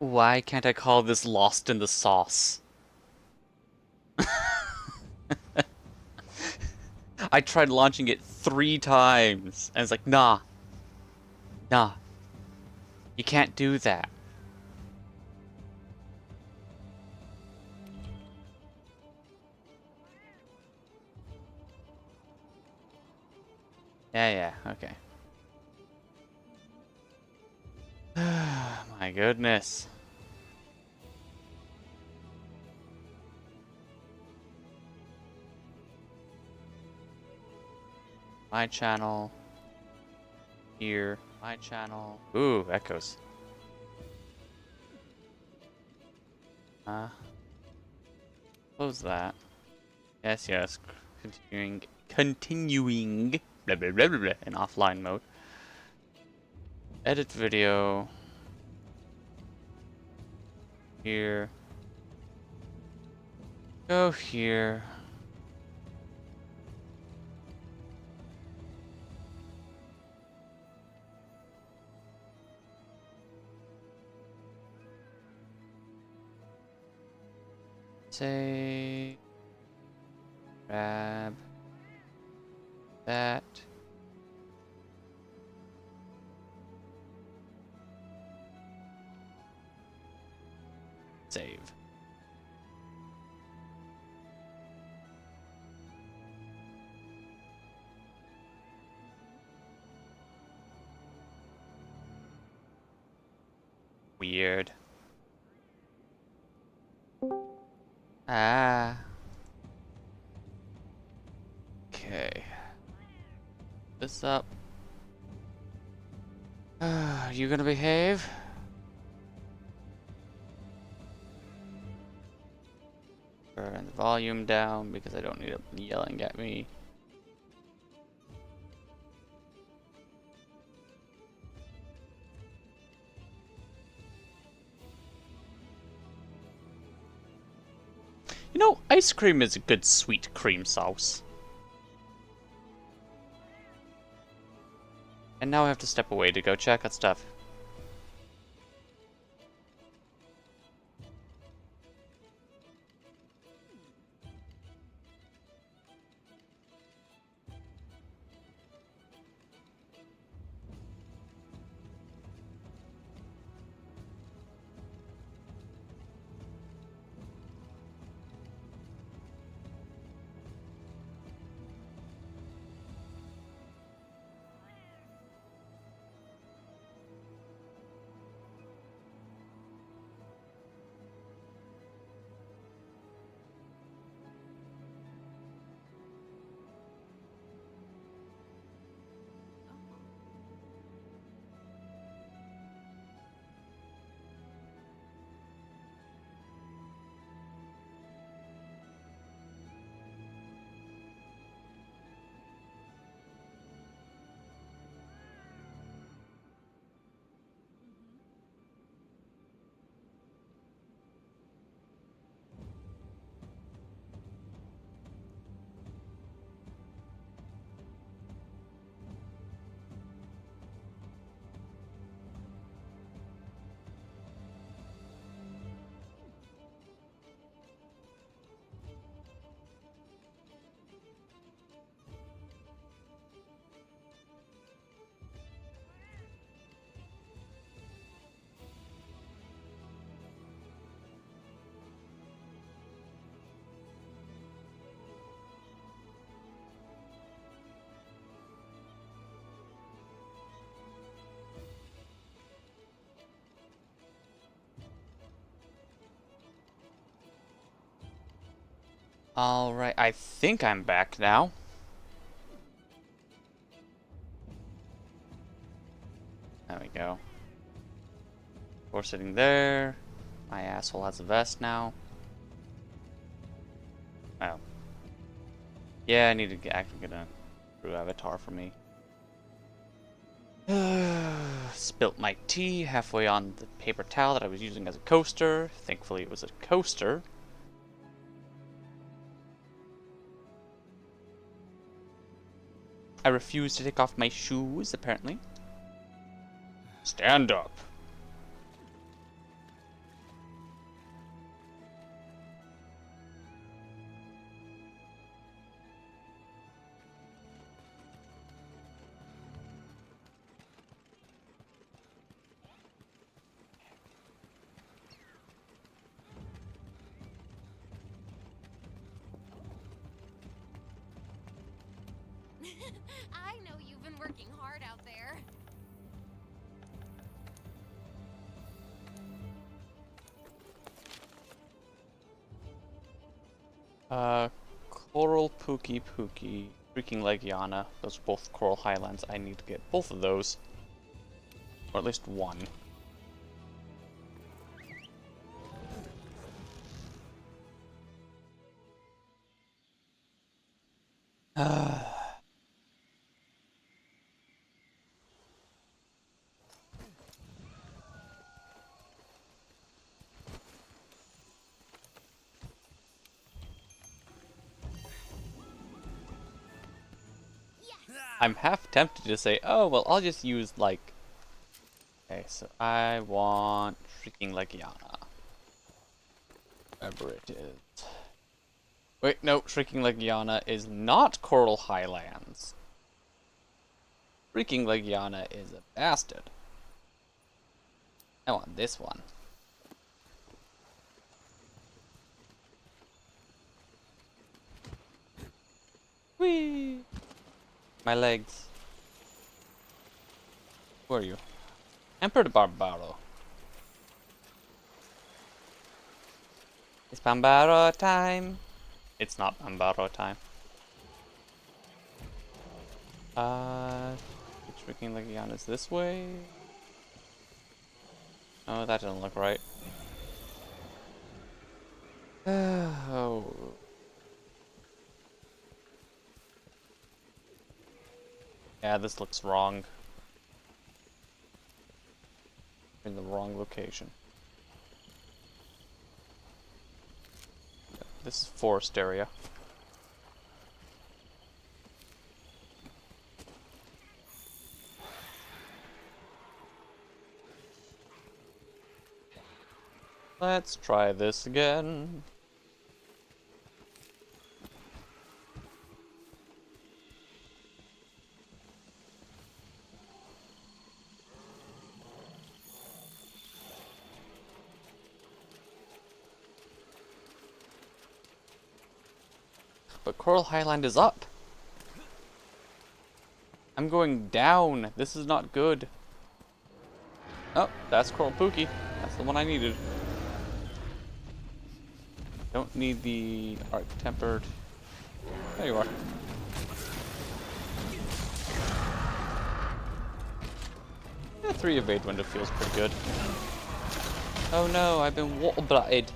Why can't I call this lost in the sauce? I tried launching it 3 times, and it's like, nah, nah, you can't do that. Yeah, okay. My goodness. My channel. Here. My channel. Ooh, echoes. Close that. Yes. Continuing. Blah, blah, blah, blah, blah, in offline mode. Edit video. Here. Go here. Say. Grab. That. Save. Weird. Ah. Okay. This up. Are you gonna behave? Turn the volume down because I don't need it yelling at me. You know, ice cream is a good sweet cream sauce. And now I have to step away to go check out stuff. Alright, I think I'm back now. There we go. We're sitting there. My asshole has a vest now. Oh. Yeah, I need to actually get a true avatar for me. Spilt my tea halfway on the paper towel that I was using as a coaster. Thankfully it was a coaster. I refuse to take off my shoes, apparently. Stand up. working hard out there. Coral Pookie Pookie, Freaking Legiana. Those are both Coral Highlands. I need to get both of those. Or at least one. I'm half tempted to say, oh, well, I'll just use, like... Okay, so I want Freaking Legiana. Wherever it is. Wait, no, Shrieking Legiana is not Coral Highlands. Freaking Legiana is a bastard. I want this one. Whee! My legs. Who are you? Emperor Barbaro. It's Bambaro time. It's not Bambaro time. Shrieking Legiana's this way. Oh, that doesn't look right. Oh. Yeah, this looks wrong. In the wrong location. This is forest area. Let's try this again. But Coral Highland is up. I'm going down. This is not good. Oh, that's Coral Pookie. That's the one I needed. Don't need the Arc Tempered. There you are. Yeah, 3 evade window feels pretty good. Oh no, I've been water blatted.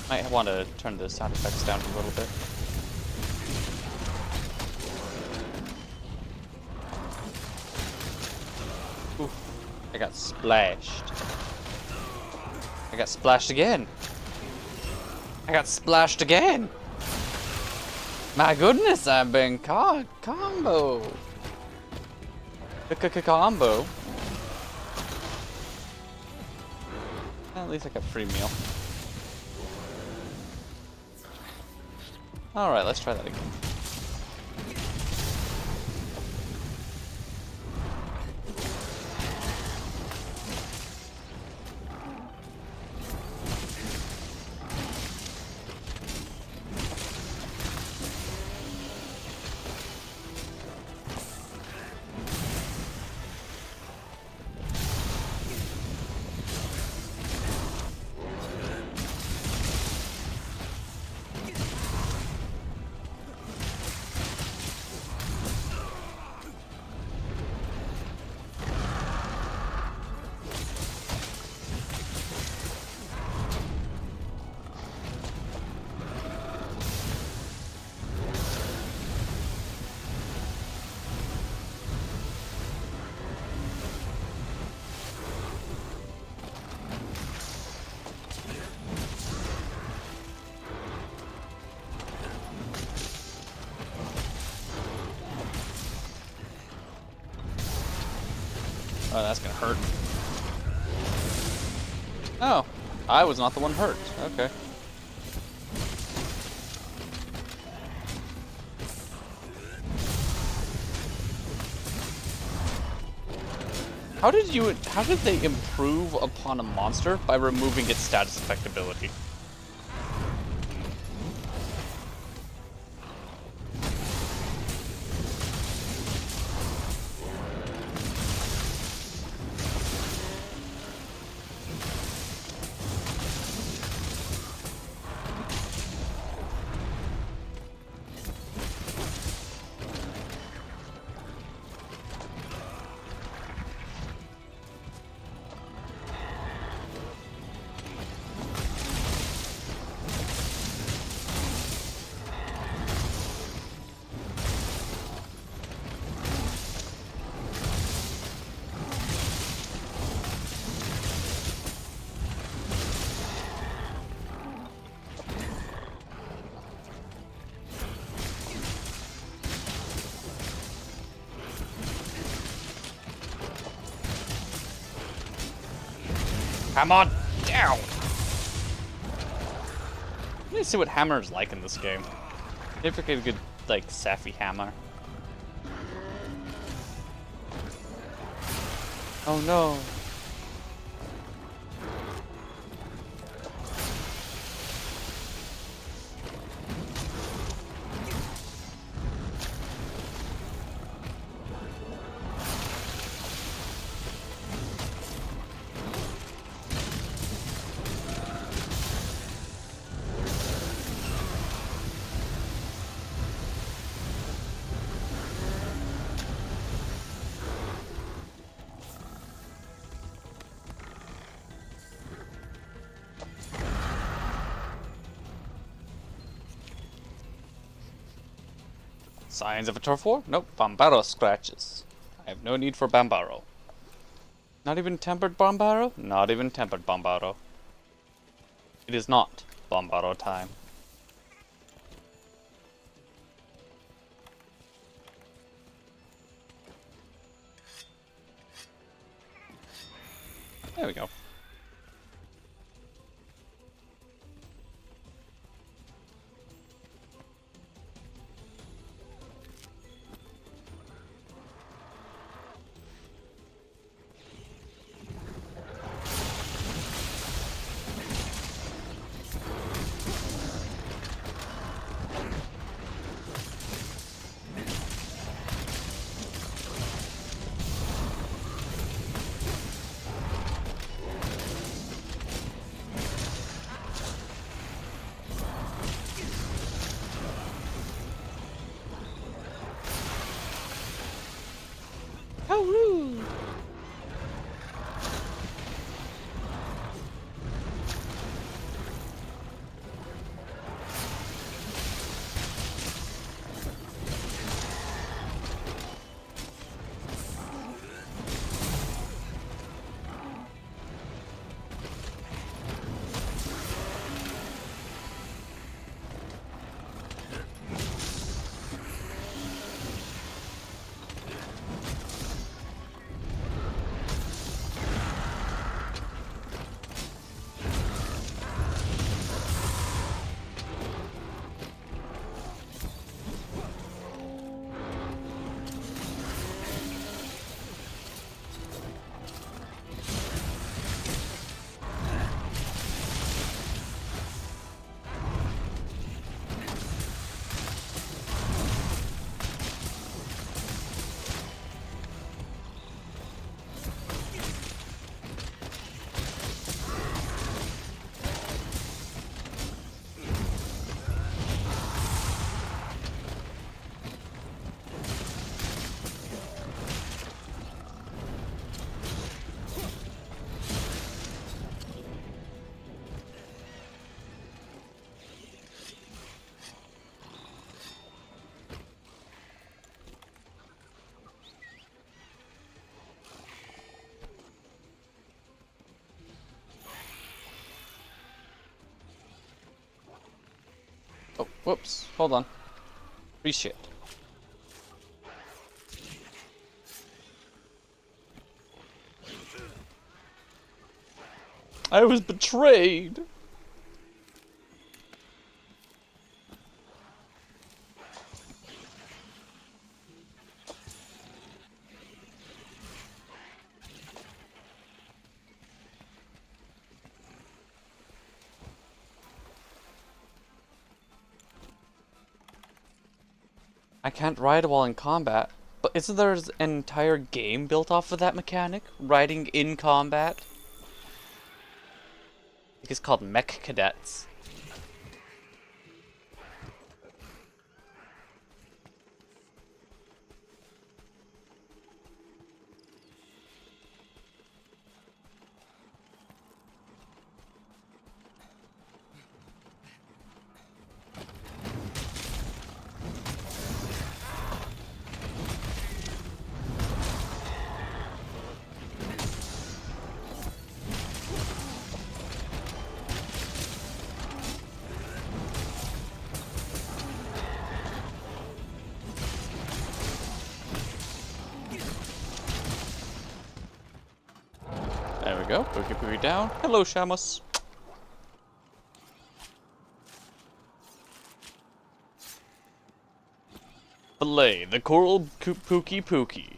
Might want to turn the sound effects down a little bit. Oof, I got splashed. I got splashed again. I got splashed again. My goodness, I've been combo. Combo. At least I got free meal. Alright, let's try that again. Oh, that's gonna hurt. Oh, I was not the one hurt. Okay. How did they improve upon a monster by removing its status effect ability? Come on down! Let me see what hammer is like in this game. If we get a good, like, sappy hammer. Oh no. Signs of a turf war? Nope. Bambaro scratches. I have no need for Bambaro. Not even tempered Bambaro? Not even tempered Bambaro. It is not Bambaro time. There we go. How rude! Oh, whoops. Hold on. Appreciate. I was betrayed! I can't ride while in combat. But isn't there an entire game built off of that mechanic? Riding in combat? I think it's called Mech Cadets. There we go. Boogie boogie down. Hello, Shamus. Fillet the coral pookie pookie.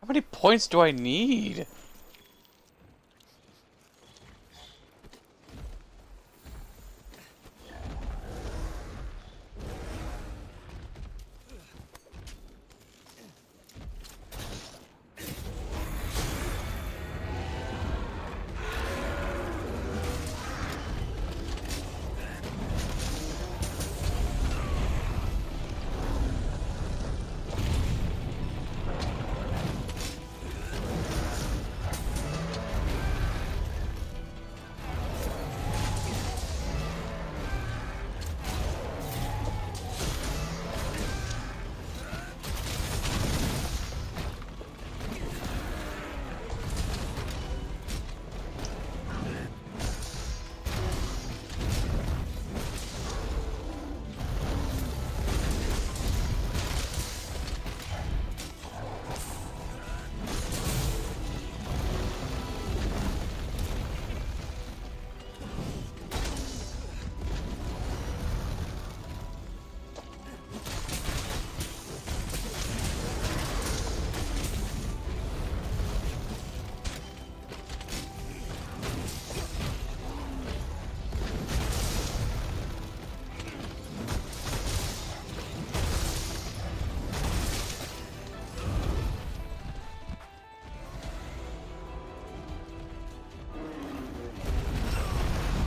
How many points do I need?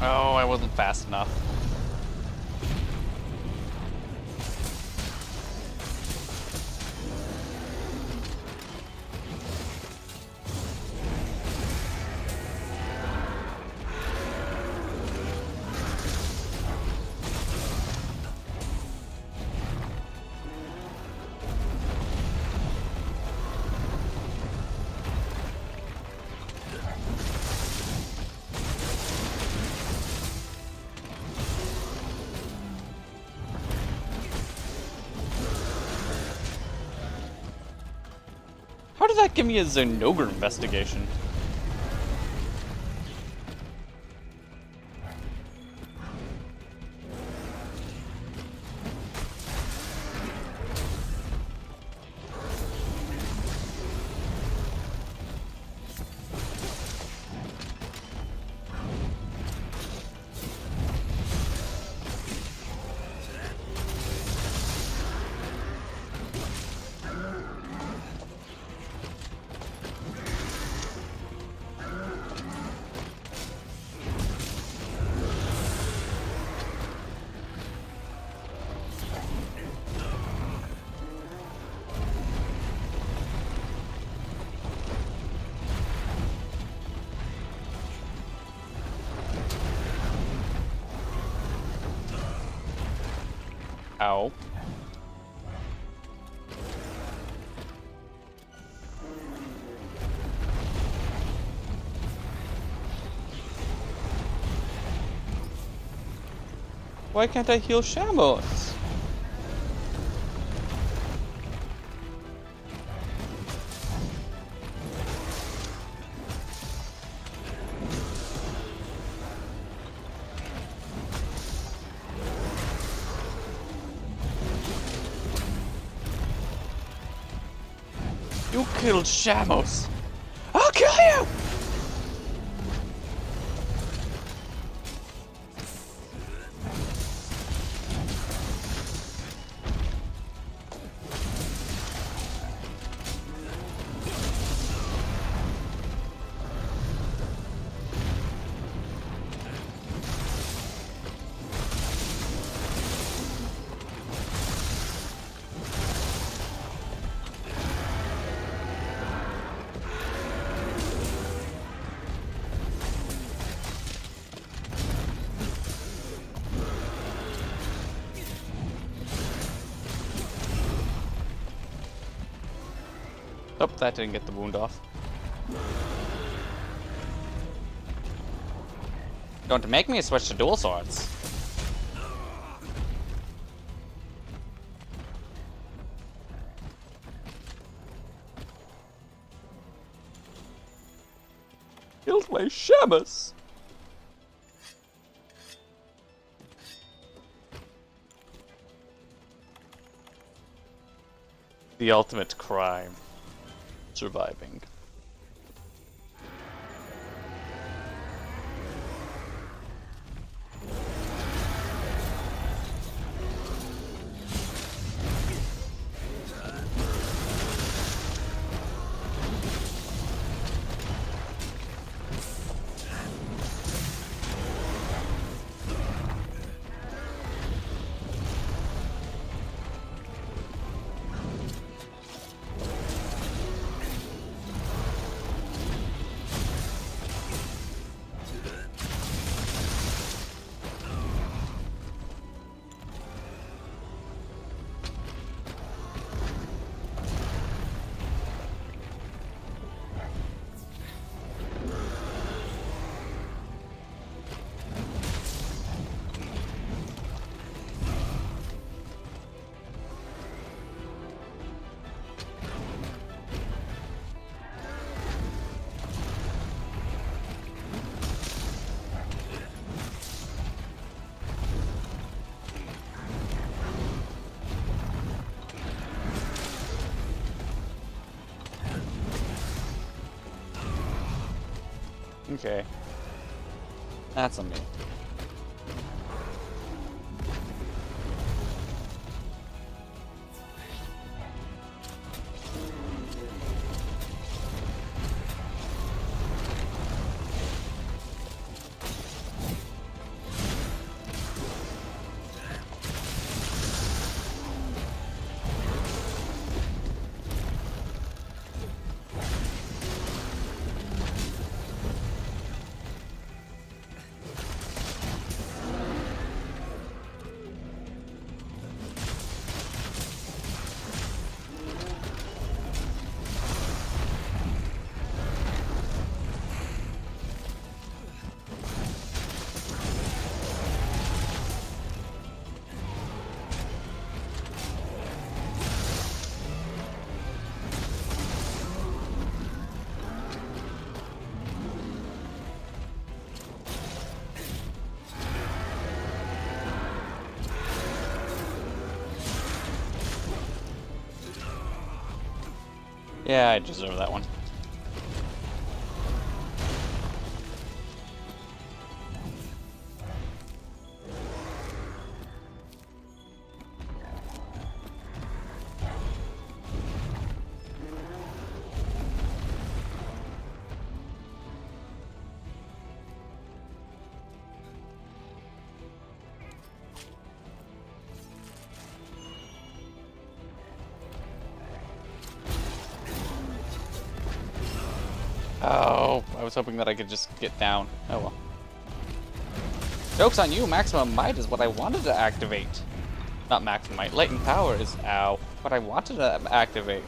Oh, I wasn't fast enough. did that give me a Zenogre investigation? Ow. Why can't I heal Shamos? You killed Shamos. I'll kill you! Oh, that didn't get the wound off. Don't make me switch to dual swords. Killed my Shamus. The ultimate crime. Surviving. Okay. That's on me. Yeah, I deserve that one. Oh, I was hoping that I could just get down. Oh well. Joke's on you, maximum might is what I wanted to activate. Not maximum might, latent power is, ow, what I wanted to activate.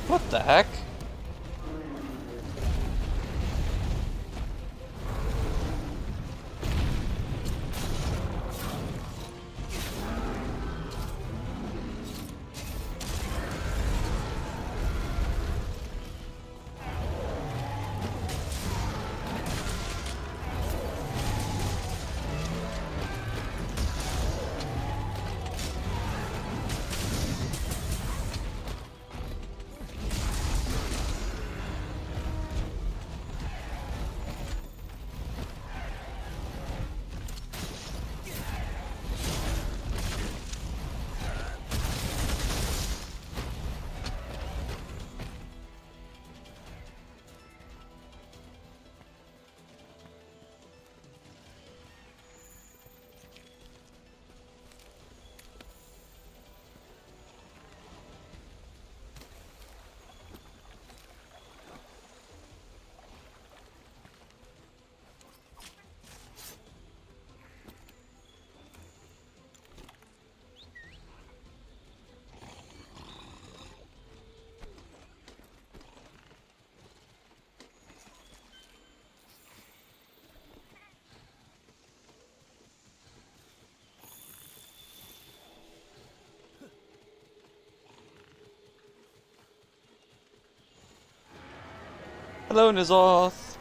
What the heck? Hello, Nizoth.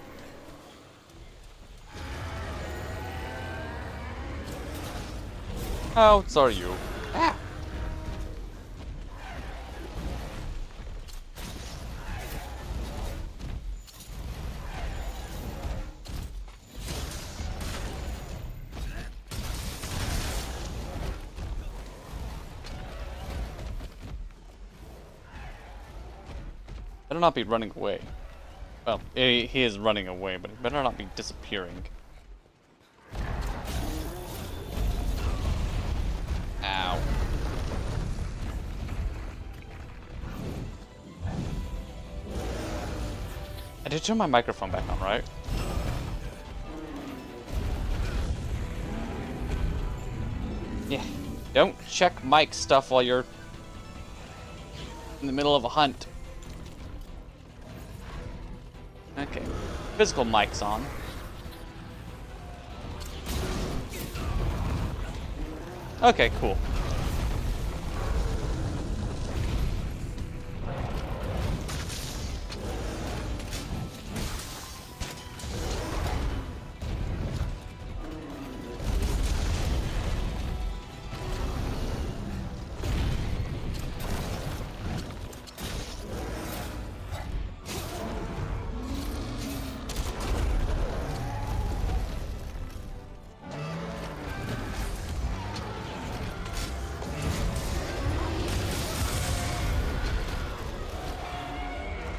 How are you? Ah. Better not be running away. Well, he is running away, but he better not be disappearing. Ow. I did turn my microphone back on, right? Yeah. Don't check mic stuff while you're in the middle of a hunt. Okay. Physical mic's on. Okay, cool.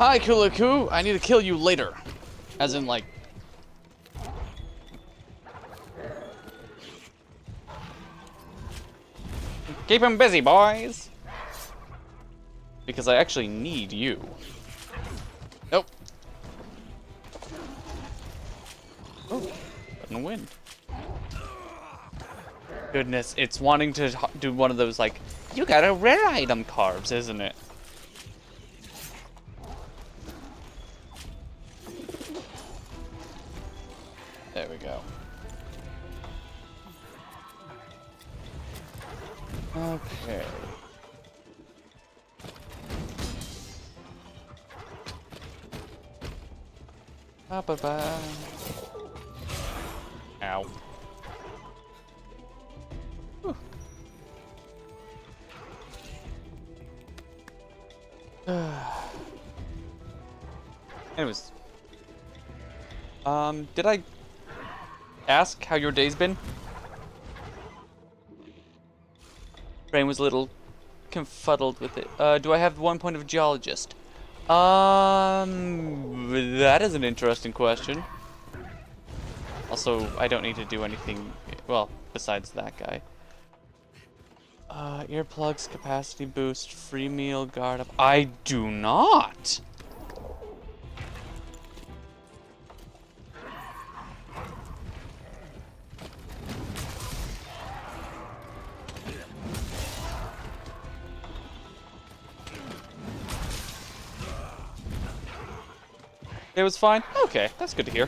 Hi, Kulaku. I need to kill you later. As in, like... Keep him busy, boys! Because I actually need you. Nope. Oh, sudden wind. Goodness, it's wanting to do one of those, like, you got a rare item carves, isn't it? There we go. Okay. Ba-ba-ba. Ow. Whew. Anyways. Did I ask how your day's been? Brain was a little confuddled with it. Do I have 1 point of geologist? That is an interesting question. Also, I don't need to do anything, well, besides that guy. Earplugs, capacity boost, free meal, guard up. I do not! It was fine? Okay, that's good to hear.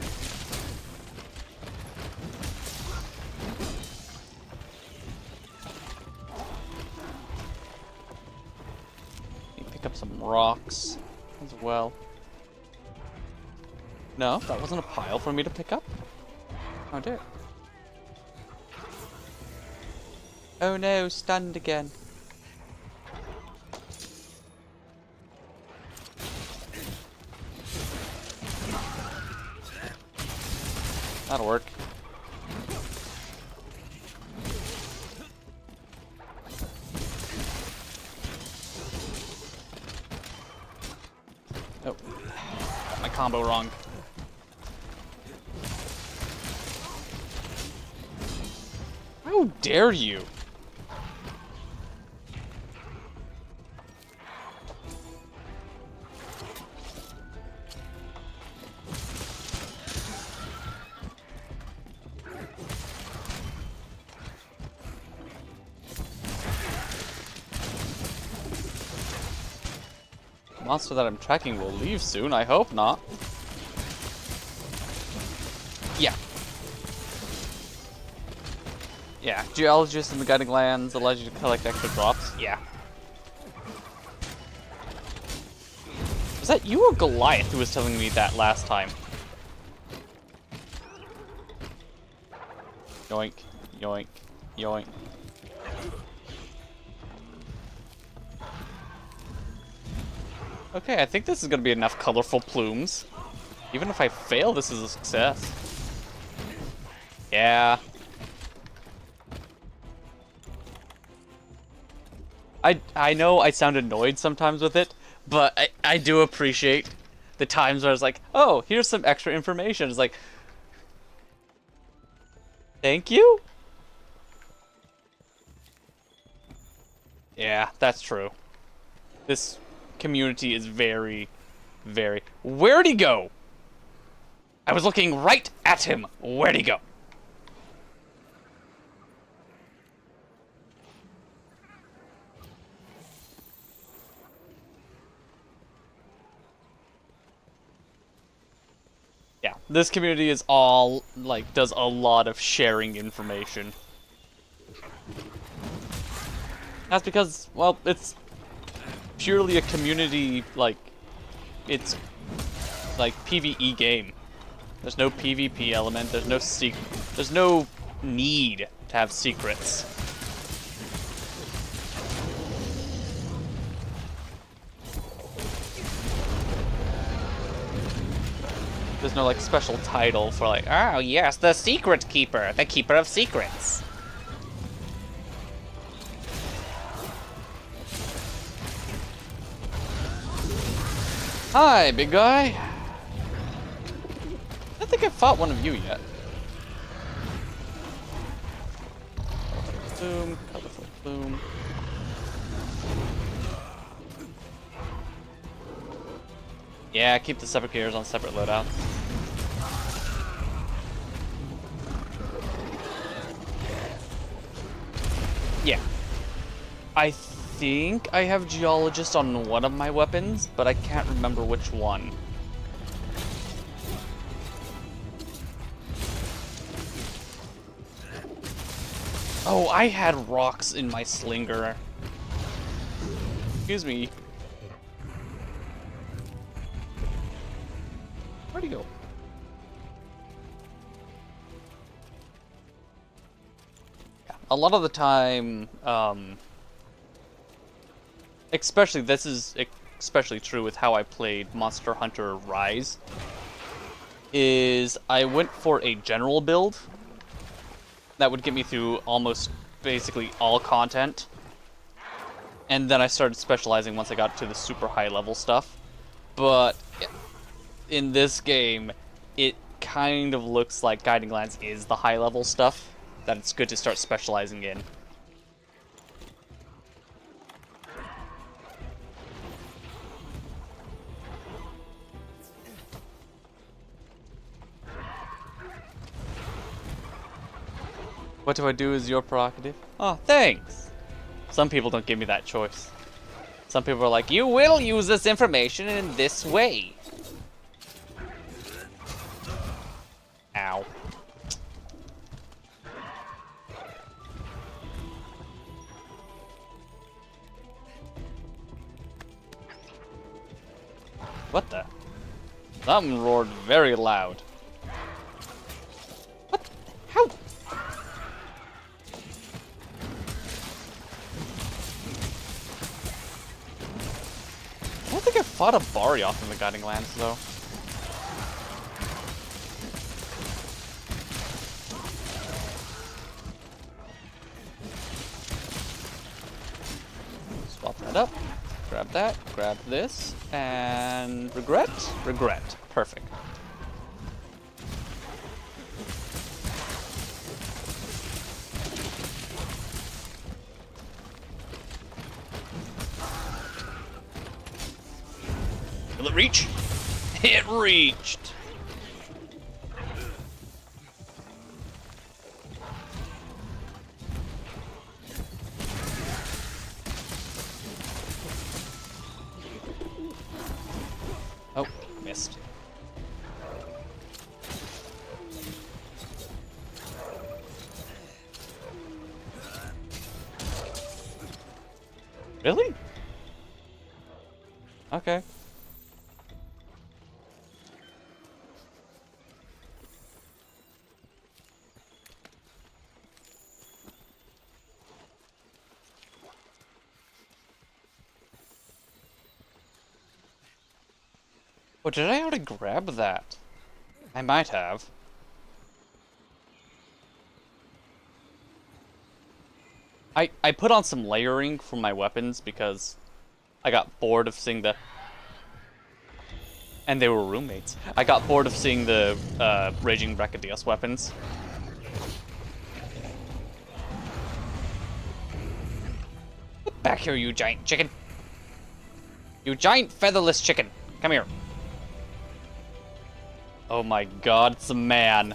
Pick up some rocks as well. No, that wasn't a pile for me to pick up. Oh dear. Oh no, stunned again. That'll work. Oh, got my combo wrong. How dare you? Monster that I'm tracking will leave soon. I hope not. Yeah. Yeah. Geologist in the guiding lands allows you to collect extra drops. Yeah. Was that you or Goliath who was telling me that last time? Yoink. Yoink. Yoink. Okay, I think this is gonna be enough colorful plumes. Even if I fail, this is a success. Yeah. I know I sound annoyed sometimes with it, but I do appreciate the times where it's like, oh, here's some extra information. It's like, thank you? Yeah, that's true. This community is very, very... Where'd he go? I was looking right at him. Where'd he go? Yeah, this community is all, like, does a lot of sharing information. That's because, well, it's purely a community, like, it's, like, PvE game. There's no PvP element, there's no need to have secrets. There's no, like, special title for, like, oh yes, the secret keeper, the keeper of secrets. Hi, big guy. I don't think I've fought one of you yet. Boom, colorful boom. Yeah, keep the separate gears on separate loadouts. Yeah. I think I have Geologist on one of my weapons, but I can't remember which one. Oh, I had rocks in my slinger. Excuse me. Where'd he go? Yeah, a lot of the time, this is especially true with how I played Monster Hunter Rise, is I went for a general build that would get me through almost basically all content. And then I started specializing once I got to the super high level stuff. But in this game, it kind of looks like Guiding Lance is the high level stuff that it's good to start specializing in. What do I do is your prerogative. Oh, thanks. Some people don't give me that choice. Some people are like, you will use this information in this way. Ow. What the? Something roared very loud. What? How? I don't think I fought a Barioth in the Guiding Lands, though. Swap that up. Grab that. Grab this. And regret? Regret. Perfect. Will it reach? It reached! Oh, missed. Really? Okay. Oh, did I already grab that? I might have. I put on some layering for my weapons because I got bored of seeing the... And they were roommates. I got bored of seeing the Raging Brachydios weapons. Get back here, you giant chicken. You giant featherless chicken. Come here. Oh my god, it's a man.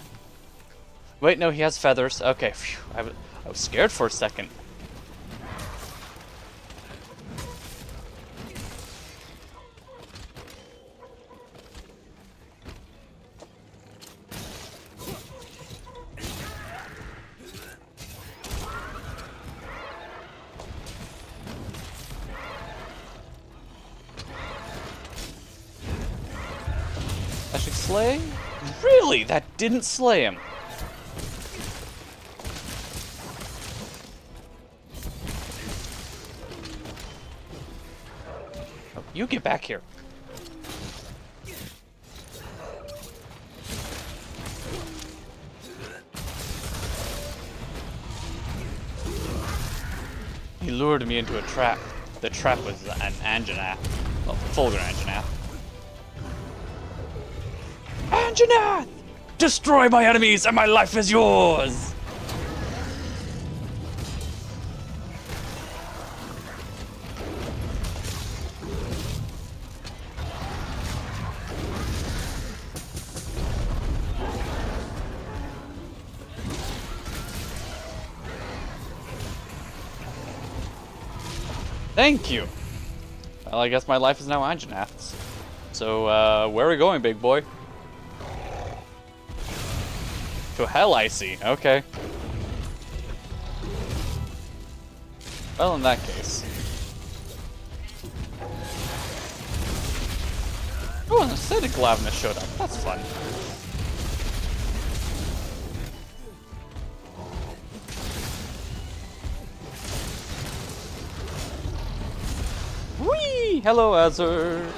Wait, no, he has feathers. Okay, phew. I was scared for a second. Actually slay? Really? That didn't slay him. Oh, you get back here. He lured me into a trap. The trap was an Anjanath. Well, Fulgur Anjanath. Anjanath! Destroy my enemies and my life is yours! Thank you! Well, I guess my life is now Anjanath's. So, where are we going, big boy? To hell, I see. Okay. Well, in that case. Oh, an acidic lavina showed up. That's fun. Whee! Hello, Azur.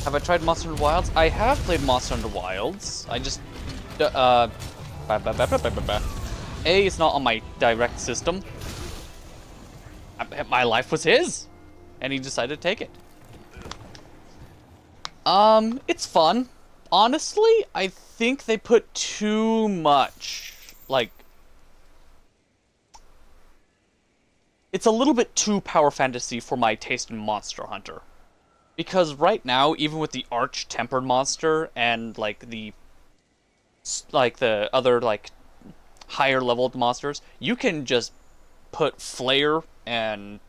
Have I tried Monster Hunter Wilds? I have played Monster Hunter Wilds. I just... A, it's not on my direct system. My life was his. And he decided to take it. It's fun. Honestly, I think they put too much, like... It's a little bit too power fantasy for my taste in Monster Hunter. Because right now, even with the arch-tempered monster and, like, the other, like, higher-leveled monsters, you can just put Flare and,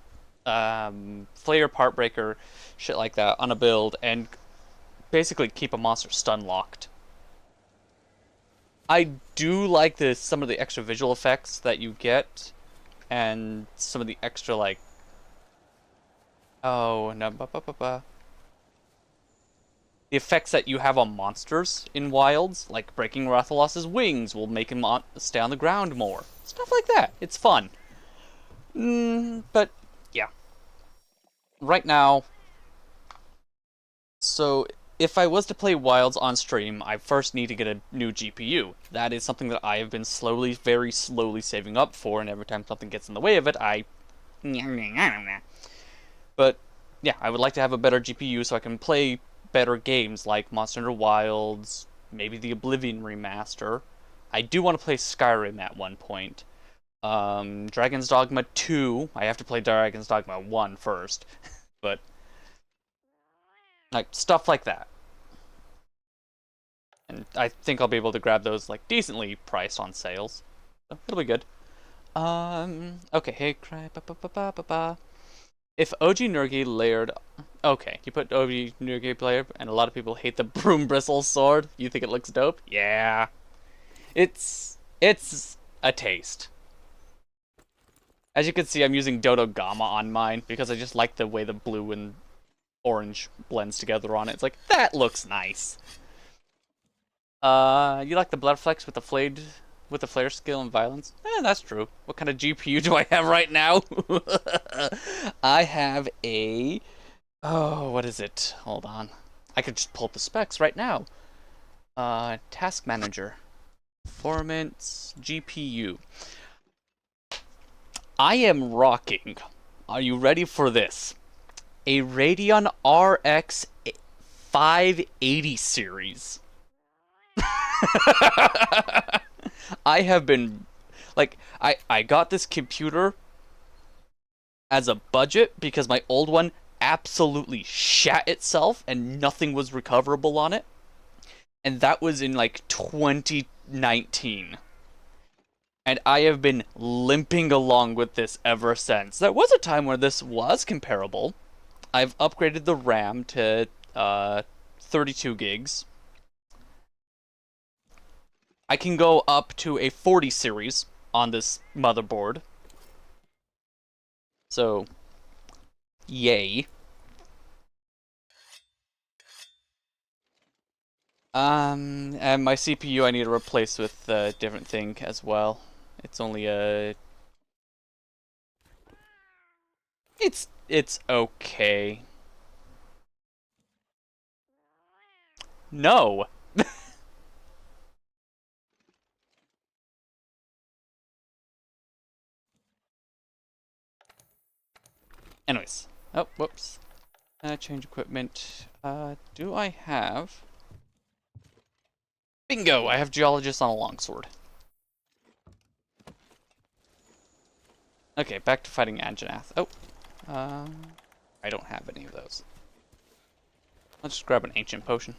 Flare, Partbreaker, shit like that on a build and basically keep a monster stun-locked. I do like some of the extra visual effects that you get, and some of the extra, like... Oh, no, the effects that you have on monsters in Wilds, like breaking Rathalos's wings will make him stay on the ground more. Stuff like that. It's fun. But, yeah. Right now... So, if I was to play Wilds on stream, I first need to get a new GPU. That is something that I have been very slowly saving up for, and every time something gets in the way of it, I... But, yeah, I would like to have a better GPU so I can play better games like Monster Hunter Wilds, maybe the Oblivion remaster. I do want to play Skyrim at one point. Dragon's Dogma 2. I have to play Dragon's Dogma 1 first. But, like, stuff like that. And I think I'll be able to grab those, like, decently priced on sales. So, it'll be good. Okay, hey, Cryfa. If OG Nurgi layered... Okay, you put OG Nurgi player, and a lot of people hate the broom bristle sword. You think it looks dope? Yeah. It's a taste. As you can see, I'm using Dodo Gamma on mine, because I just like the way the blue and orange blends together on it. It's like, that looks nice. You like the blood flex with the flare skill and violence? That's true. What kind of GPU do I have right now? I have a... Oh, what is it? Hold on. I could just pull up the specs right now. Task Manager. Performance GPU. I am rocking. Are you ready for this? A Radeon RX 580 series. I have been, like, I got this computer as a budget because my old one absolutely shat itself and nothing was recoverable on it. And that was in, like, 2019. And I have been limping along with this ever since. There was a time where this was comparable. I've upgraded the RAM to 32 gigs. I can go up to a 40 series on this motherboard. So, yay. And my CPU I need to replace with a different thing as well. It's only a... It's okay. No! Anyways. Oh, whoops. Change equipment. Do I have... Bingo! I have Geologist on a longsword. Okay, back to fighting Anjanath. Oh. I don't have any of those. Let's just grab an ancient potion.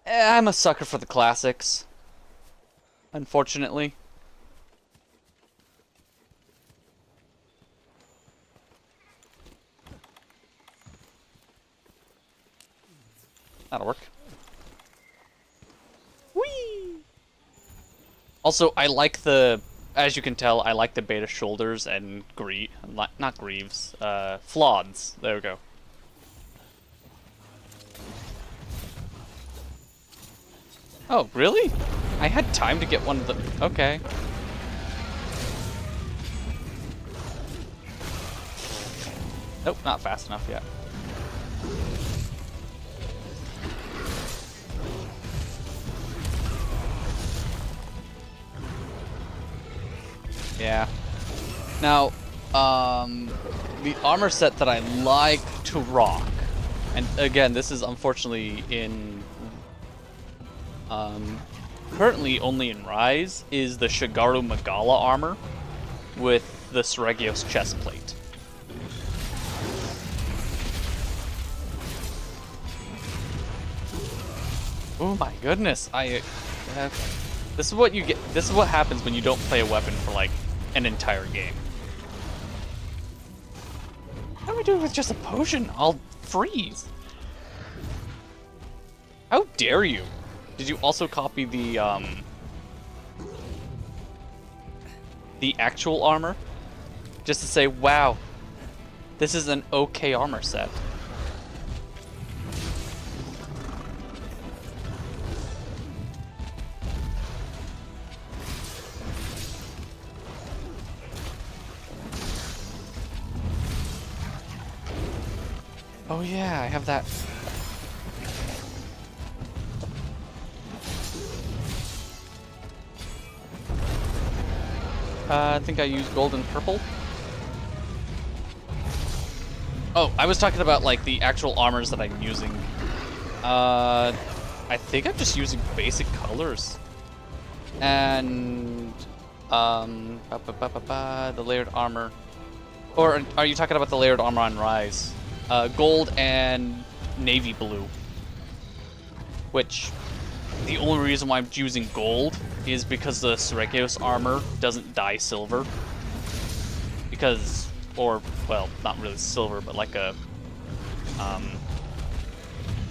I'm a sucker for the classics. Unfortunately. That'll work. Whee! Also, I like the, as you can tell, I like the beta shoulders and not greaves, floods. There we go. Oh, really? I had time to get one of them. Okay. Nope, not fast enough yet. Yeah. Now, the armor set that I like to rock, and again, this is unfortunately in, currently only in Rise, is the Shigaru Magala armor with the Seregios chestplate. Oh my goodness! This is what you get. This is what happens when you don't play a weapon for like an entire game. How do I do it with just a potion? I'll freeze. How dare you? Did you also copy the actual armor? Just to say, wow, this is an okay armor set. Oh yeah, I have that. I think I used gold and purple. Oh, I was talking about like the actual armors that I'm using. I think I'm just using basic colors. And the layered armor. Or are you talking about the layered armor on Rise? Gold and navy blue. Which, the only reason why I'm using gold is because the Seregios armor doesn't dye silver. Because, or, well, not really silver, but like a,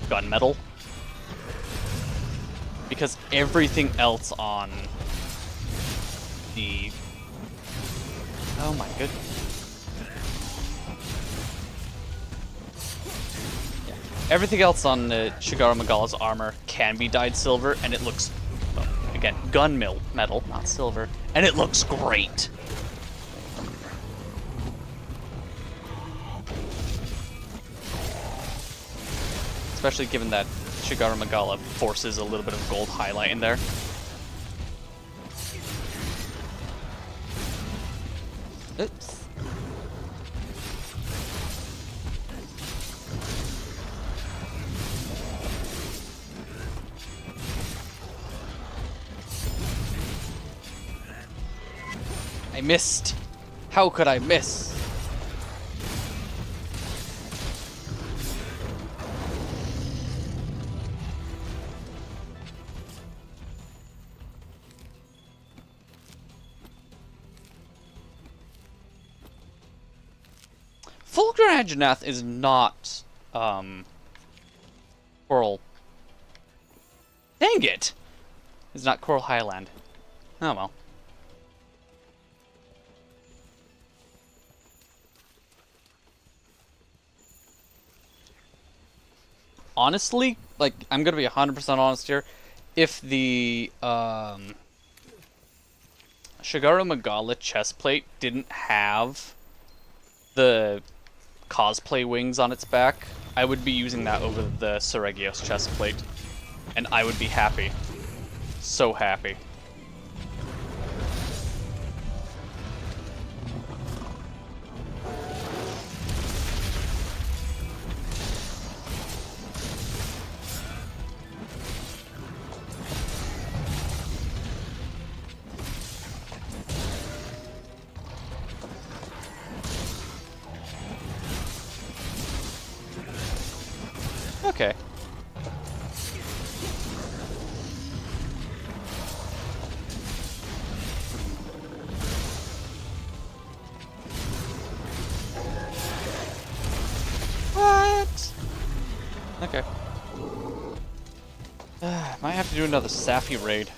gunmetal. Because everything else on the, oh my goodness. Everything else on the Shigaru Magala's armor can be dyed silver, and it looks, well, again, metal, not silver, and it looks great. Especially given that Shigaru Magala forces a little bit of gold highlight in there. Oops. I missed. How could I miss? Fulgur Anjanath is not, Coral. Dang it! It's not Coral Highland. Oh well. Honestly, like, I'm gonna be 100% honest here. If the Shigaru Magala chestplate didn't have the cosplay wings on its back, I would be using that over the Seregios chestplate, and I would be happy. So happy. Okay. What? Okay. Might have to do another Safi raid.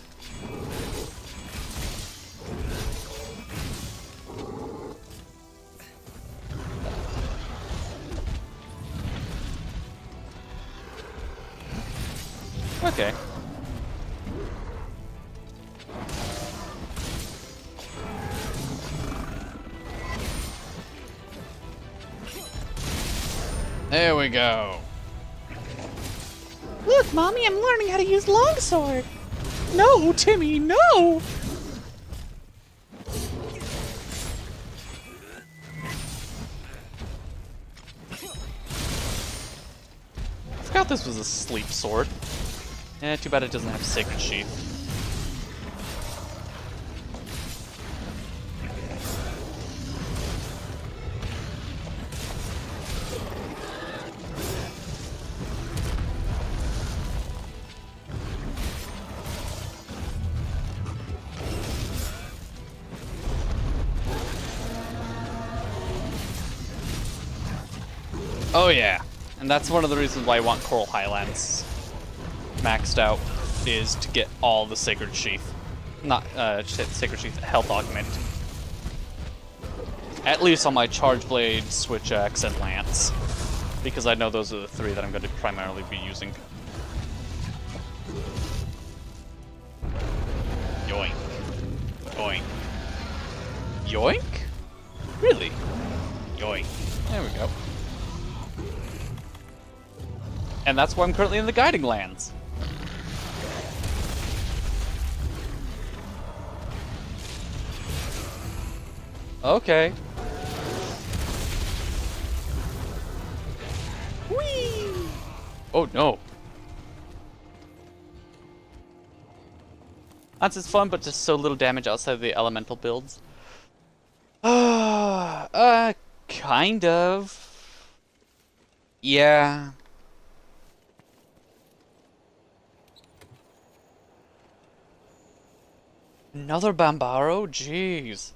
Okay. There we go. Look, Mommy, I'm learning how to use longsword. No, Timmy, no! Forgot this was a sleep sword. Eh, too bad it doesn't have Sacred Sheath. Oh yeah, and that's one of the reasons why I want Coral Highlands maxed out, is to get all the Sacred Sheath. Not, Sacred Sheath, Health Augment. At least on my Charge Blade, Switch Axe, and Lance. Because I know those are the three that I'm going to primarily be using. Yoink. Yoink. Yoink? Really? Yoink. There we go. And that's why I'm currently in the Guiding Lands. Okay. Whee! Oh no. That's just fun, but just so little damage outside of the elemental builds. Kind of. Yeah. Another Bambaro? Jeez.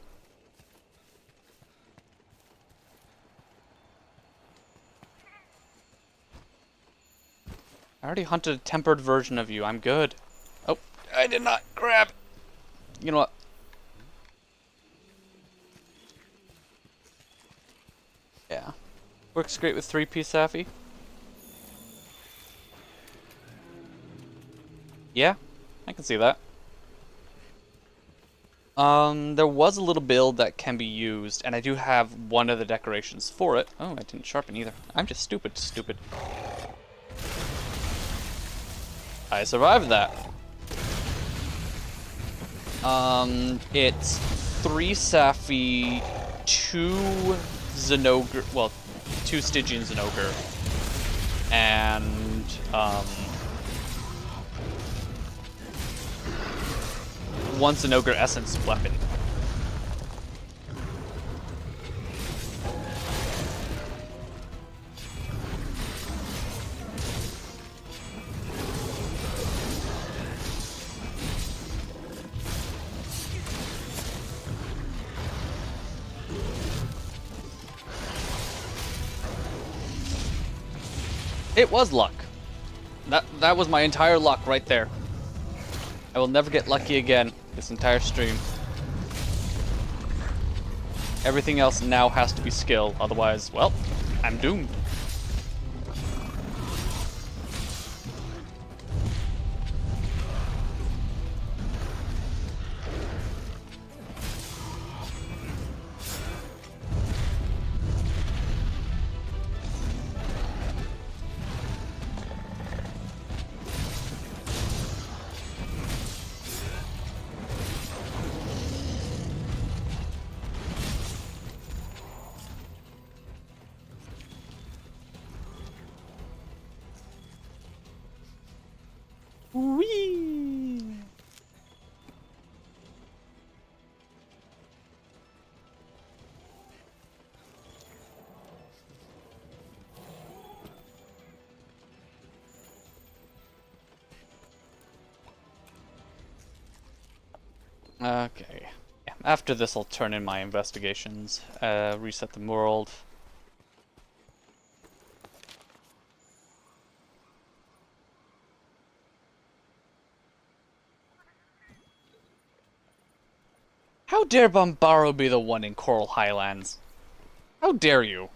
I already hunted a tempered version of you. I'm good. Oh, I did not grab. You know what? Yeah. Works great with 3-piece Safi. Yeah, I can see that. There was a little build that can be used, and I do have one of the decorations for it. Oh, I didn't sharpen either. I'm just stupid. I survived that. It's 3 Safi, 2 Zinogre, well, 2 Stygian Zinogre, and, 1 Zinogre Essence weapon. It was luck. That was my entire luck right there. I will never get lucky again this entire stream. Everything else now has to be skill, otherwise, well, I'm doomed. Okay. Yeah, after this I'll turn in my investigations, reset the world. How dare Bombaro be the one in Coral Highlands? How dare you?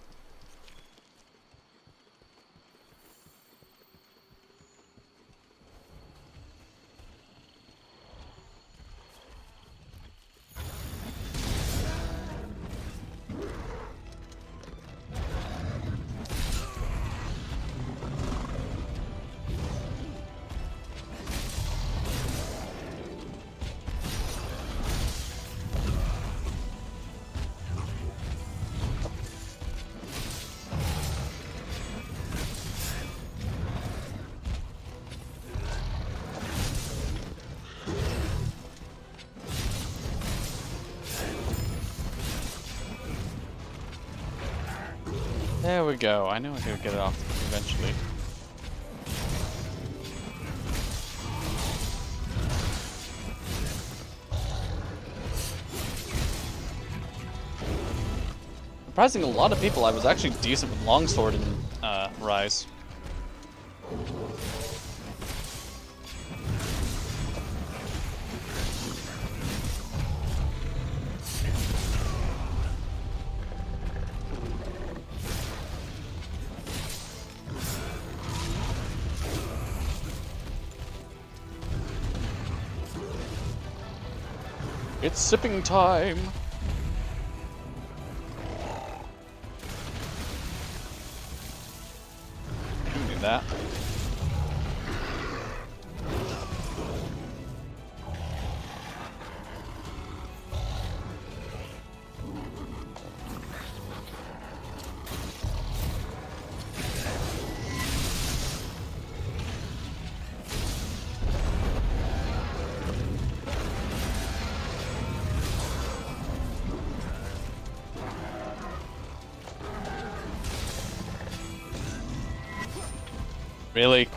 There we go. I know I could get it off eventually. Surprising a lot of people, I was actually decent with longsword in Rise. It's sipping time! Give me that. Really?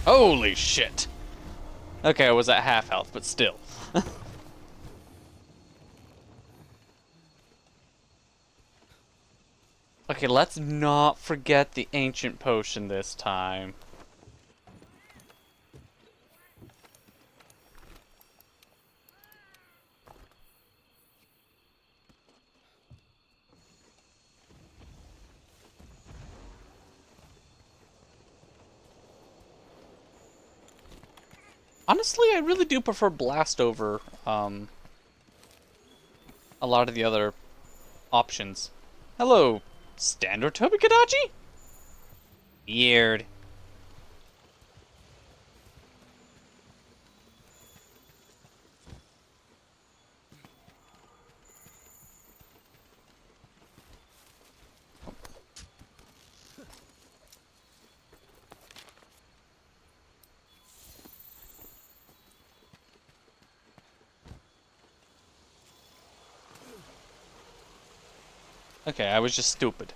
Holy shit! Okay, I was at half health, but still. Okay, let's not forget the ancient potion this time. Honestly, I really do prefer Blast over a lot of the other options. Hello, standard Tobikadachi? Weird. Okay, I was just stupid.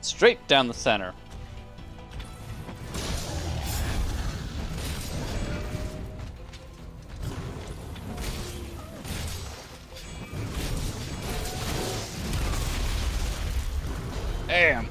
Straight down the center. Damn.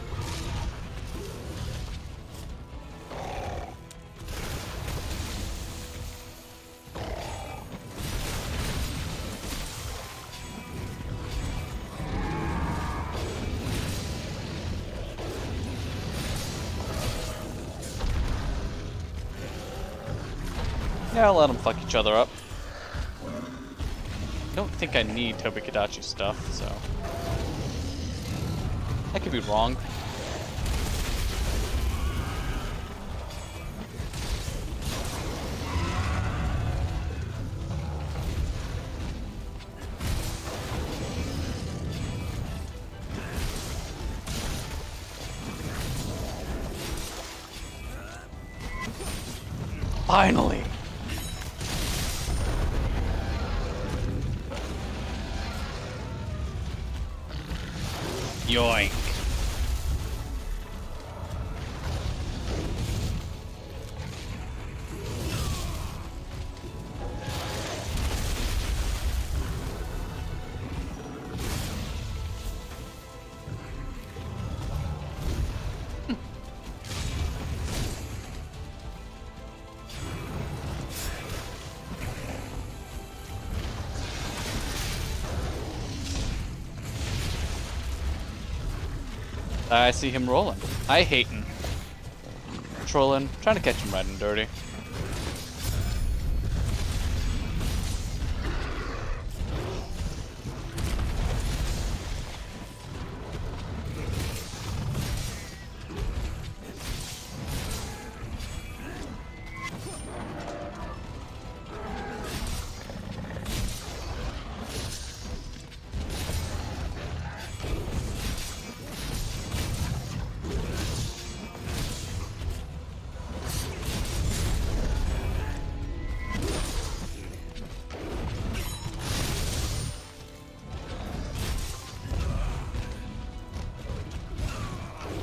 Yeah, I'll let them fuck each other up. I don't think I need Tobikadachi stuff, so... I could be wrong. Finally! Yoink. I see him rolling. I hate him. Trolling, trying to catch him red and dirty.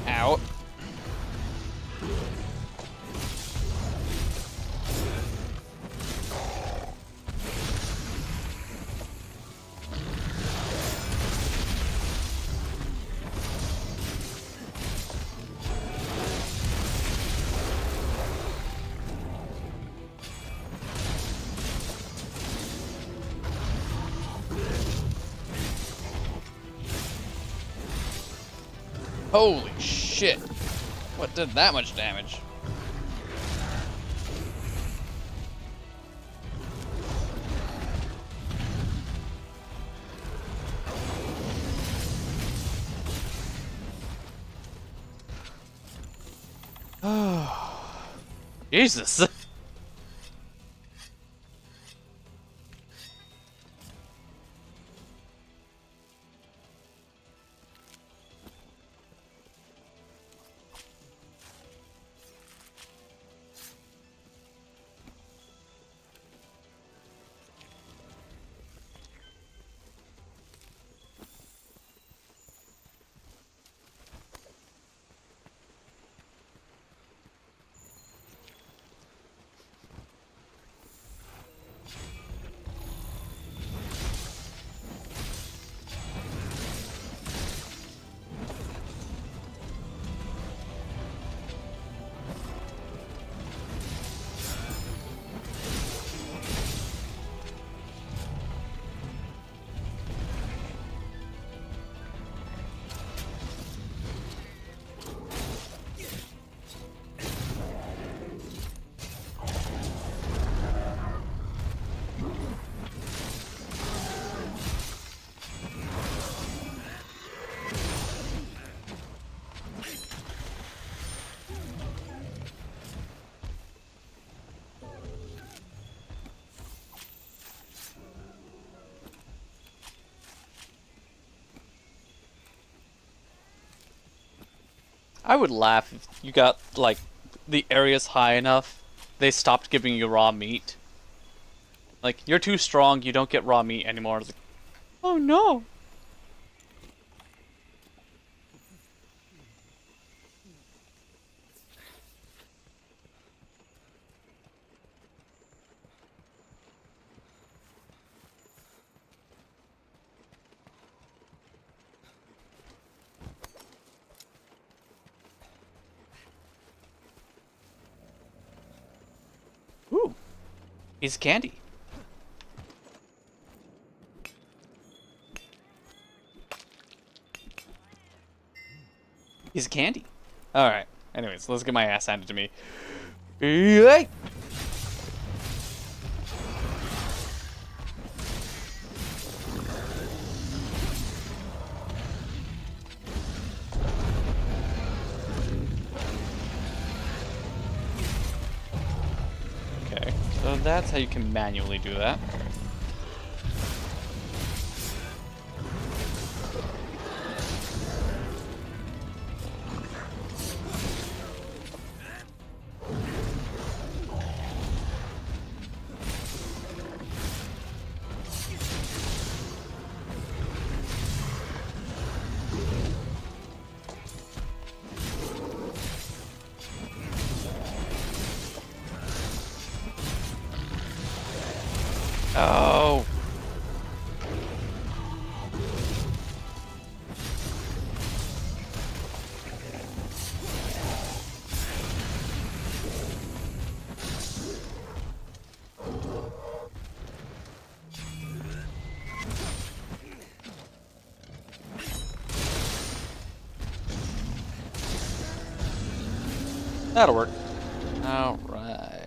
Out. Holy shit. What did that much damage? Jesus. I would laugh if you got, like, the areas high enough, they stopped giving you raw meat. Like, you're too strong, you don't get raw meat anymore. It's like, oh no! He's candy. He's candy. Alright. Anyways, let's get my ass handed to me. Yay! Okay, so that's how you can manually do that. Oh. That'll work. All right.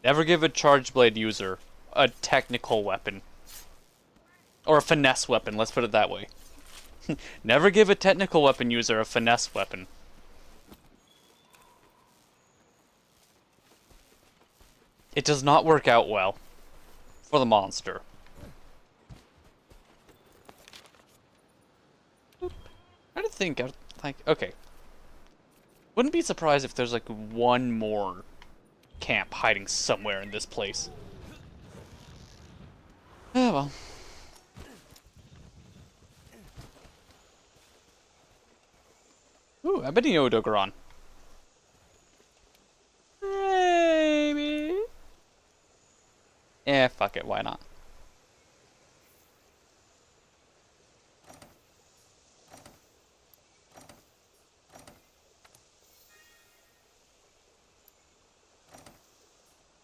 Never give a charge blade user a technical weapon. Or a finesse weapon, let's put it that way. Never give a technical weapon user a finesse weapon. It does not work out well for the monster. I don't think, like, okay. Wouldn't be surprised if there's like one more camp hiding somewhere in this place. Oh well. Ooh, I've been Odogaron. Maybe. Eh, fuck it, why not?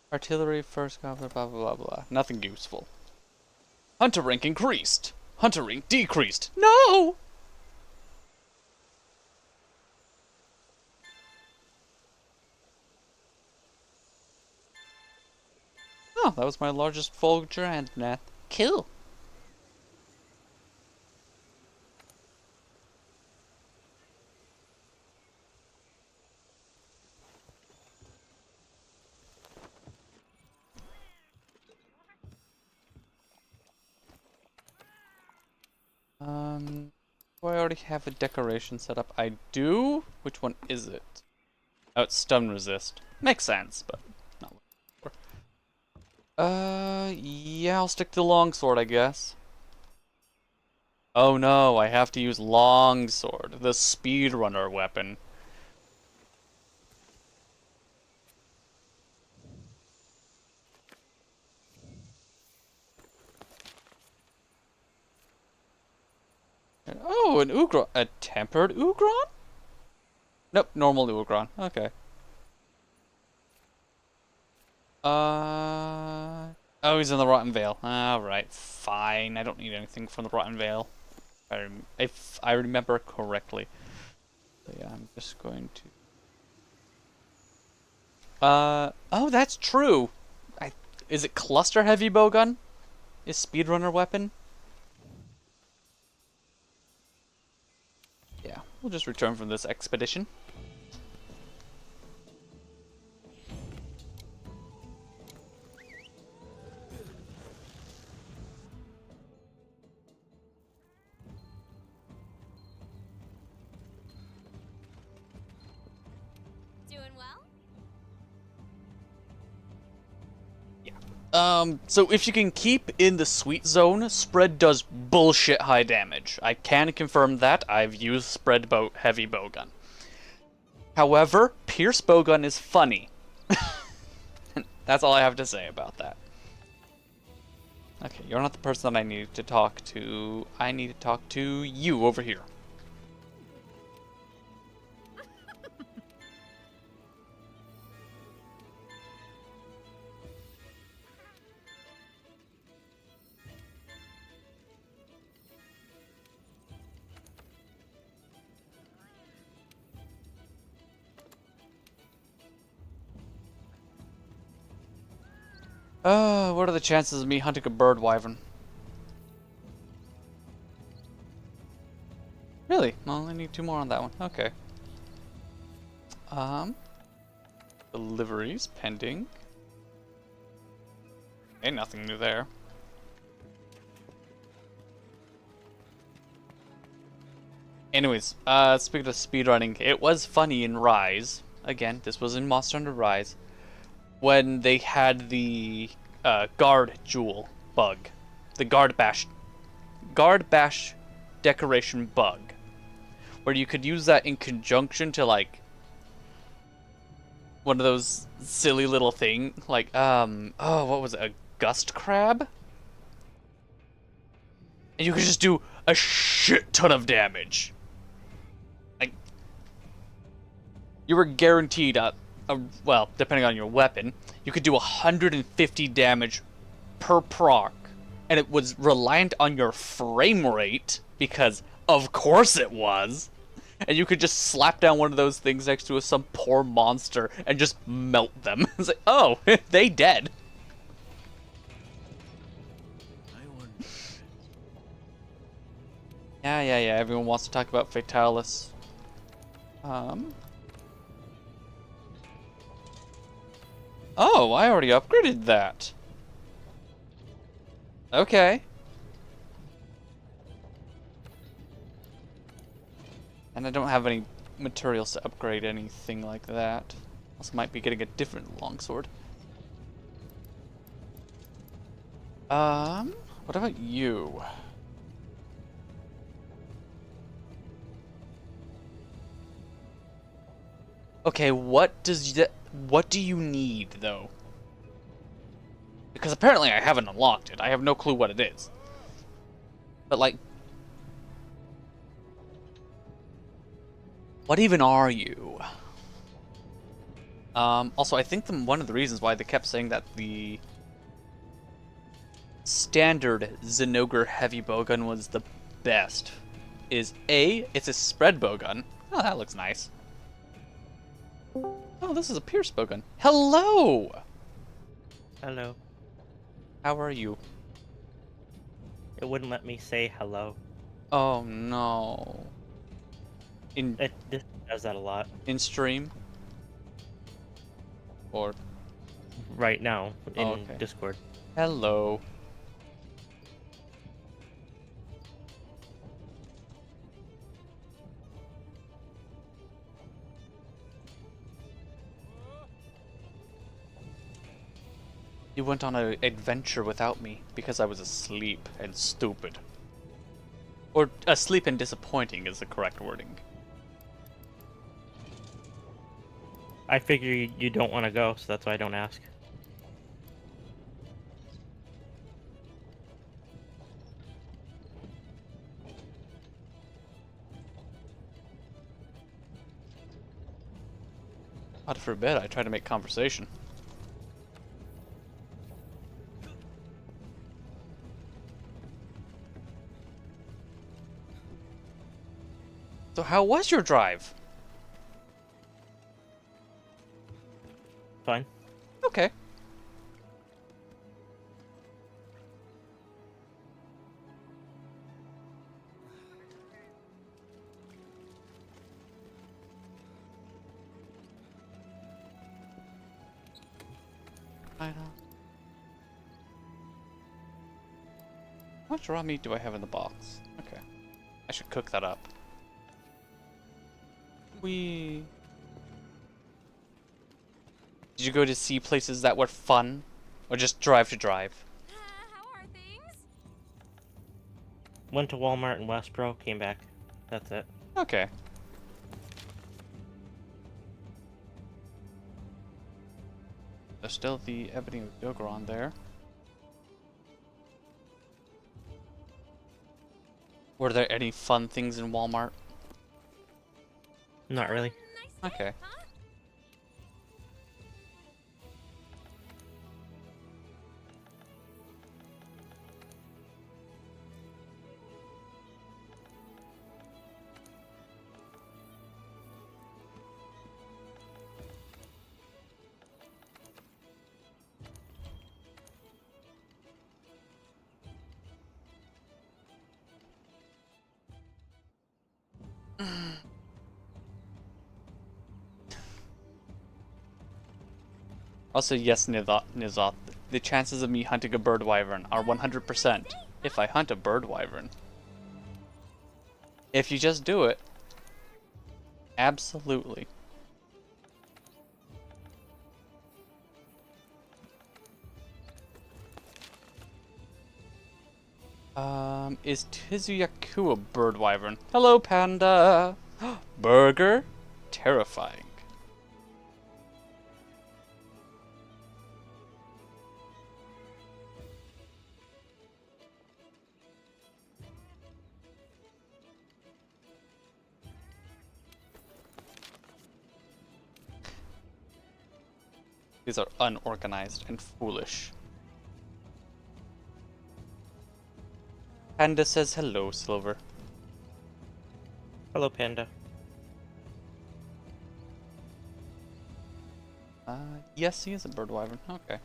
Artillery, first gobbler, blah blah blah blah. Nothing useful. Hunter rank increased. Hunter rank decreased. No! Oh, that was my largest Folger and Nath. Cool. Do I already have a decoration set up? I do? Which one is it? Oh, it's stun resist. Makes sense, but not what I'm looking for. Yeah, I'll stick to longsword, I guess. Oh no, I have to use longsword, the speedrunner weapon. Oh, an Ugron. A tempered Ugron? Nope, normal Ugron. Okay. Oh, he's in the Rotten Vale. Alright, fine. I don't need anything from the Rotten Vale. If I remember correctly. So yeah, I'm just going to... oh, that's true! Is it Cluster Heavy Bowgun? Is Speedrunner weapon? Yeah, we'll just return from this expedition. So if you can keep in the sweet zone, spread does bullshit high damage. I can confirm that. I've used spread heavy bowgun. However, pierce bowgun is funny. That's all I have to say about that. Okay, you're not the person that I need to talk to. I need to talk to you over here. What are the chances of me hunting a bird wyvern? Really? Well, I need 2 more on that one. Okay. Deliveries pending. Okay, nothing new there. Anyways, speaking of speedrunning, it was funny in Rise. Again, this was in Monster Hunter Rise. When they had the guard jewel bug. The guard bash decoration bug. Where you could use that in conjunction to, like, one of those silly little thing, like, oh, what was it, a gust crab? And you could just do a shit ton of damage. Like, you were guaranteed well, depending on your weapon, you could do 150 damage per proc, and it was reliant on your frame rate, because of course it was. And you could just slap down one of those things next to some poor monster and just melt them. It's like, oh, they dead. Yeah, everyone wants to talk about Fatalis. Oh, I already upgraded that. Okay. And I don't have any materials to upgrade anything like that. Also might be getting a different longsword. What about you? Okay, what do you need though? Because apparently I haven't unlocked it. I have no clue what it is. But like, what even are you? Also, I think one of the reasons why they kept saying that the standard Zinogre heavy bowgun was the best is A, it's a spread bowgun. Oh, that looks nice. Oh, this is a pierce bowgun. Hello! Hello. How are you? It wouldn't let me say hello. Oh no. This does that a lot. In stream? Or Right now, in okay. Discord. Hello. You went on an adventure without me because I was asleep and stupid. Or asleep and disappointing is the correct wording. I figure you don't want to go, so that's why I don't ask. God forbid I try to make conversation. So how was your drive? Fine. Okay. I know. How much raw meat do I have in the box? Okay. I should cook that up. Did you go to see places that were fun? Or just drive to drive? How are things? Went to Walmart in Westboro, came back. That's it. Okay. There's still the Ebony Dogron there. Were there any fun things in Walmart? Not really. Nice day, Okay. huh? Also, yes, Nizot. The chances of me hunting a bird wyvern are 100% if I hunt a bird wyvern. If you just do it. Absolutely. Is Tizuyaku a bird wyvern? Hello, panda! Burger? Terrifying. These are unorganized and foolish. Panda says hello, Silver. Hello, Panda. Yes, he is a bird wyvern. Okay.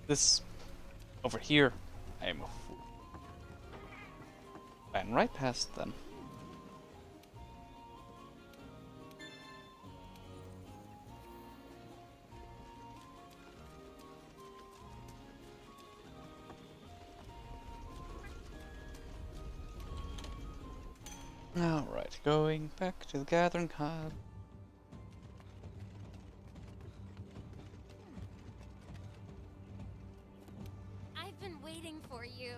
This over here, I am a fool. Ran right past them. Alright, going back to the gathering hub. I've been waiting for you.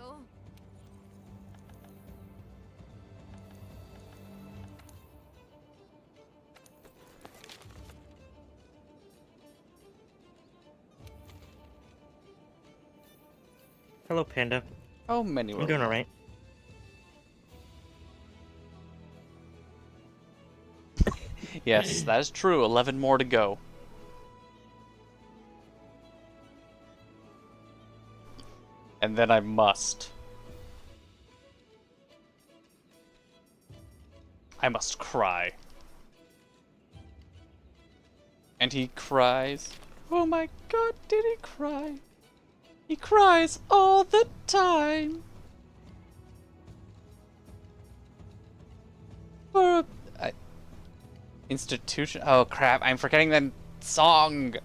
Hello, Panda. How many were I'm doing there? alright. Yes, that is true. 11 more to go. And then I must. I must cry. And he cries. Oh my god, did he cry? He cries all the time. For a institution. Oh crap, I'm forgetting the song.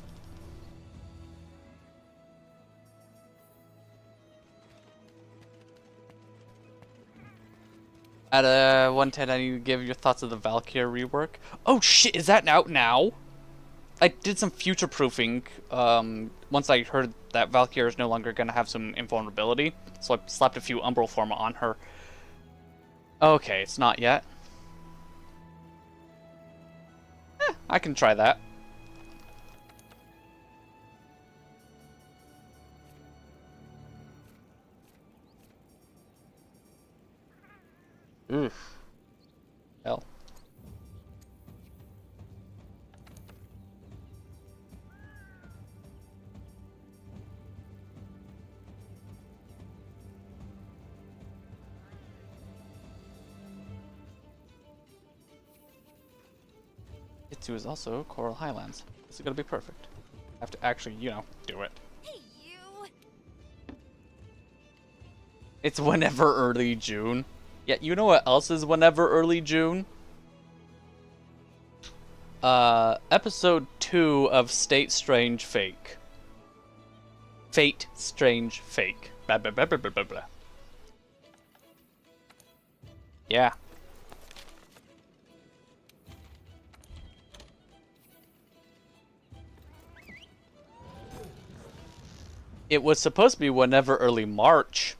At 110, I need to give your thoughts of the Valkyrie rework. Oh shit, is that out now? I did some future proofing once I heard that Valkyrie is no longer going to have some invulnerability, so I slapped a few Umbral Forma on her. Okay, it's not yet. I can try that. Oof. Hell. Itsu is also Coral Highlands. This is gonna be perfect. I have to actually, you know, do it. Hey, you. It's whenever early June. Yeah, you know what else is whenever early June? Episode 2 of State Strange Fake. Fate Strange Fake. Blah, blah, blah, blah, blah, blah, blah. Yeah. It was supposed to be whenever early March.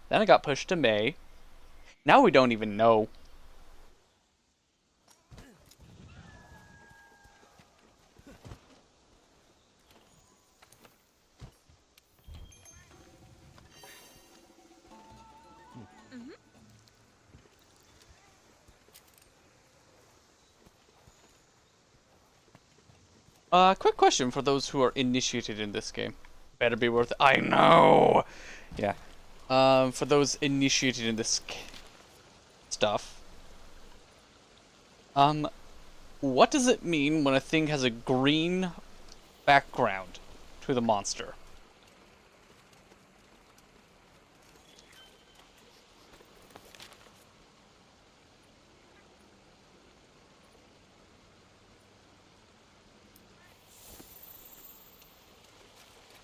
Then it got pushed to May. Now we don't even know. Quick question for those who are initiated in this game. Better be worth it. I know! Yeah. For those initiated in this stuff, what does it mean when a thing has a green background to the monster?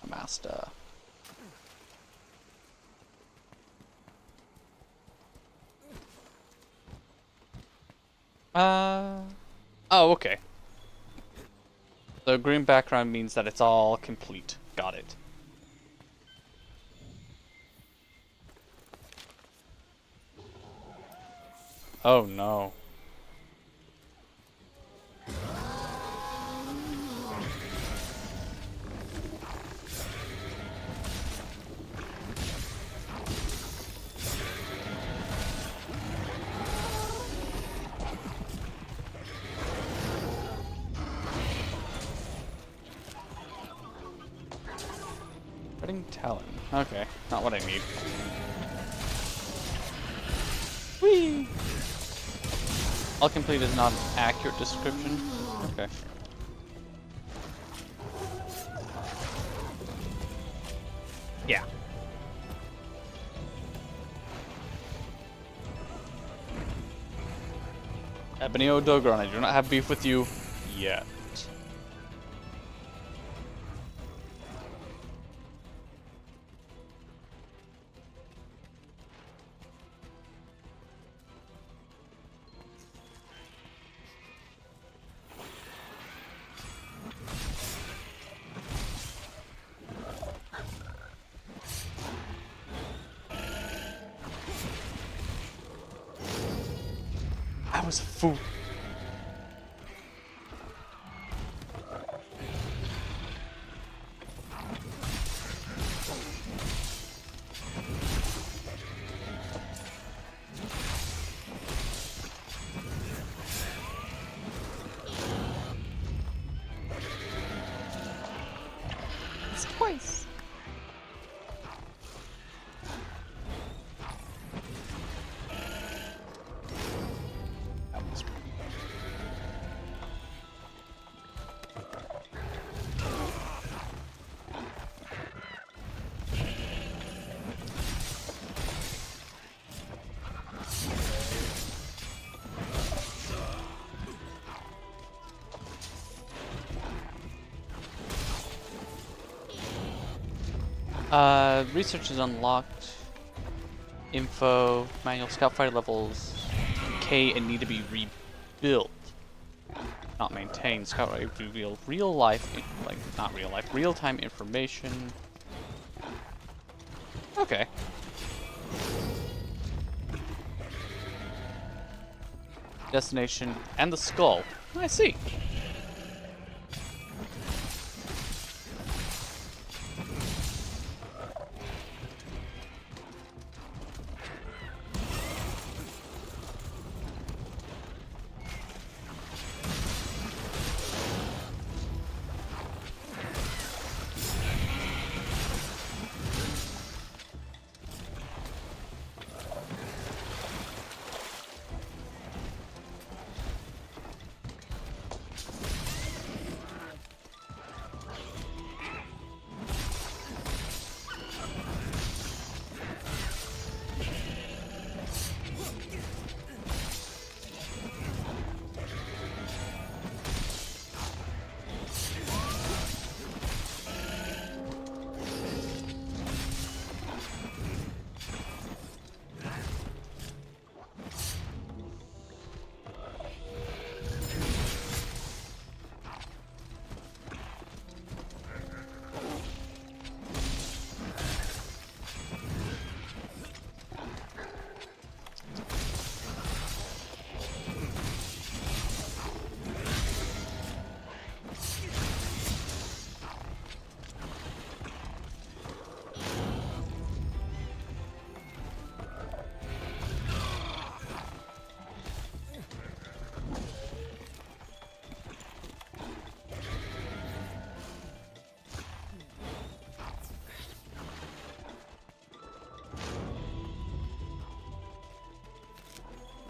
Master. Oh, okay. The green background means that it's all complete. Got it. Oh no. Spreading talon. Okay, not what I need. Whee! All complete is not an accurate description. Okay. Yeah. Ebony O'Dogron, I do not have beef with you yet. I was a fool. It's twice. That was research is unlocked. Info, manual scout fighter levels K and need to be rebuilt. Not maintained. Scout fighter reveal real life, like not real life, real time information. Okay. Destination and the skull. I see.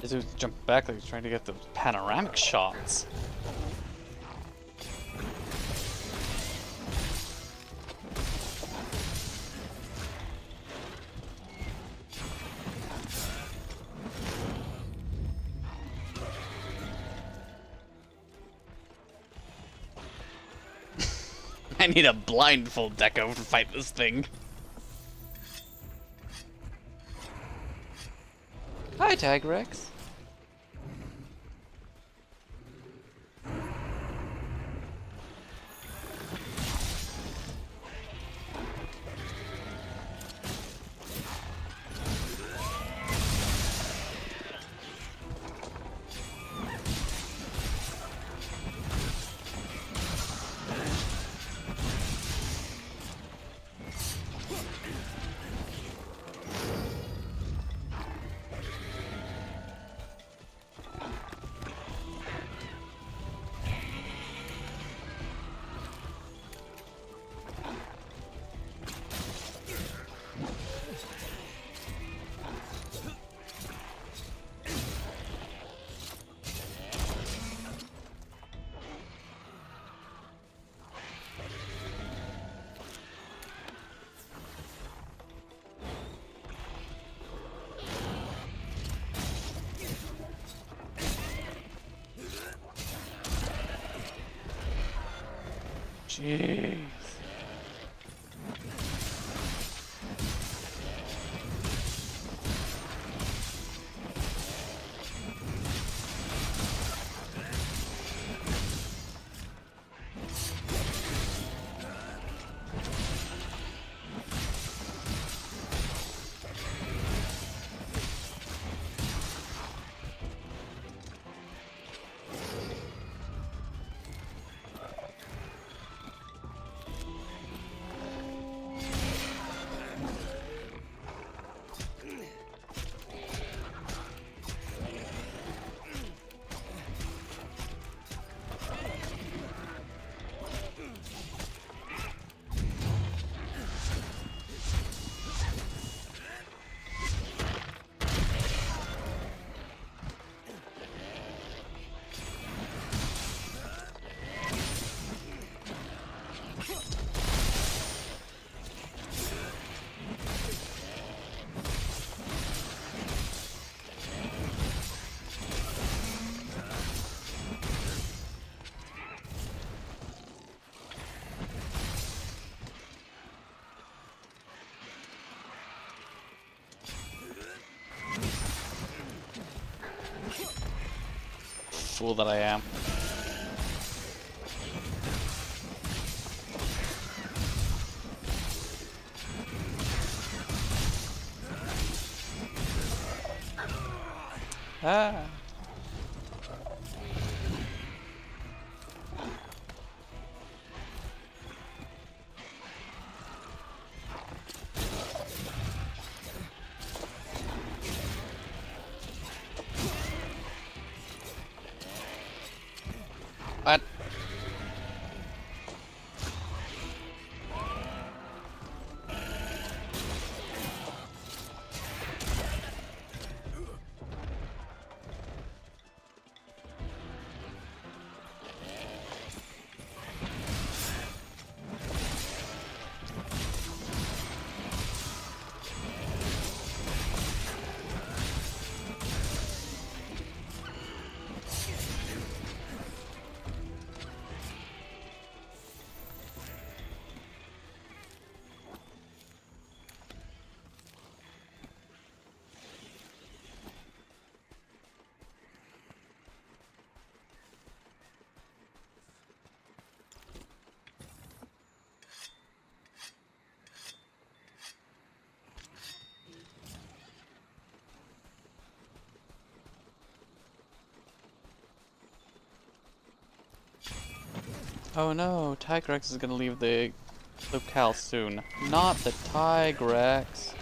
This dude's jumping back like he's trying to get the panoramic shots. I need a blindfold deco to fight this thing. Hi, Tigrex. Jeez. Fool that I am. Ah. What? Oh no, Tigrex is gonna leave the locale soon. Not the Tigrex.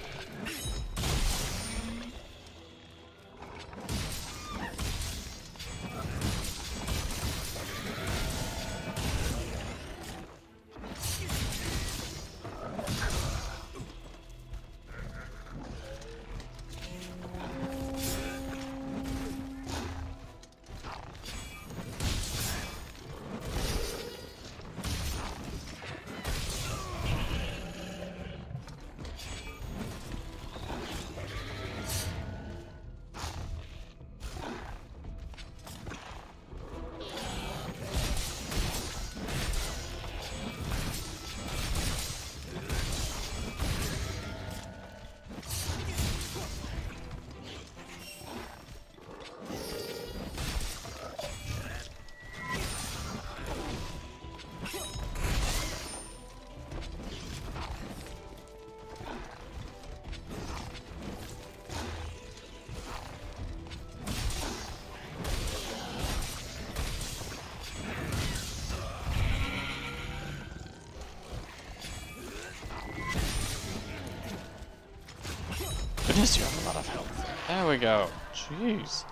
goodness, you have a lot of health. There we go. Jeez.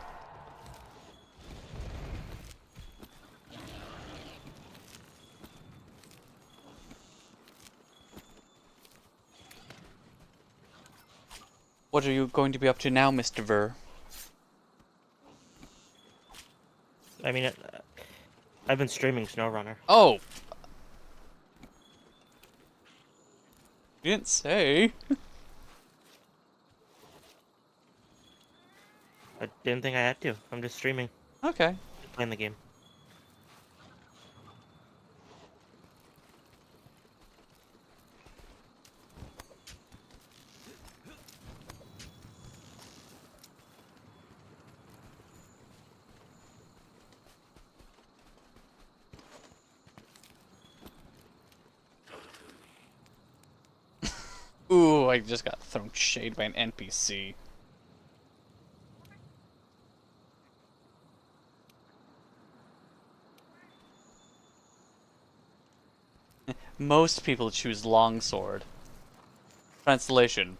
What are you going to be up to now, Mr. Ver? I mean, I've been streaming SnowRunner. Oh! You didn't say. I didn't think I had to. I'm just streaming, Okay. playing the game. Ooh, I just got thrown shade by an NPC. Most people choose longsword. Translation.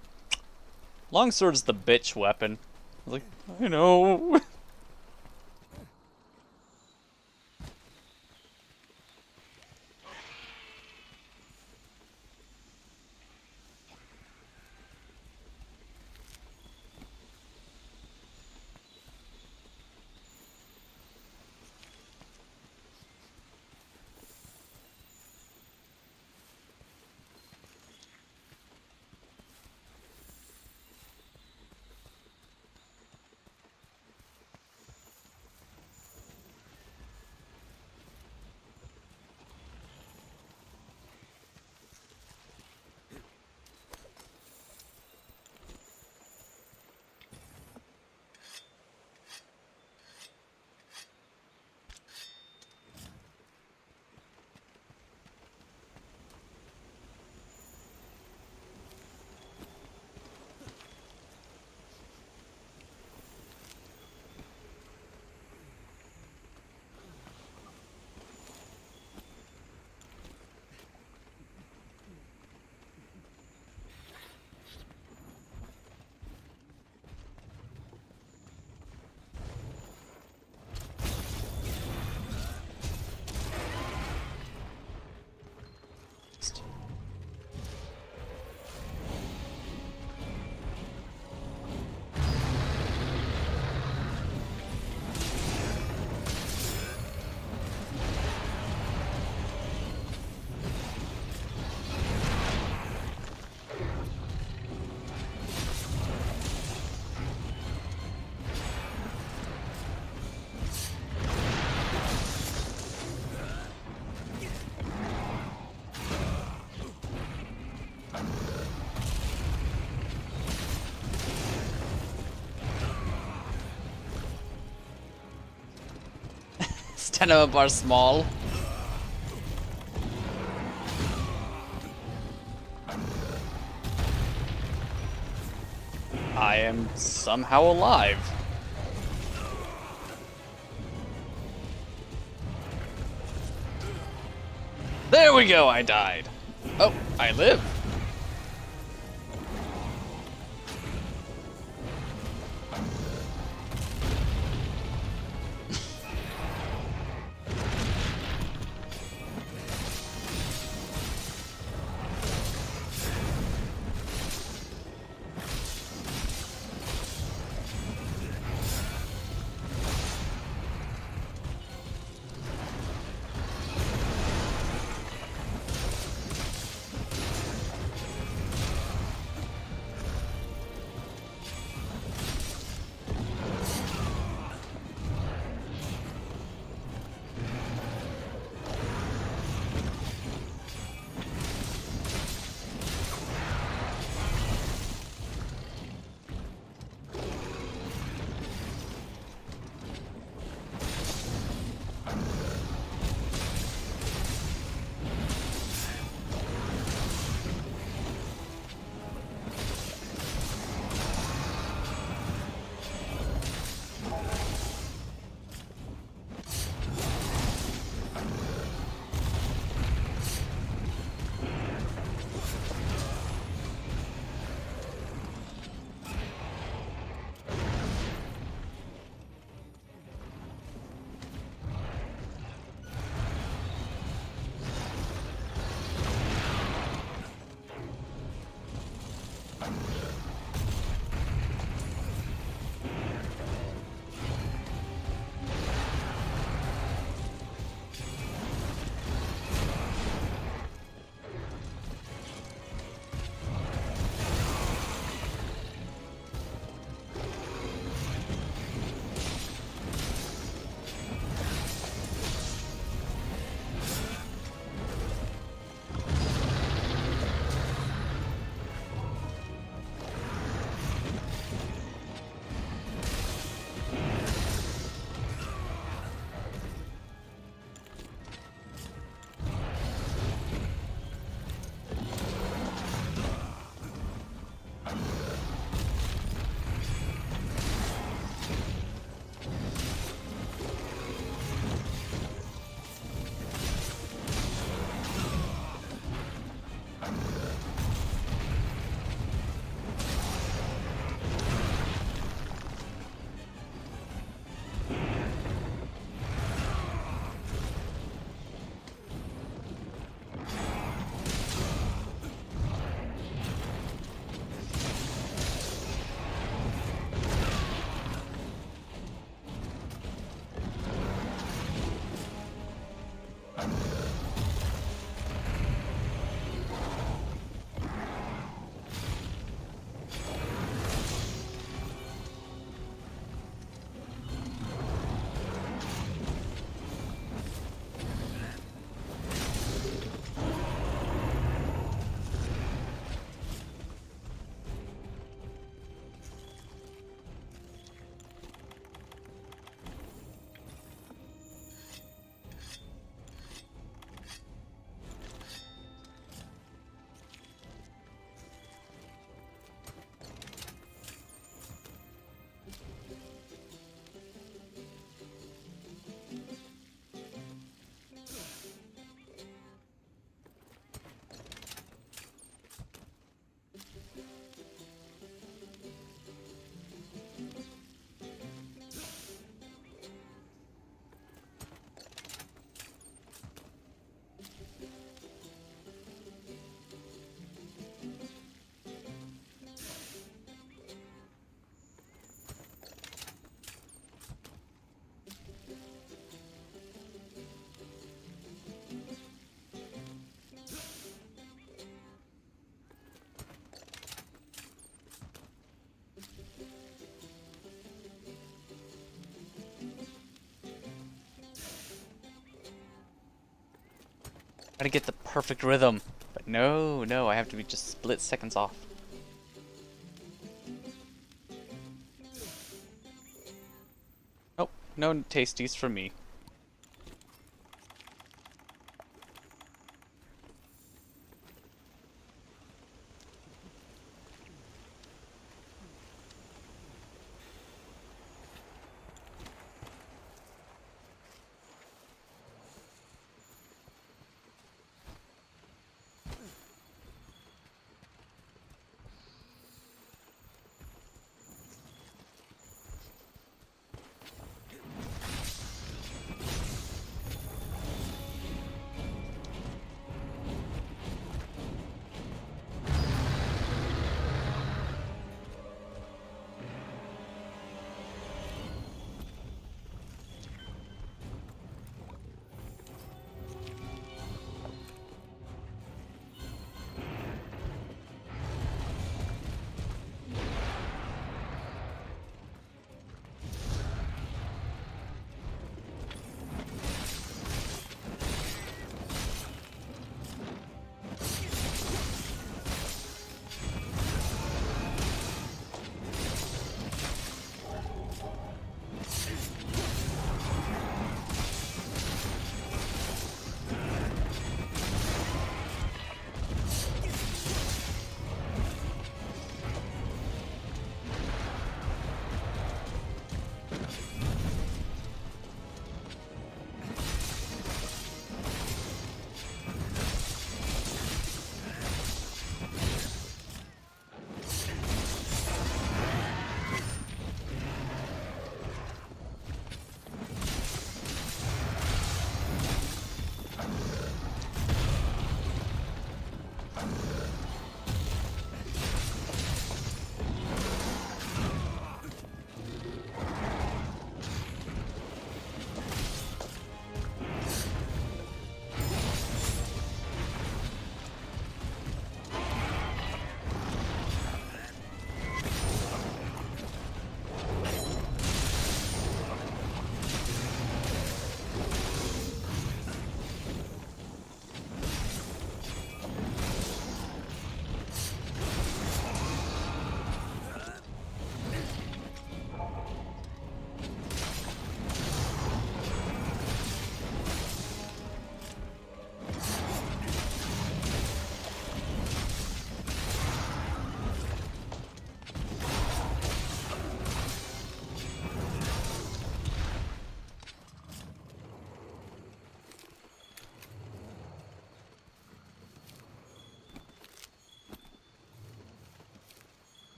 Longsword's the bitch weapon. I was like, I know. Stamina bar small. I am somehow alive. There we go, I died. Oh, I live. Trying to get the perfect rhythm. But no, no, I have to be just split seconds off. Nope, no tasties for me.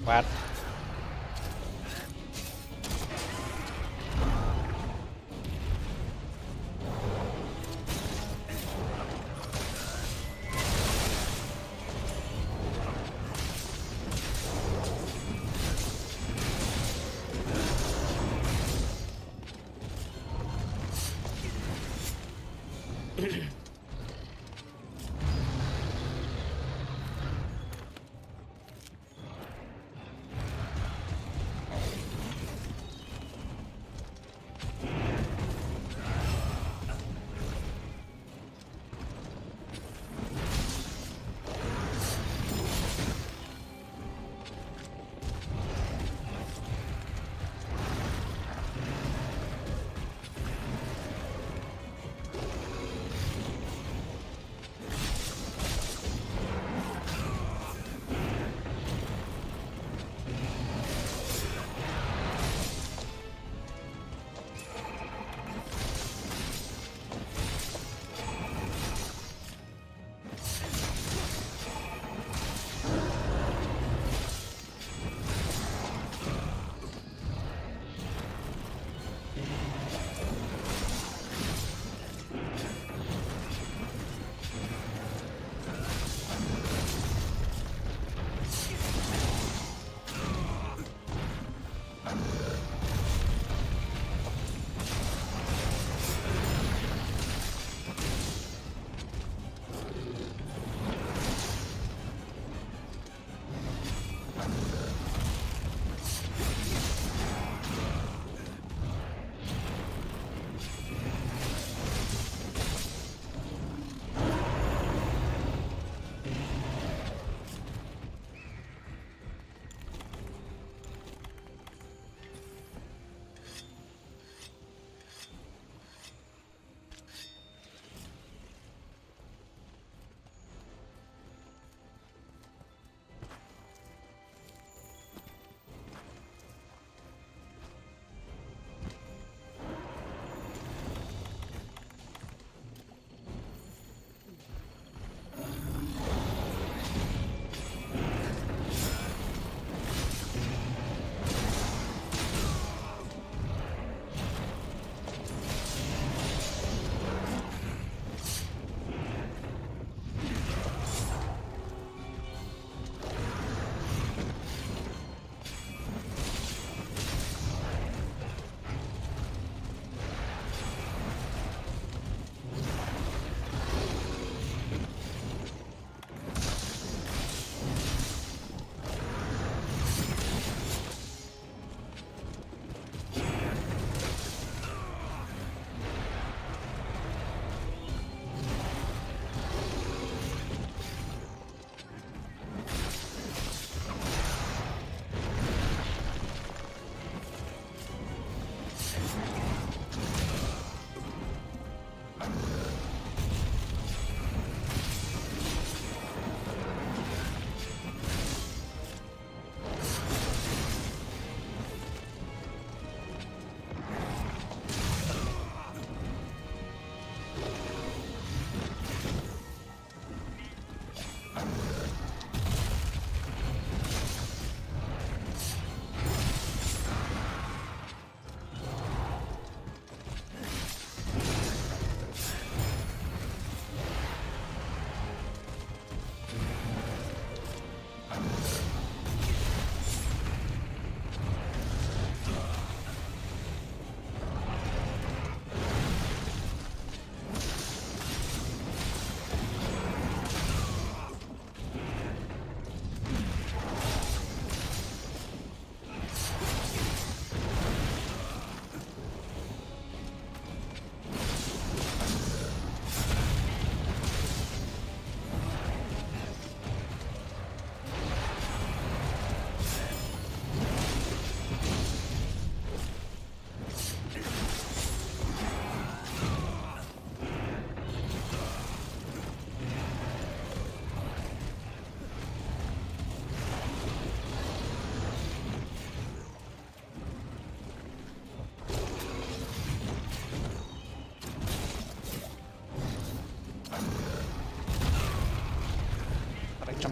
What?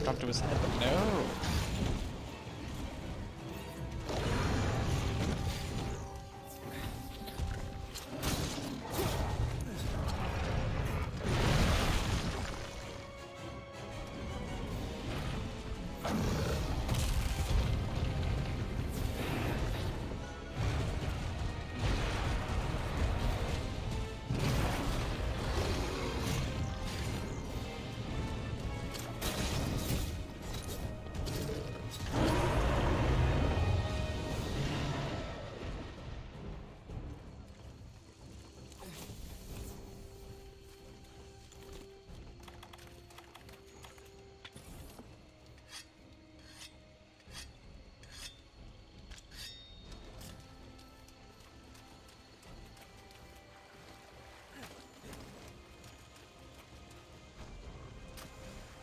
Jump to his head, but no.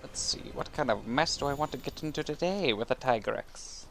Let's see, what kind of mess do I want to get into today with a Tigrex?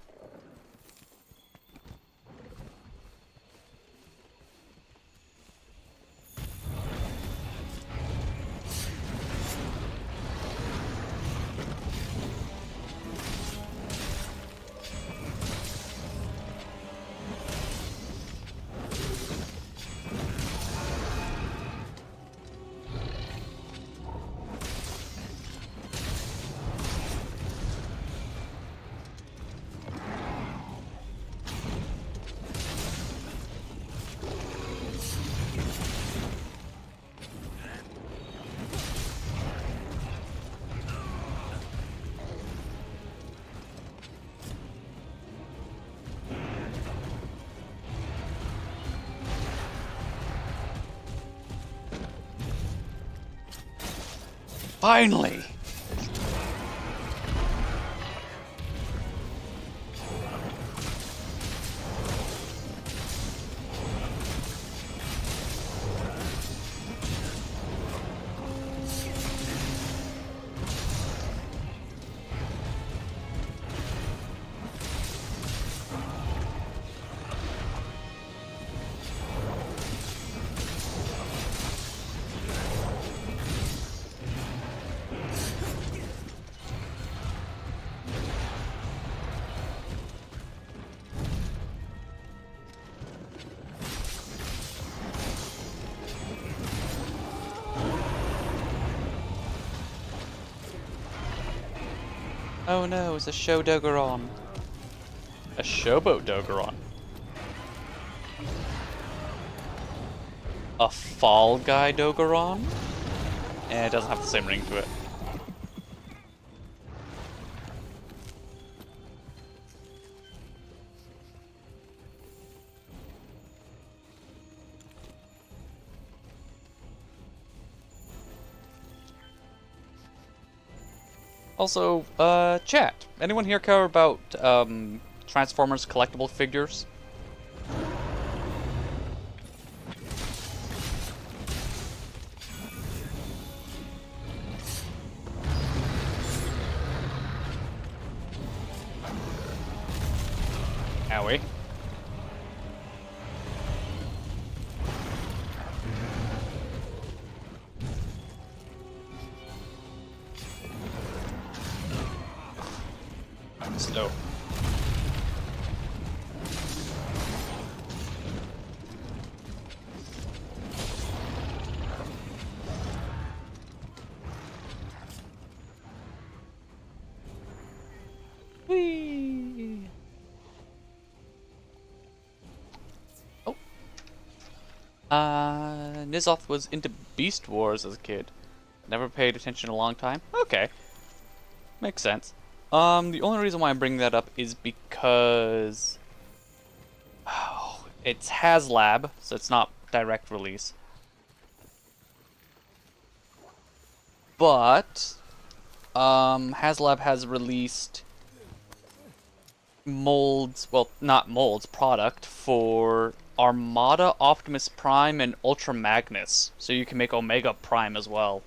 Finally! Oh no, it's a show Dogeron. A showboat Dogeron. A Fall Guy Dogeron? Eh, it doesn't have the same ring to it. Also, chat. Anyone here care about, Transformers collectible figures? Owie. Slow. Whee! Oh. Nizoth was into Beast Wars as a kid. Never paid attention in a long time. Okay. Makes sense. The only reason why I'm bringing that up is because it's HasLab, so it's not direct release. But HasLab has released molds, well, not molds, product for Armada, Optimus Prime, and Ultra Magnus, so you can make Omega Prime as well.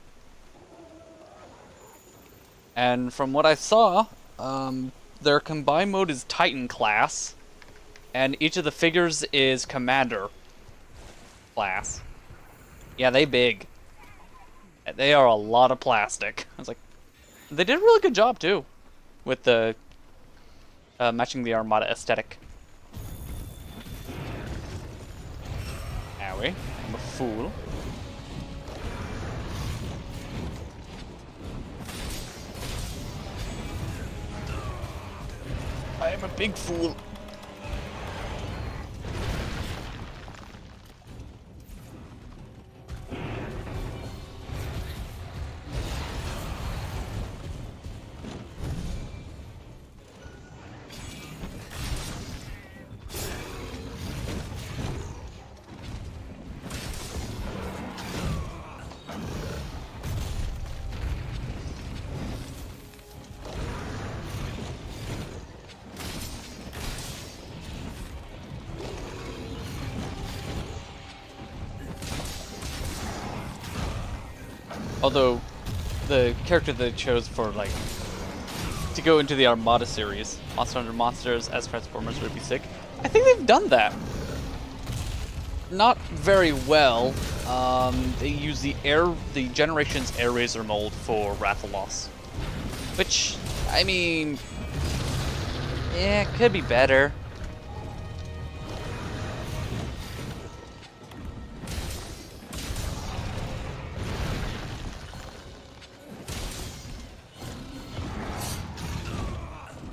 And from what I saw, their combined mode is Titan class, and each of the figures is Commander class. Yeah, they big. They are a lot of plastic. I was like, they did a really good job too. with the matching the Armada aesthetic. Owie, I'm a fool. I am a big fool. Although, the character that I chose for, like, to go into the Armada series, Monster Hunter Monsters as Transformers would be sick. I think they've done that. Not very well. They use the Generations Air Razor mold for Rathalos. Which, I mean, yeah, could be better.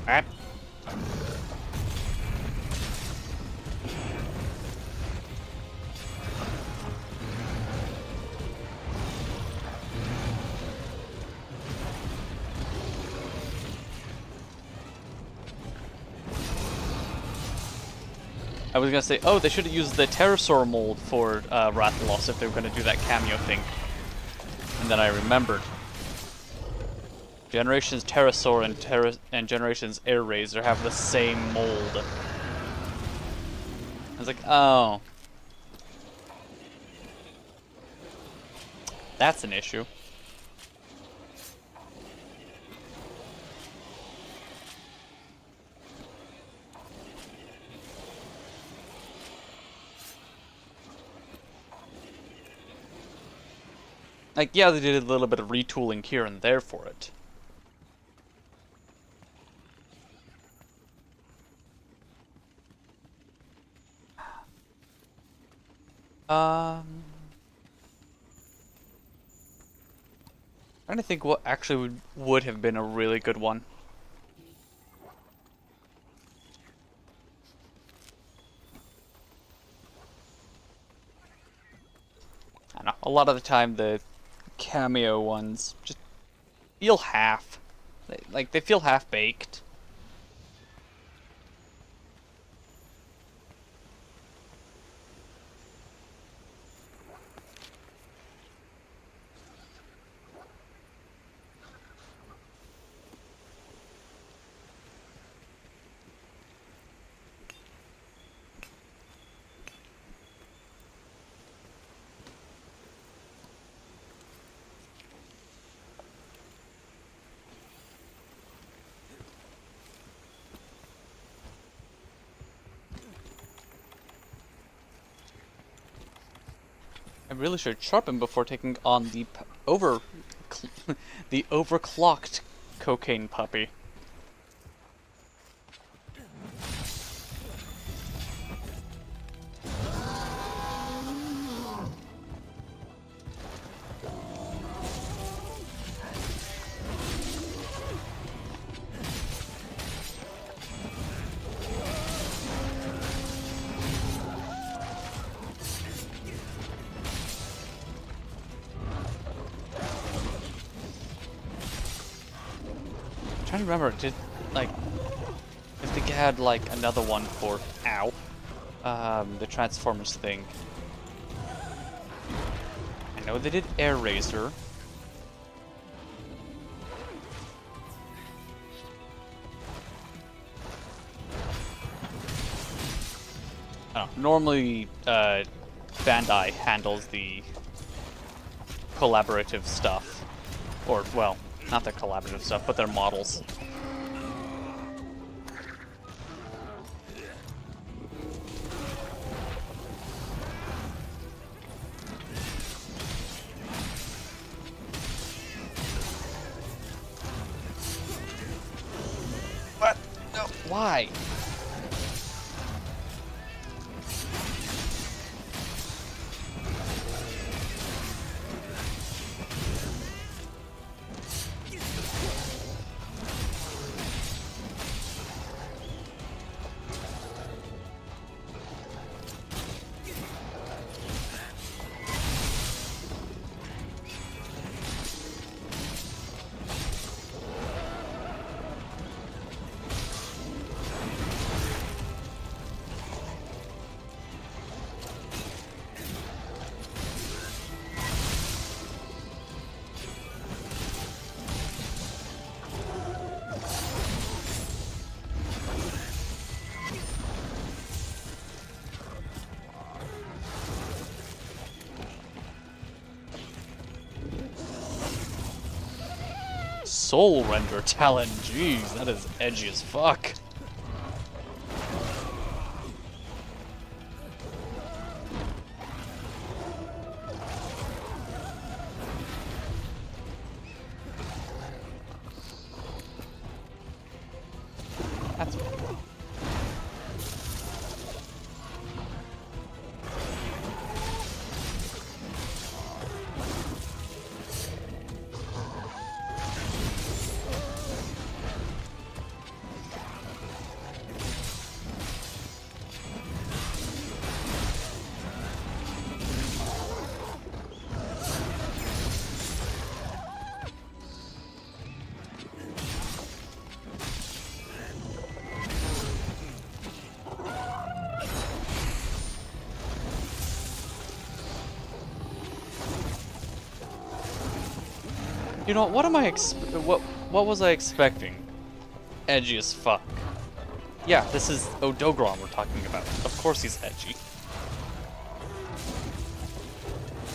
Alright. I was gonna say, oh, they should have used the Pterosaur mold for Rathalos if they were gonna do that cameo thing. And then I remembered. Generations Pterosaur and Generations Air Razor have the same mold. I was like, oh. That's an issue. Like, yeah, they did a little bit of retooling here and there for it. Trying to think what actually would have been a really good one. I don't know. A lot of the time, the cameo ones just feel half. They feel half-baked. I really should sharpen before taking on the the overclocked cocaine puppy. I'm trying to remember, if they had like another one for the Transformers thing. I know they did Air Razor. I don't know, normally Bandai handles the collaborative stuff, or well, not their collaborative stuff, but their models. Why? Soul Render Talon, jeez, that is edgy as fuck. That's You know, what am I what was I expecting? Edgy as fuck. Yeah, this is Odogron we're talking about. Of course he's edgy.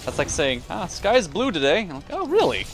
That's like saying, sky's blue today. I'm like, oh, really?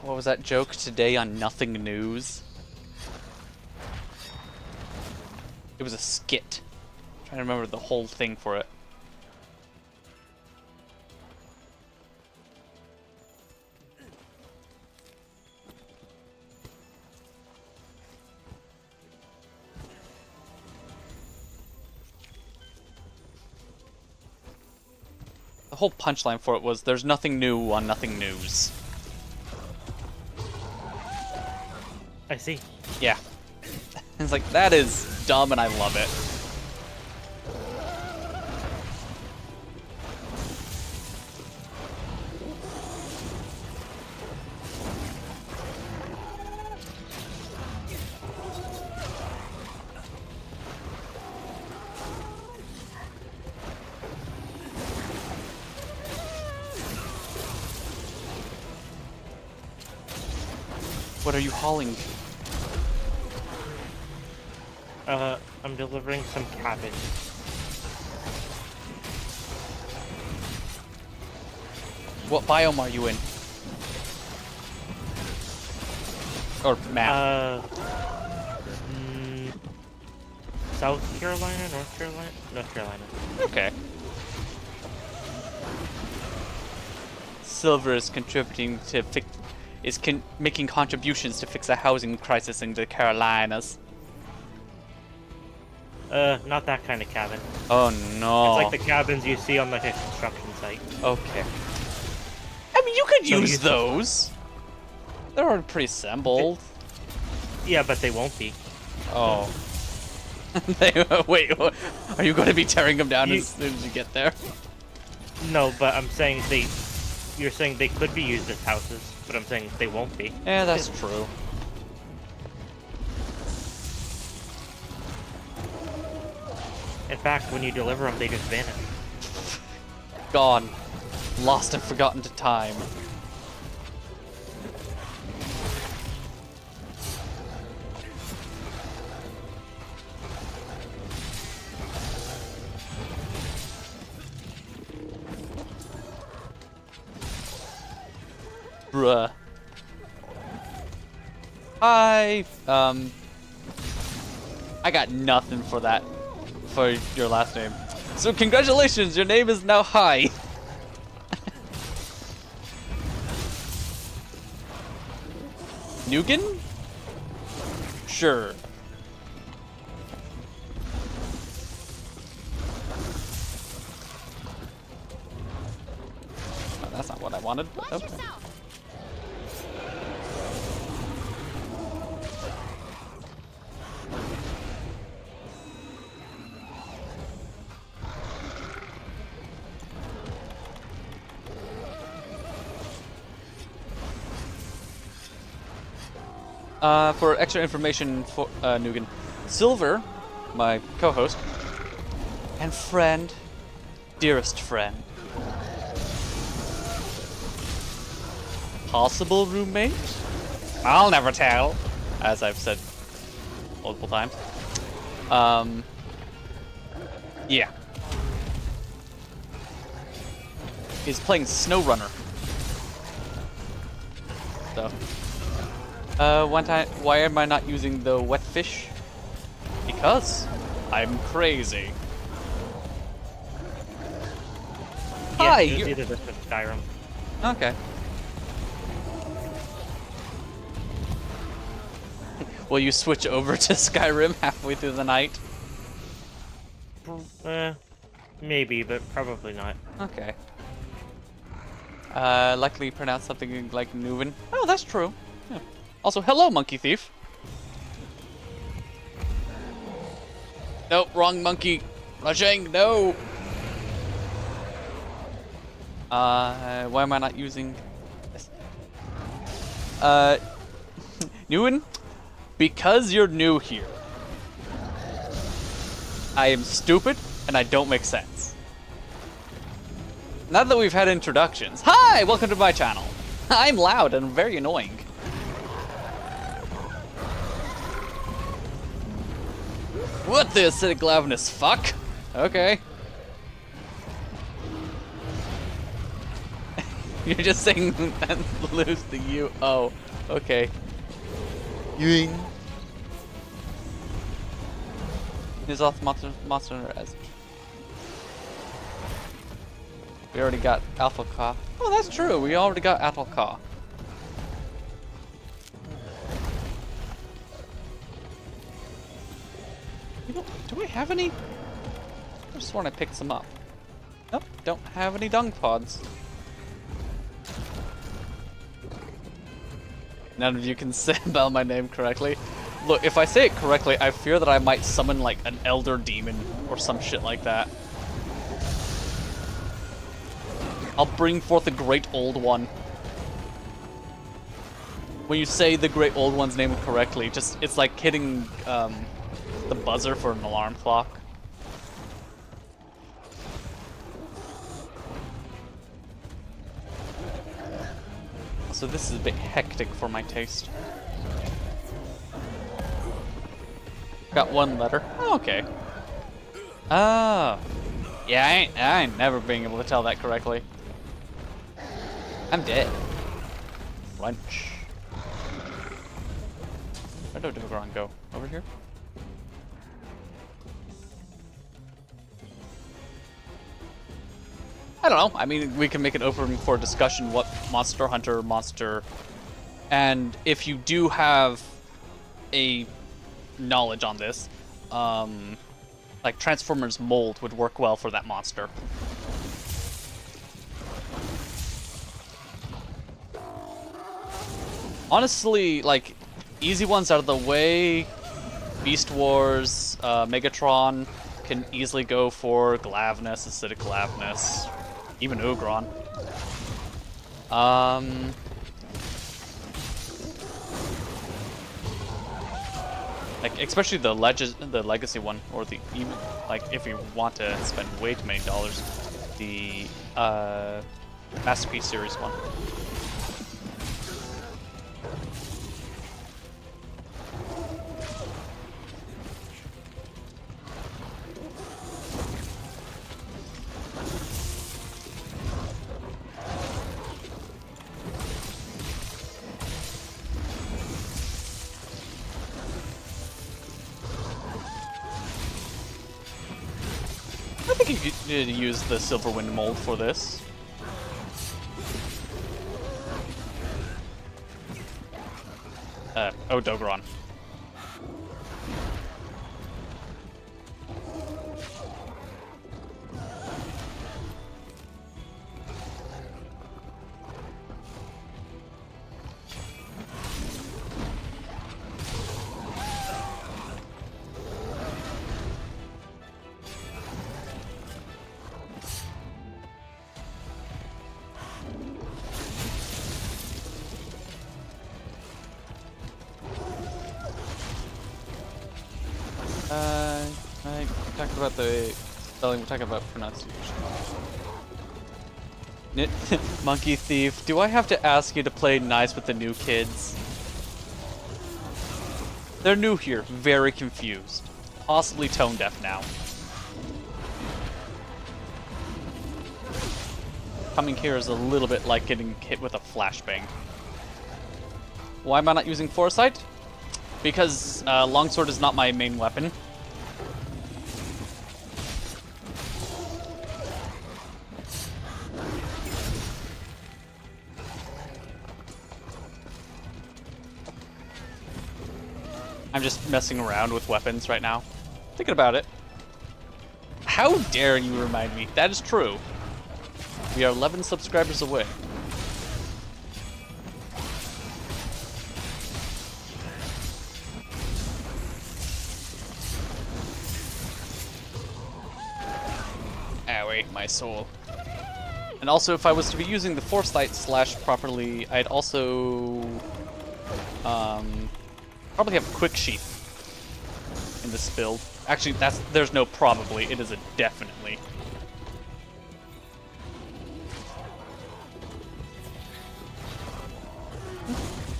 What was that joke today on Nothing News? It was a skit. I'm trying to remember the whole thing for it. The whole punchline for it was, there's nothing new on Nothing News. I see. Yeah. It's like, that is dumb and I love it. What are you hauling? I'm delivering some cabbage. What biome are you in? Or map? South Carolina, North Carolina, North Carolina. Okay. Silver is contributing to making contributions to fix a housing crisis in the Carolinas. Not that kind of cabin. Oh no. It's like the cabins you see on like a construction site. Okay. I mean, you could So use you- those. They're already pre-assembled. Yeah, but they won't be. Oh. Wait, what? Are you going to be tearing them down You- as soon as you get there? No, but I'm saying they. You're saying they could be used as houses, but I'm saying they won't be. Yeah, that's true. In fact, when you deliver them, they just vanish. Gone. Lost and forgotten to time. Bruh. Hi. I got nothing for that, for your last name. So congratulations, your name is now Hi. Nugan? Sure. Oh, that's not what I wanted. Watch Okay. yourself. For extra information for Nugan, Silver, my co-host, and friend, dearest friend, possible roommate? I'll never tell, as I've said multiple times. Yeah. He's playing SnowRunner. So. Why am I not using the wet fish? Because I'm crazy. Yeah, Hi, it was you're- either this or Skyrim. Okay. Will you switch over to Skyrim halfway through the night? Maybe, but probably not. Okay. Likely pronounce something like Nuven. Oh, that's true. Yeah. Also, hello, monkey thief. Nope, wrong monkey. Rushing, no. Why am I not using this? Nuven, because you're new here, I am stupid and I don't make sense. Now that we've had introductions, hi, welcome to my channel. I'm loud and very annoying. What the acidic lavinous fuck? Okay. You're just saying that lose the U. Oh, okay. Ying. He's off monster as. We already got Alpha Ka. Oh, that's true. We already got Alpha Ka. Do I have any? I just want to pick some up. Nope, don't have any dung pods. None of you can spell my name correctly. Look, if I say it correctly, I fear that I might summon like an elder demon or some shit like that. I'll bring forth the Great Old One. When you say the Great Old One's name correctly, it's like hitting the buzzer for an alarm clock. So this is a bit hectic for my taste. Got one letter. Oh, okay. Oh. Yeah, I ain't never being able to tell that correctly. I'm dead. Lunch. Where did Dogron go? Over here? I don't know. I mean, we can make it open for discussion what Monster Hunter monster, and if you do have a knowledge on this, like Transformers mold would work well for that monster. Honestly, like, easy ones out of the way. Beast Wars, Megatron can easily go for Glavness, Acidic Glavness, even Ugron. Like, especially the legacy one, or the even, like, if you want to spend way too many dollars, the Masterpiece Series one. I think you could use the Silverwind mold for this. Oh, Dogron. I talked about the spelling, we're talking about pronunciation. Monkey Thief, do I have to ask you to play nice with the new kids? They're new here, very confused. Possibly tone deaf now. Coming here is a little bit like getting hit with a flashbang. Why am I not using Foresight? Because Longsword is not my main weapon. I'm just messing around with weapons right now. Thinking about it. How dare you remind me? That is true. We are 11 subscribers away. Owie, my soul. And also, if I was to be using the Foresight slash properly, I'd also probably have Quick Sheath in this build. Actually, there's no probably, it is a definitely.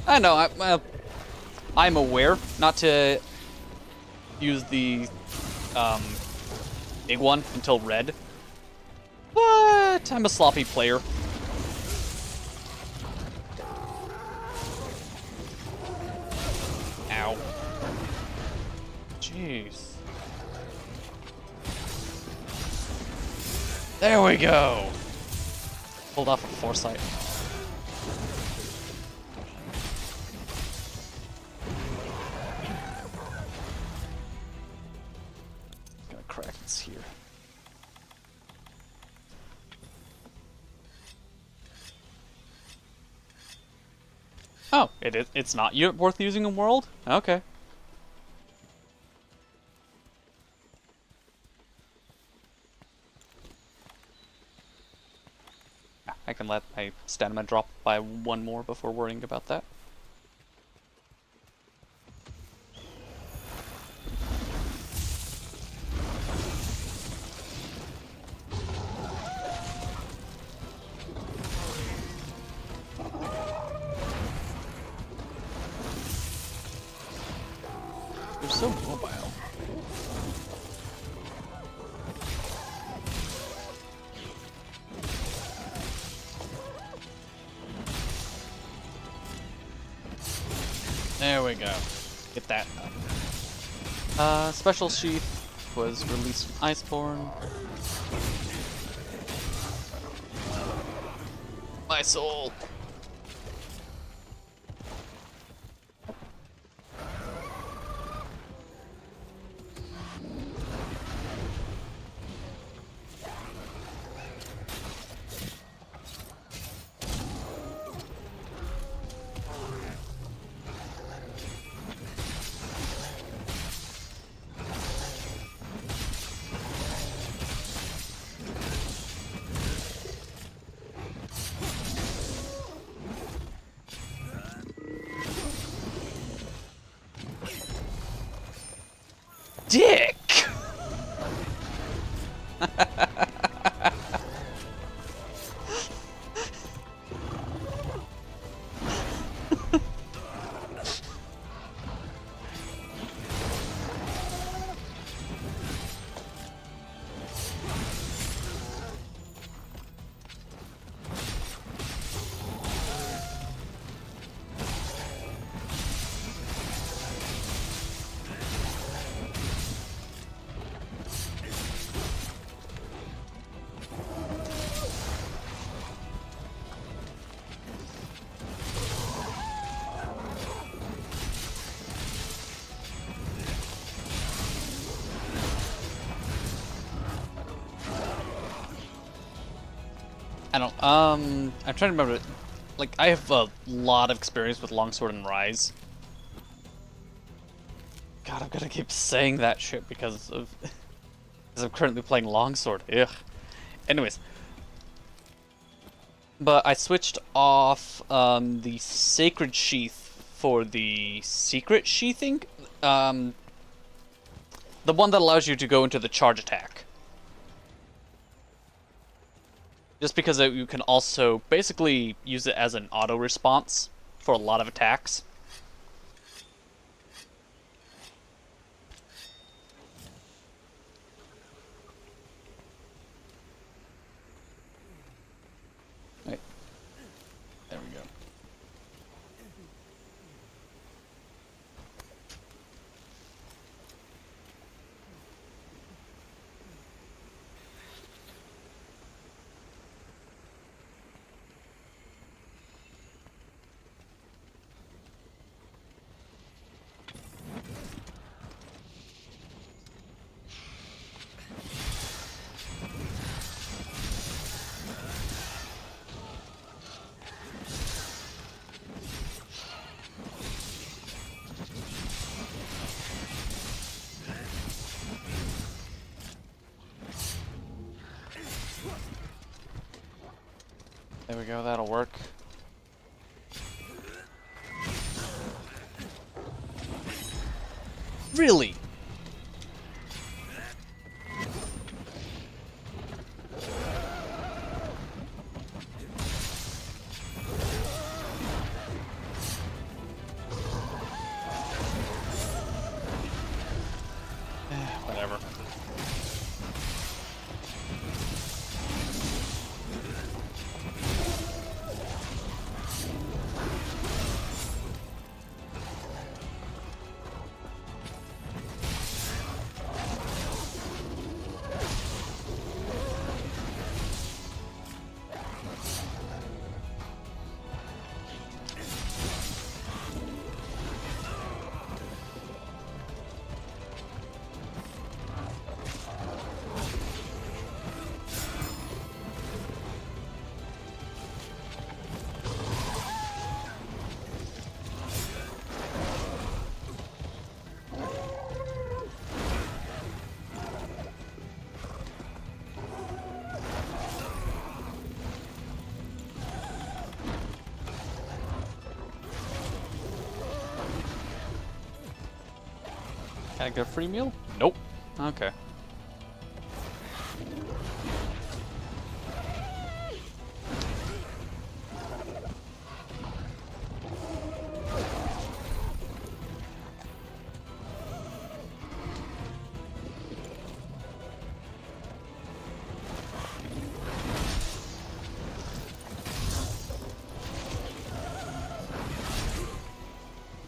I know, I'm aware not to use the big one until red, but I'm a sloppy player. Ow. Jeez. There we go. Pulled off a Foresight. Gonna crack this here. Oh, it's not worth using in World? Okay. I can let my stamina drop by 1 more before worrying about that. They're so mobile. There we go. Get that up. Special Sheath was released from Iceborne. My soul. I don't. I'm trying to remember. Like, I have a lot of experience with Longsword and Rise. God, I'm gonna keep saying that shit because I'm currently playing Longsword. Ugh. Anyways. But I switched off the Sacred Sheath for the Secret Sheathing. The one that allows you to go into the charge attack. Just because you can also basically use it as an auto response for a lot of attacks. Right. There we go. There we go, that'll work. Really? Whatever. Can I get a free meal? Nope. Okay.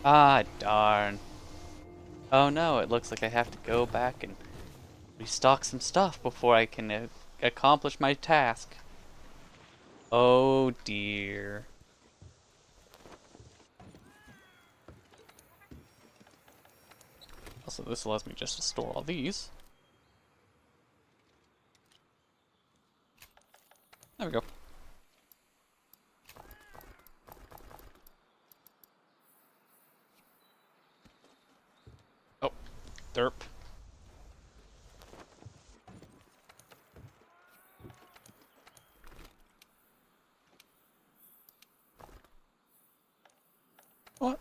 Ah, darn. Oh no, it looks like I have to go back and restock some stuff before I can accomplish my task. Oh dear. Also, this allows me just to store all these. There we go. Oh, derp. What?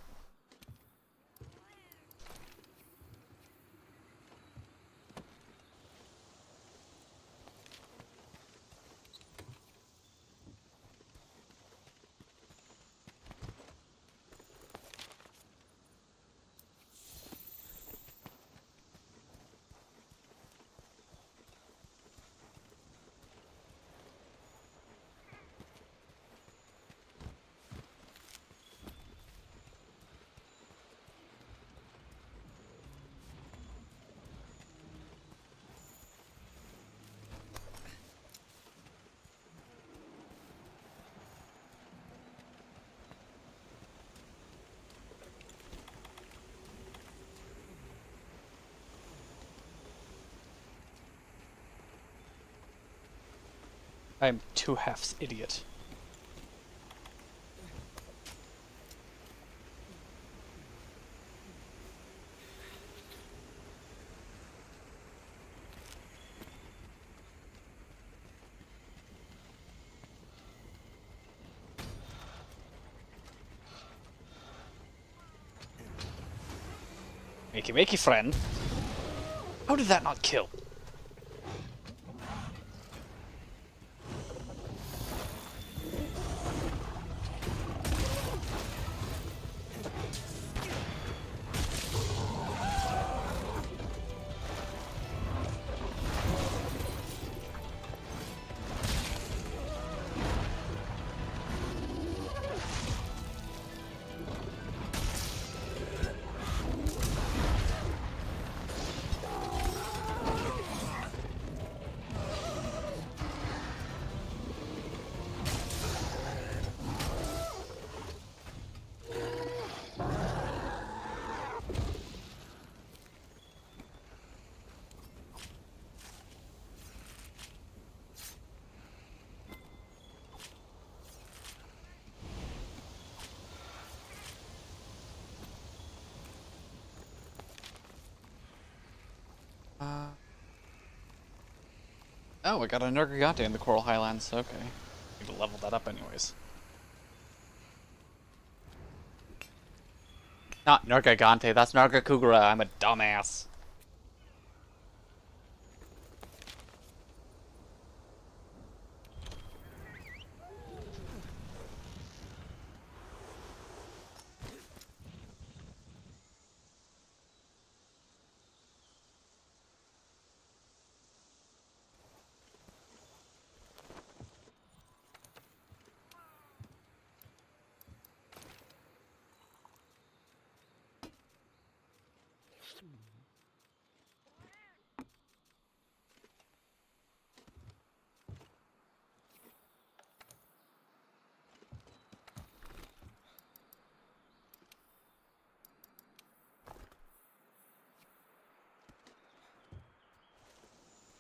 I'm two halves idiot. Makey makey friend. How did that not kill? Oh, I got a Nergigante in the Coral Highlands. Okay. Need to level that up anyways. Not Nergigante, that's Nargakugura. I'm a dumbass.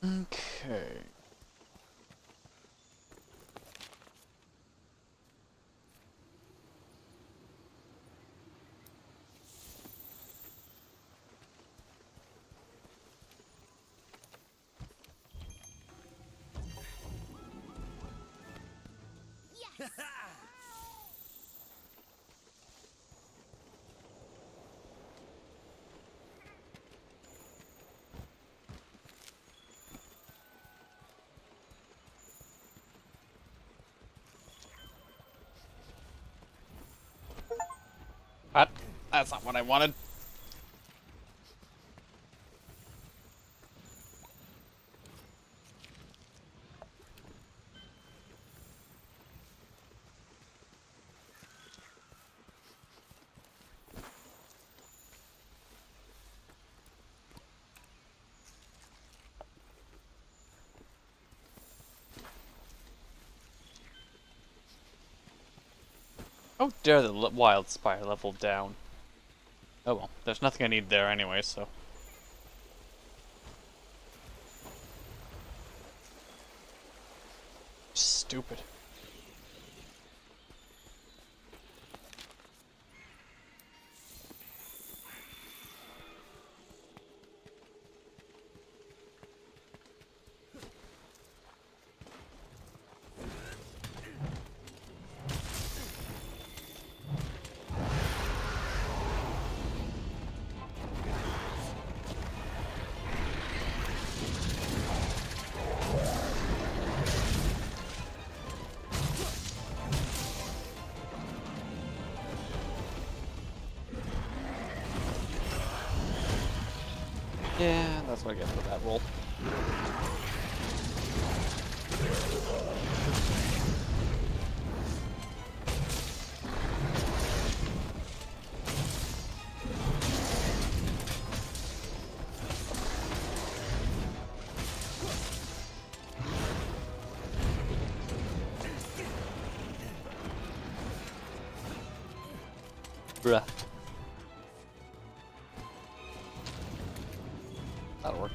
Okay. What? That's not what I wanted. Oh dare the wild spire leveled down. Oh well, there's nothing I need there anyway, so. Stupid. Yeah, that's what I get for that roll. Bruh. That'll work.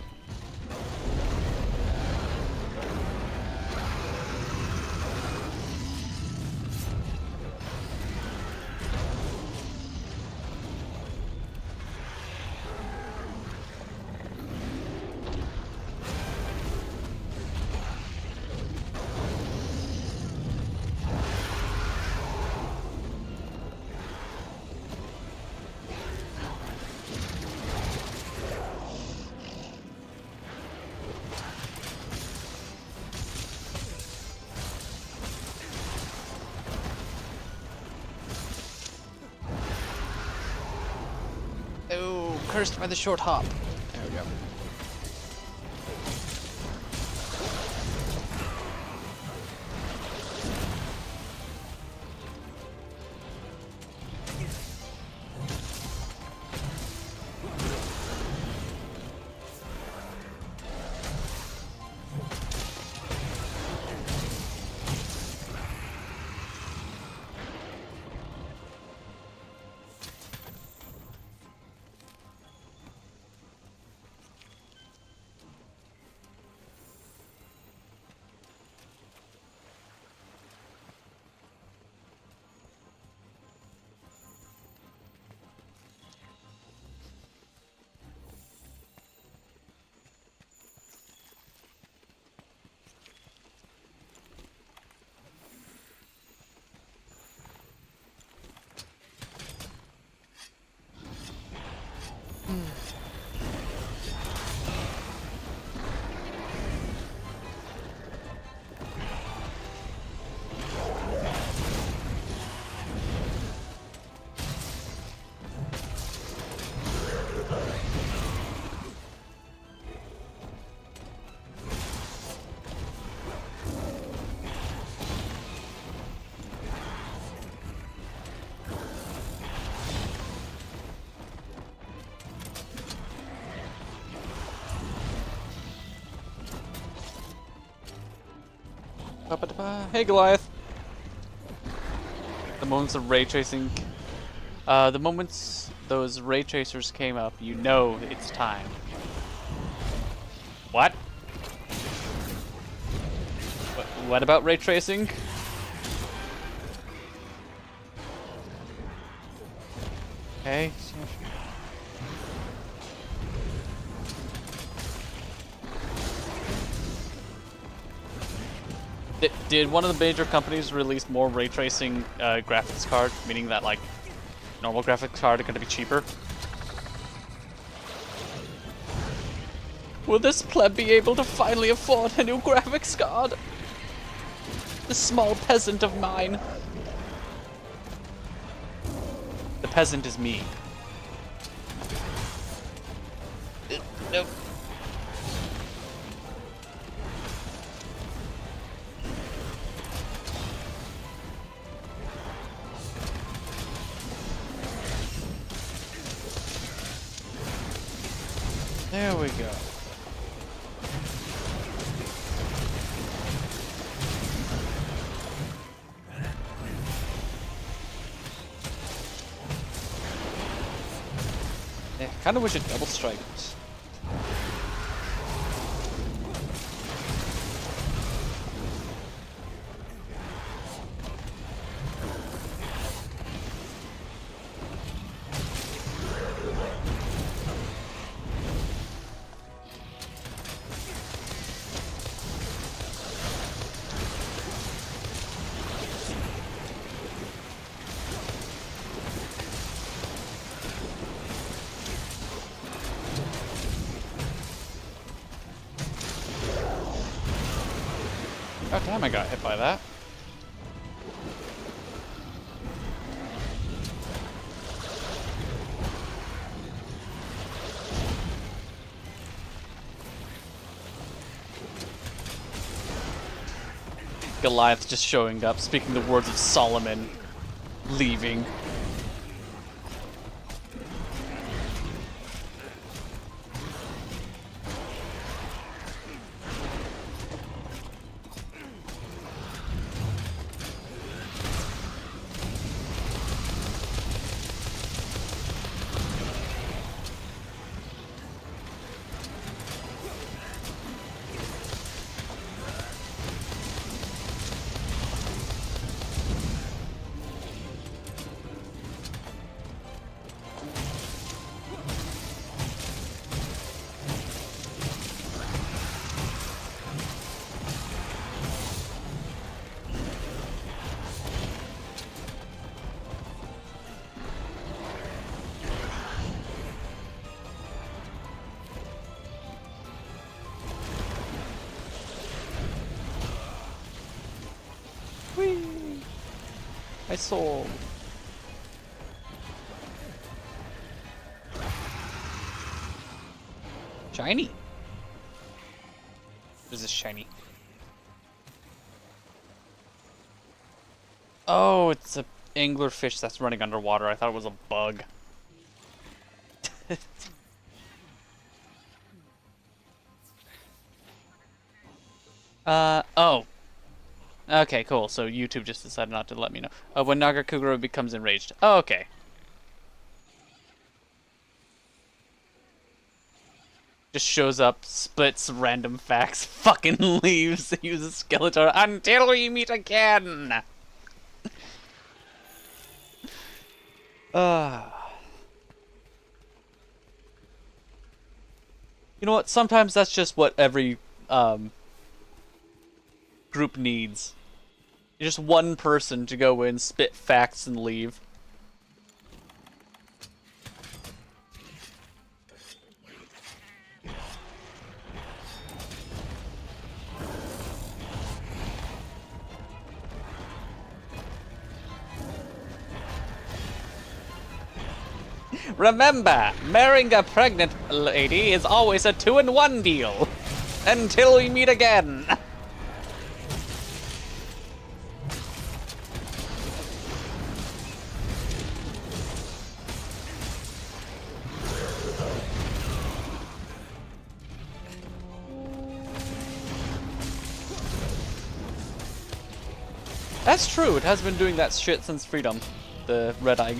cursed by the short hop. There we go. Hey Goliath! The moments of ray tracing. The moments those ray tracers came up, you know it's time. What? What about ray tracing? Okay. Did one of the major companies release more ray tracing graphics card, meaning that like normal graphics card are going to be cheaper? Will this pleb be able to finally afford a new graphics card? The small peasant of mine. The peasant is me. Nope. There we go. Yeah, kind of wish it double striked. God damn, I got hit by that. Goliath just showing up, speaking the words of Solomon, leaving. Whee! I saw. Shiny. What is this shiny? Oh, it's a anglerfish that's running underwater. I thought it was a bug. Oh. Okay, cool. So YouTube just decided not to let me know. When Nagakuguru becomes enraged. Oh, okay. Just shows up, splits random facts, fucking leaves, uses Skeletor until we meet again! You know what? Sometimes that's just what every group needs. Just one person to go in, spit facts, and leave. Remember, marrying a pregnant lady is always a 2-in-1 deal. Until we meet again. That's true, it has been doing that shit since Freedom, the Red Eye.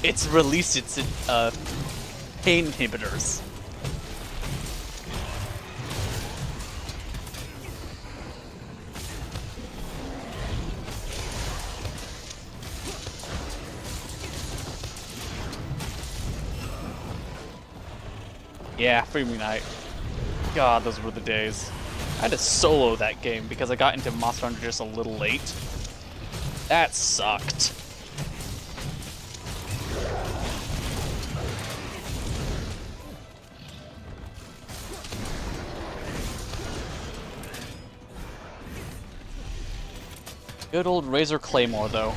It's released its pain inhibitors. Yeah, Free Me Night. God, those were the days. I had to solo that game because I got into Monster Hunter just a little late. That sucked. Good old Razor Claymore, though.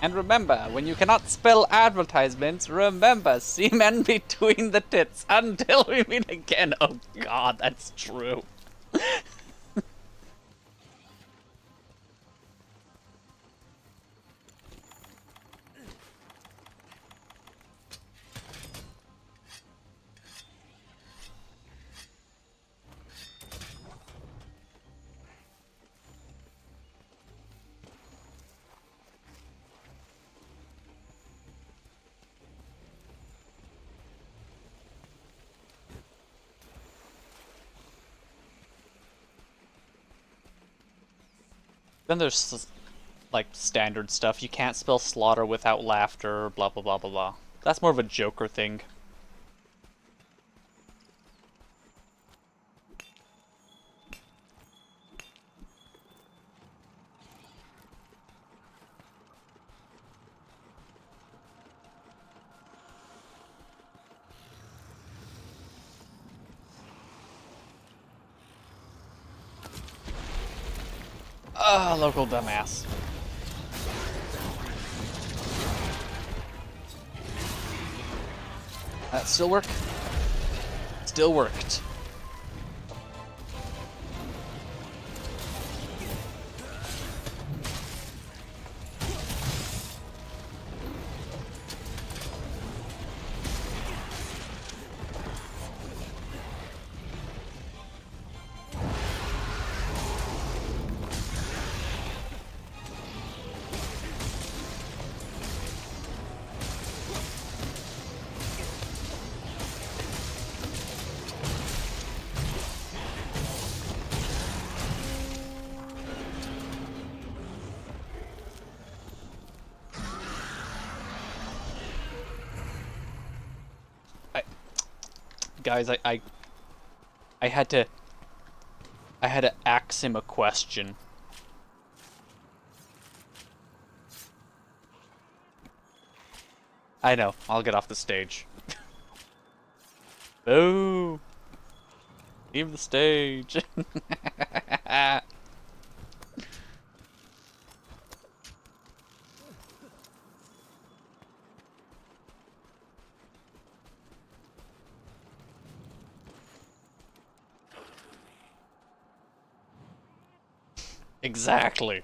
And remember, when you cannot spell advertisements, remember, semen between the tits until we meet again. Oh god, that's true. Then there's like standard stuff. You can't spell slaughter without laughter, blah blah blah blah blah. That's more of a Joker thing. Local dumbass. That still work? Still worked. Guys, I had to ask him a question. I know, I'll get off the stage. Boo! Leave the stage. Exactly.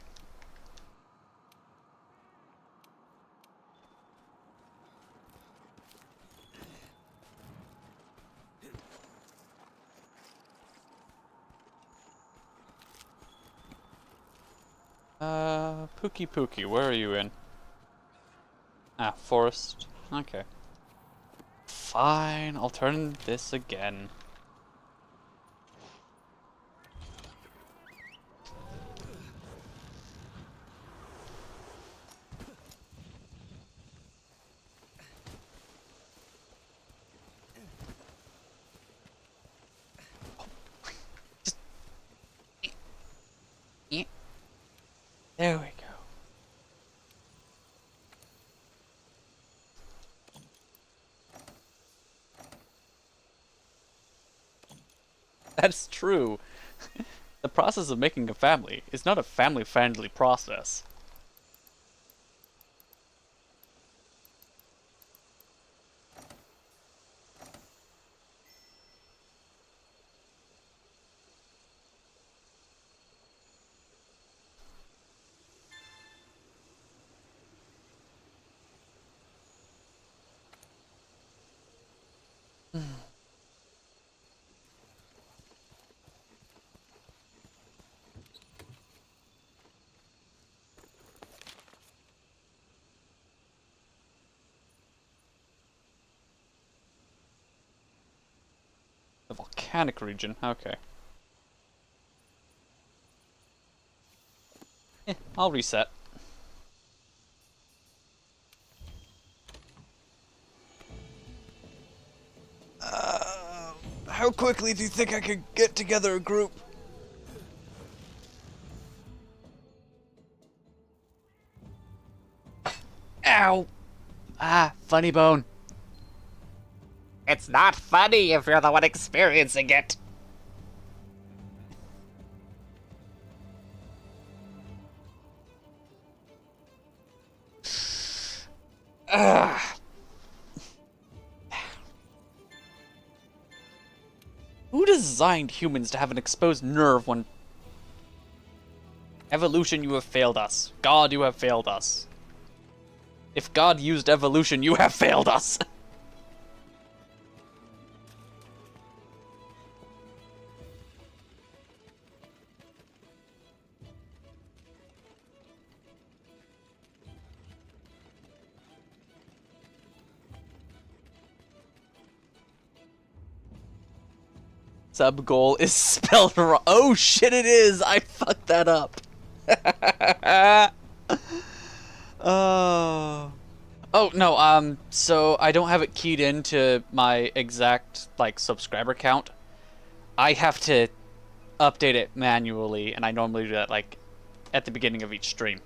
Pookie Pookie, where are you in? Ah, forest. Okay. Fine, I'll turn this again. There we go. That's true. The process of making a family is not a family-friendly process. The volcanic region, okay. I'll reset. How quickly do you think I could get together a group? Ow! Ah, funny bone. It's not funny if you're the one experiencing it. Ugh. Who designed humans to have an exposed nerve when... Evolution, you have failed us. God, you have failed us. If God used evolution, you have failed us. Sub goal is spelled wrong. Oh shit, it is. I fucked that up. Oh. Oh no. So I don't have it keyed into my exact like subscriber count. I have to update it manually, and I normally do that like at the beginning of each stream.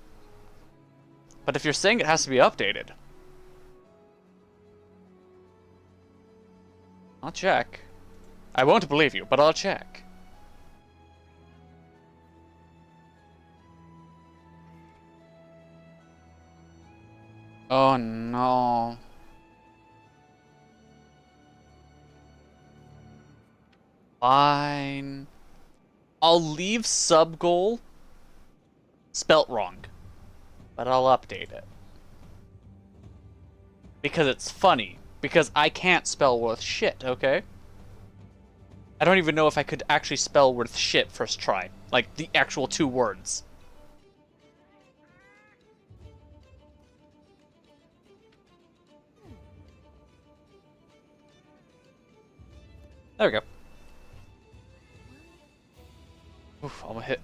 But if you're saying it has to be updated, I'll check. I won't believe you, but I'll check. Oh no. Fine. I'll leave sub goal spelt wrong, but I'll update it. Because it's funny. Because I can't spell worth shit, okay? I don't even know if I could actually spell worth shit first try. Like, the actual 2 words. There we go. Oof, almost hit...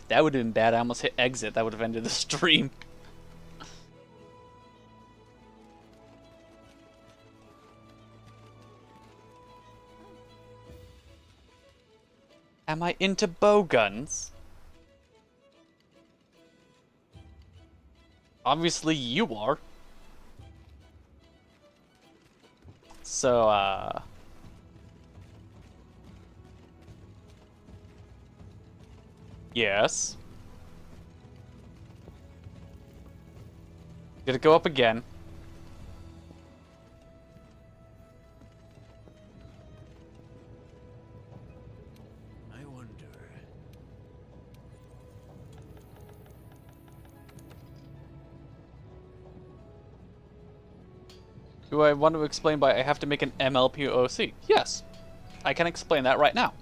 that would have been bad. I almost hit exit. That would have ended the stream. Am I into bow guns? Obviously you are. So, Yes. Did it go up again? I wonder. Do I want to explain why I have to make an MLPOC? Yes. I can explain that right now.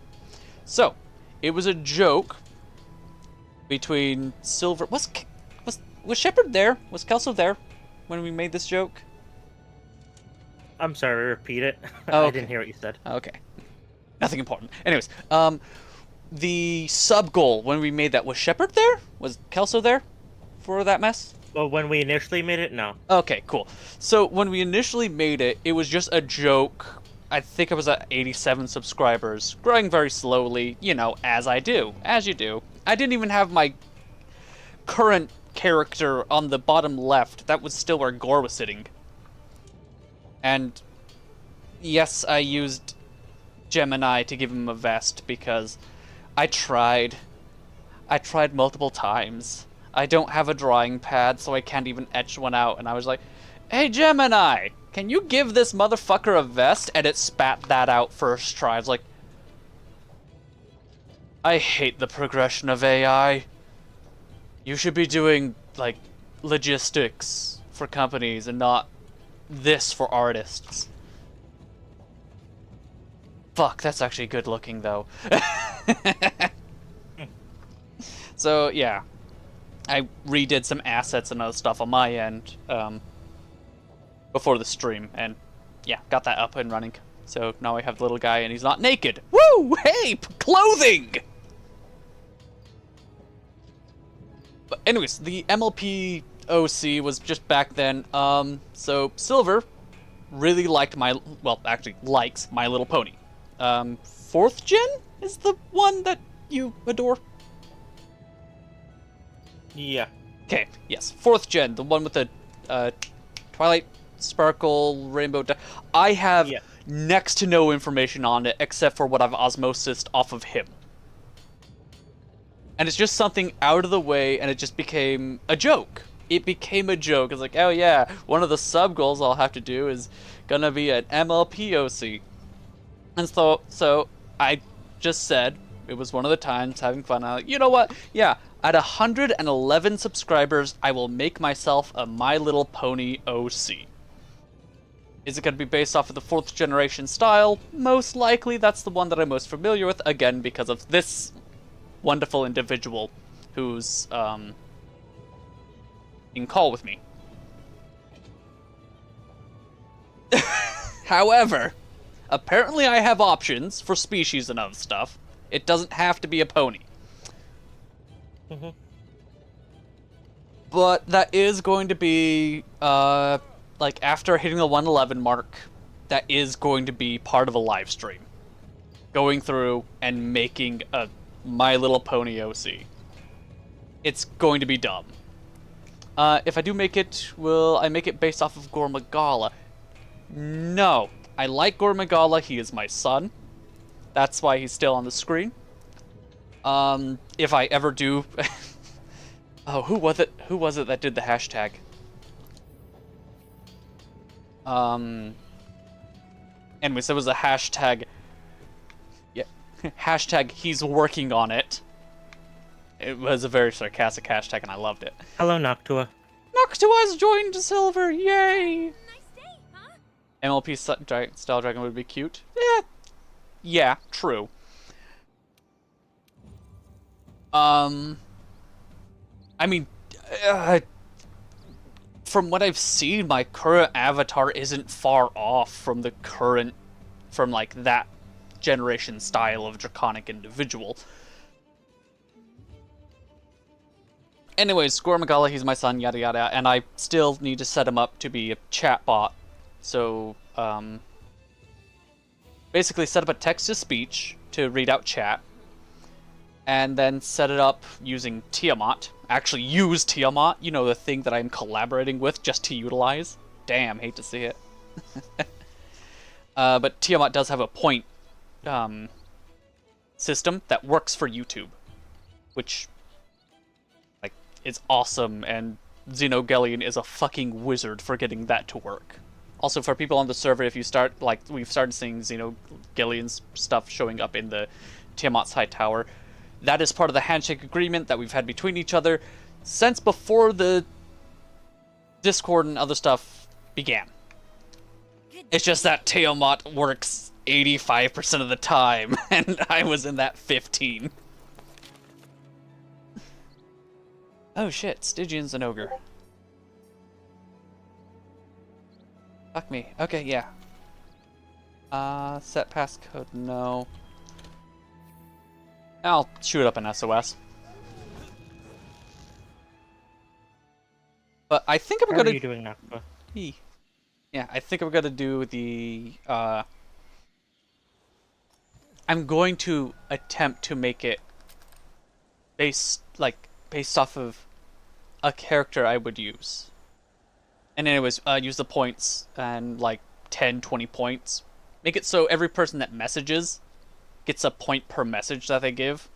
So, it was a joke between Silver... Was Shepard there? Was Kelso there when we made this joke? I'm sorry, repeat it. Oh, I okay. didn't hear what you said. Okay. Nothing important. Anyways, the sub goal when we made that, was Shepard there? Was Kelso there for that mess? Well, when we initially made it, no. Okay, cool. So when we initially made it, it was just a joke. I think I was at 87 subscribers, growing very slowly, you know, as I do, as you do. I didn't even have my current character on the bottom left. That was still where Gore was sitting. And yes, I used Gemini to give him a vest because I tried. I tried multiple times. I don't have a drawing pad, so I can't even etch one out. And I was like, hey, Gemini, can you give this motherfucker a vest? And it spat that out first try. I was like, I hate the progression of AI. You should be doing, like, logistics for companies and not this for artists. Fuck, that's actually good looking, though. So, yeah. I redid some assets and other stuff on my end before the stream, and yeah, got that up and running. So now I have the little guy, and he's not naked. Woo! Hey, clothing! But anyways, the MLP OC was just back then. So Silver really liked actually likes My Little Pony. 4th gen is the one that you adore? Yeah. Okay, yes, 4th gen, the one with the Twilight Sparkle Rainbow. I have next to no information on it except for what I've osmosised off of him. And it's just something out of the way, and it just became a joke. It became a joke. It's like, oh yeah, one of the sub goals I'll have to do is gonna be an MLPOC. And so I just said, it was one of the times having fun. I'm like, you know what? Yeah, at 111 subscribers, I will make myself a My Little Pony OC. Is it going to be based off of the 4th generation style? Most likely that's the one that I'm most familiar with, again, because of this wonderful individual who's in call with me. However, apparently I have options for species and other stuff. It doesn't have to be a pony. Mm-hmm. But that is going to be, like, after hitting the 111 mark, that is going to be part of a live stream. Going through and making a My Little Pony OC. It's going to be dumb. If I do make it, will I make it based off of Gore Magala? No. I like Gore Magala, he is my son. That's why he's still on the screen. If I ever do... Oh, who was it? Who was it that did the hashtag? Anyways, there was a hashtag... Yeah. Hashtag he's working on it. It was a very sarcastic hashtag, and I loved it. Hello, Noctua. Noctua's joined Silver! Yay! Nice day, huh? MLP Style Dragon would be cute. Yeah, true. I mean, from what I've seen, my current avatar isn't far off from the current, from like that generation style of draconic individual. Anyways, Gore Magala, he's my son, yada yada, and I still need to set him up to be a chatbot. So, basically set up a text-to-speech to read out chat, and then set it up using Tiamat. Actually use Tiamat, you know, the thing that I'm collaborating with just to utilize. Damn, hate to see it. But Tiamat does have a point system that works for YouTube. which like is awesome, and Xenogellion is a fucking wizard for getting that to work. Also, for people on the server, if you start, like, we've started seeing Xenogellion's stuff showing up in the Tiamat's High Tower. That is part of the handshake agreement that we've had between each other since before the Discord and other stuff began. It's just that Tiamat works 85% of the time, and I was in that 15. Oh shit, Stygian's an ogre. Fuck me. Okay, yeah. Set passcode, no. I'll shoot up an SOS. But I think I'm How gonna... are you doing, Nakba? Yeah, I think I'm gonna do the, I'm going to attempt to make it based off of a character I would use. And anyways, use the points and, like, 10, 20 points. Make it so every person that messages gets a point per message that they give.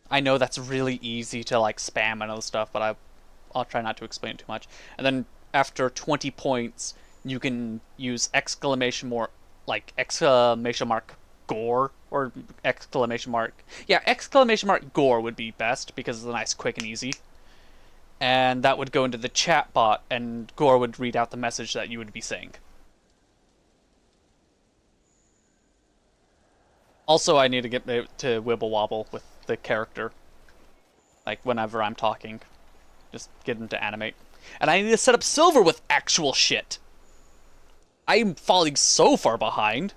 I know that's really easy to, like, spam and other stuff, but I'll try not to explain it too much. And then after 20 points, you can use exclamation mark gore, or exclamation mark... Yeah, exclamation mark gore would be best, because it's nice, quick, and easy. And that would go into the chat bot, and Gore would read out the message that you would be saying. Also, I need to get to wibble wobble with the character. Like, whenever I'm talking. Just get him to animate. And I need to set up Silver with actual shit. I'm falling so far behind.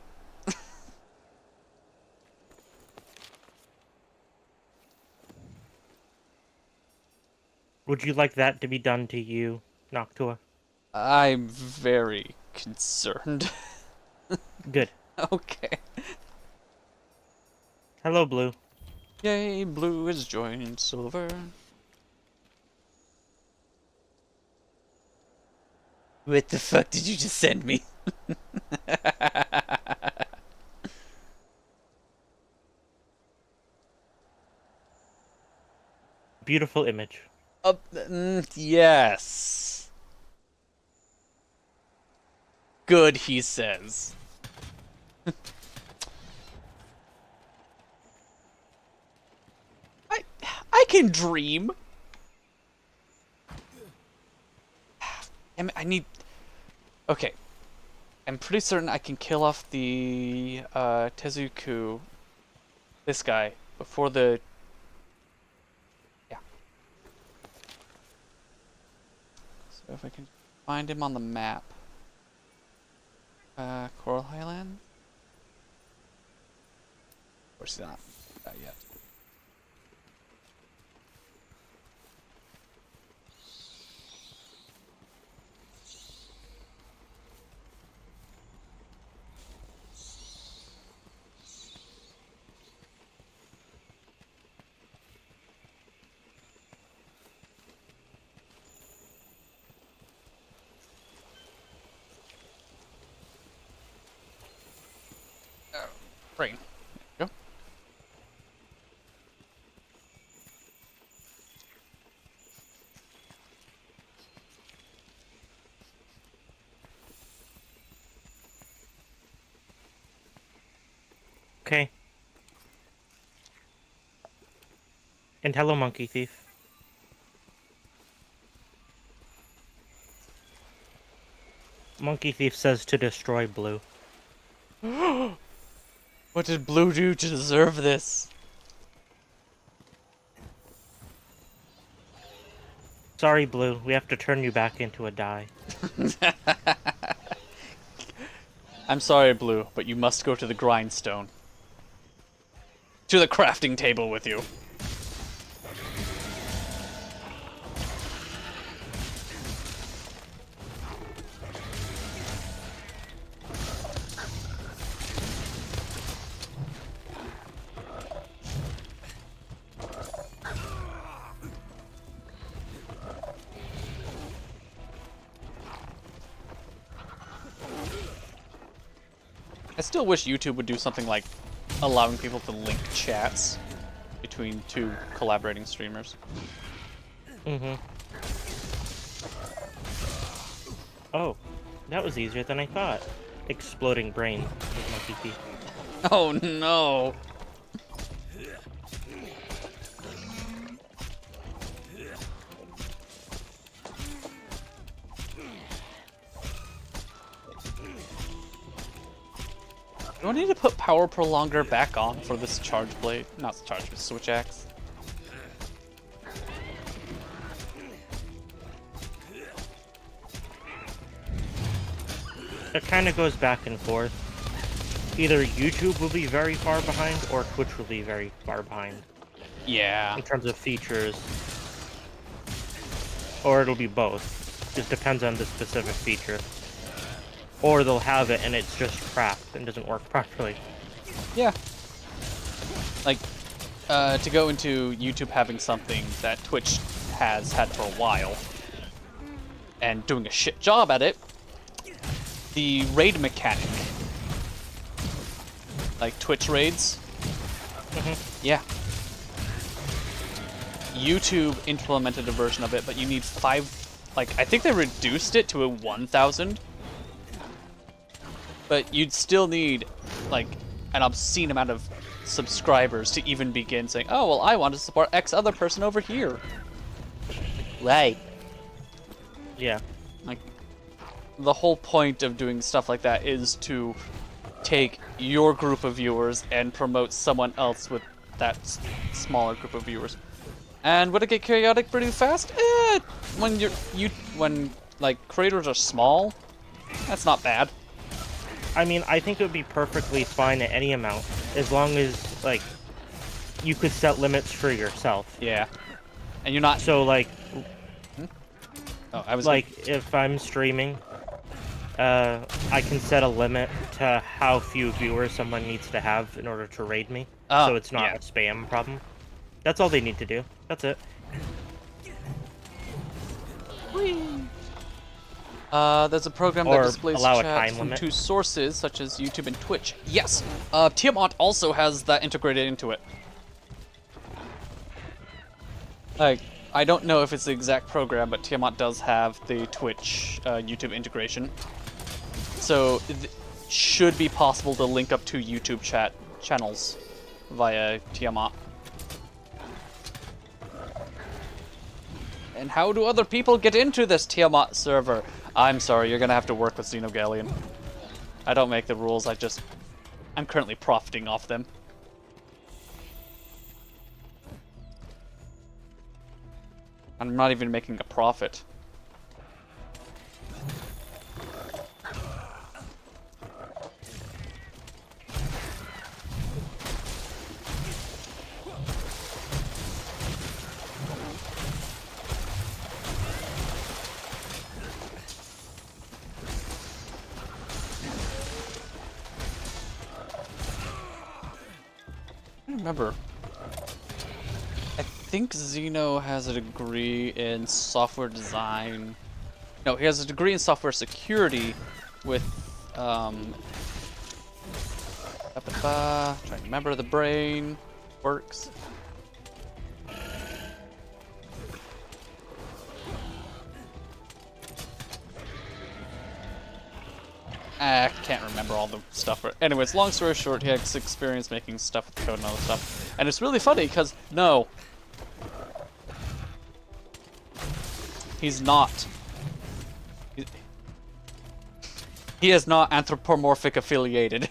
Would you like that to be done to you, Noctua? I'm very concerned. Good. Okay. Hello, Blue. Yay, Blue is joining Silver. What the fuck did you just send me? Beautiful image. Yes. Good, he says. I can dream. Damn it, I need... Okay. I'm pretty certain I can kill off the Tezuku, this guy, before the... Yeah. So if I can find him on the map. Coral Highland? Of course he's not yet. Brain. There you go. Okay. And hello, Monkey Thief. Monkey Thief says to destroy Blue. What did Blue do to deserve this? Sorry, Blue. We have to turn you back into a die. I'm sorry, Blue, but you must go to the grindstone. To the crafting table with you. I still wish YouTube would do something like allowing people to link chats. between two collaborating streamers. Mm-hmm. Oh, that was easier than I thought. Exploding brain with my PP. Oh no! Do I need to put power prolonger back on for this charge blade? Not charge, but switch axe. It kind of goes back and forth. Either YouTube will be very far behind, or Twitch will be very far behind Yeah. in terms of features. Or it'll be both. Just depends on the specific feature. Or they'll have it and it's just crap and doesn't work properly. Yeah. Like, to go into YouTube having something that Twitch has had for a while, and doing a shit job at it, the raid mechanic, like Twitch raids, yeah. YouTube implemented a version of it, but you need 5, like, I think they reduced it to a 1,000, but you'd still need, like, an obscene amount of subscribers to even begin saying, oh, well, I want to support X other person over here. Right. Yeah. Like, the whole point of doing stuff like that is to take your group of viewers and promote someone else with that smaller group of viewers. And would it get chaotic pretty fast? When like creators are small, that's not bad. I mean, I think it would be perfectly fine at any amount, as long as, like, you could set limits for yourself. Yeah. And you're not... So, like, Oh, I was like, if I'm streaming, I can set a limit to how few viewers someone needs to have in order to raid me, so it's not yeah. a spam problem. That's all they need to do. That's it. There's a program Or that displays allow a chat time from limit. 2 sources, such as YouTube and Twitch. Yes, Tiamat also has that integrated into it. Like, I don't know if it's the exact program, but Tiamat does have the Twitch, YouTube integration. So, it should be possible to link up to YouTube chat channels via Tiamat. And how do other people get into this Tiamat server? I'm sorry, you're gonna have to work with Xenogallion. I don't make the rules, I'm currently profiting off them. I'm not even making a profit. I don't remember. I think Xeno has a degree in software design. No, he has a degree in software security with, trying to remember the brain works. I can't remember all the stuff. Anyways, long story short, he has experience making stuff with code and all that stuff. And it's really funny, because, no. He's not. He is not anthropomorphic affiliated.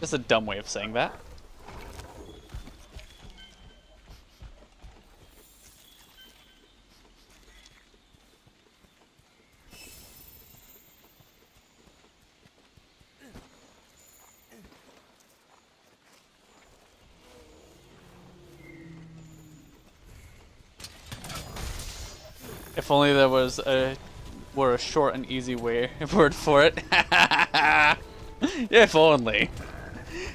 That's a dumb way of saying that. If only there was a short and easy word for it. If only.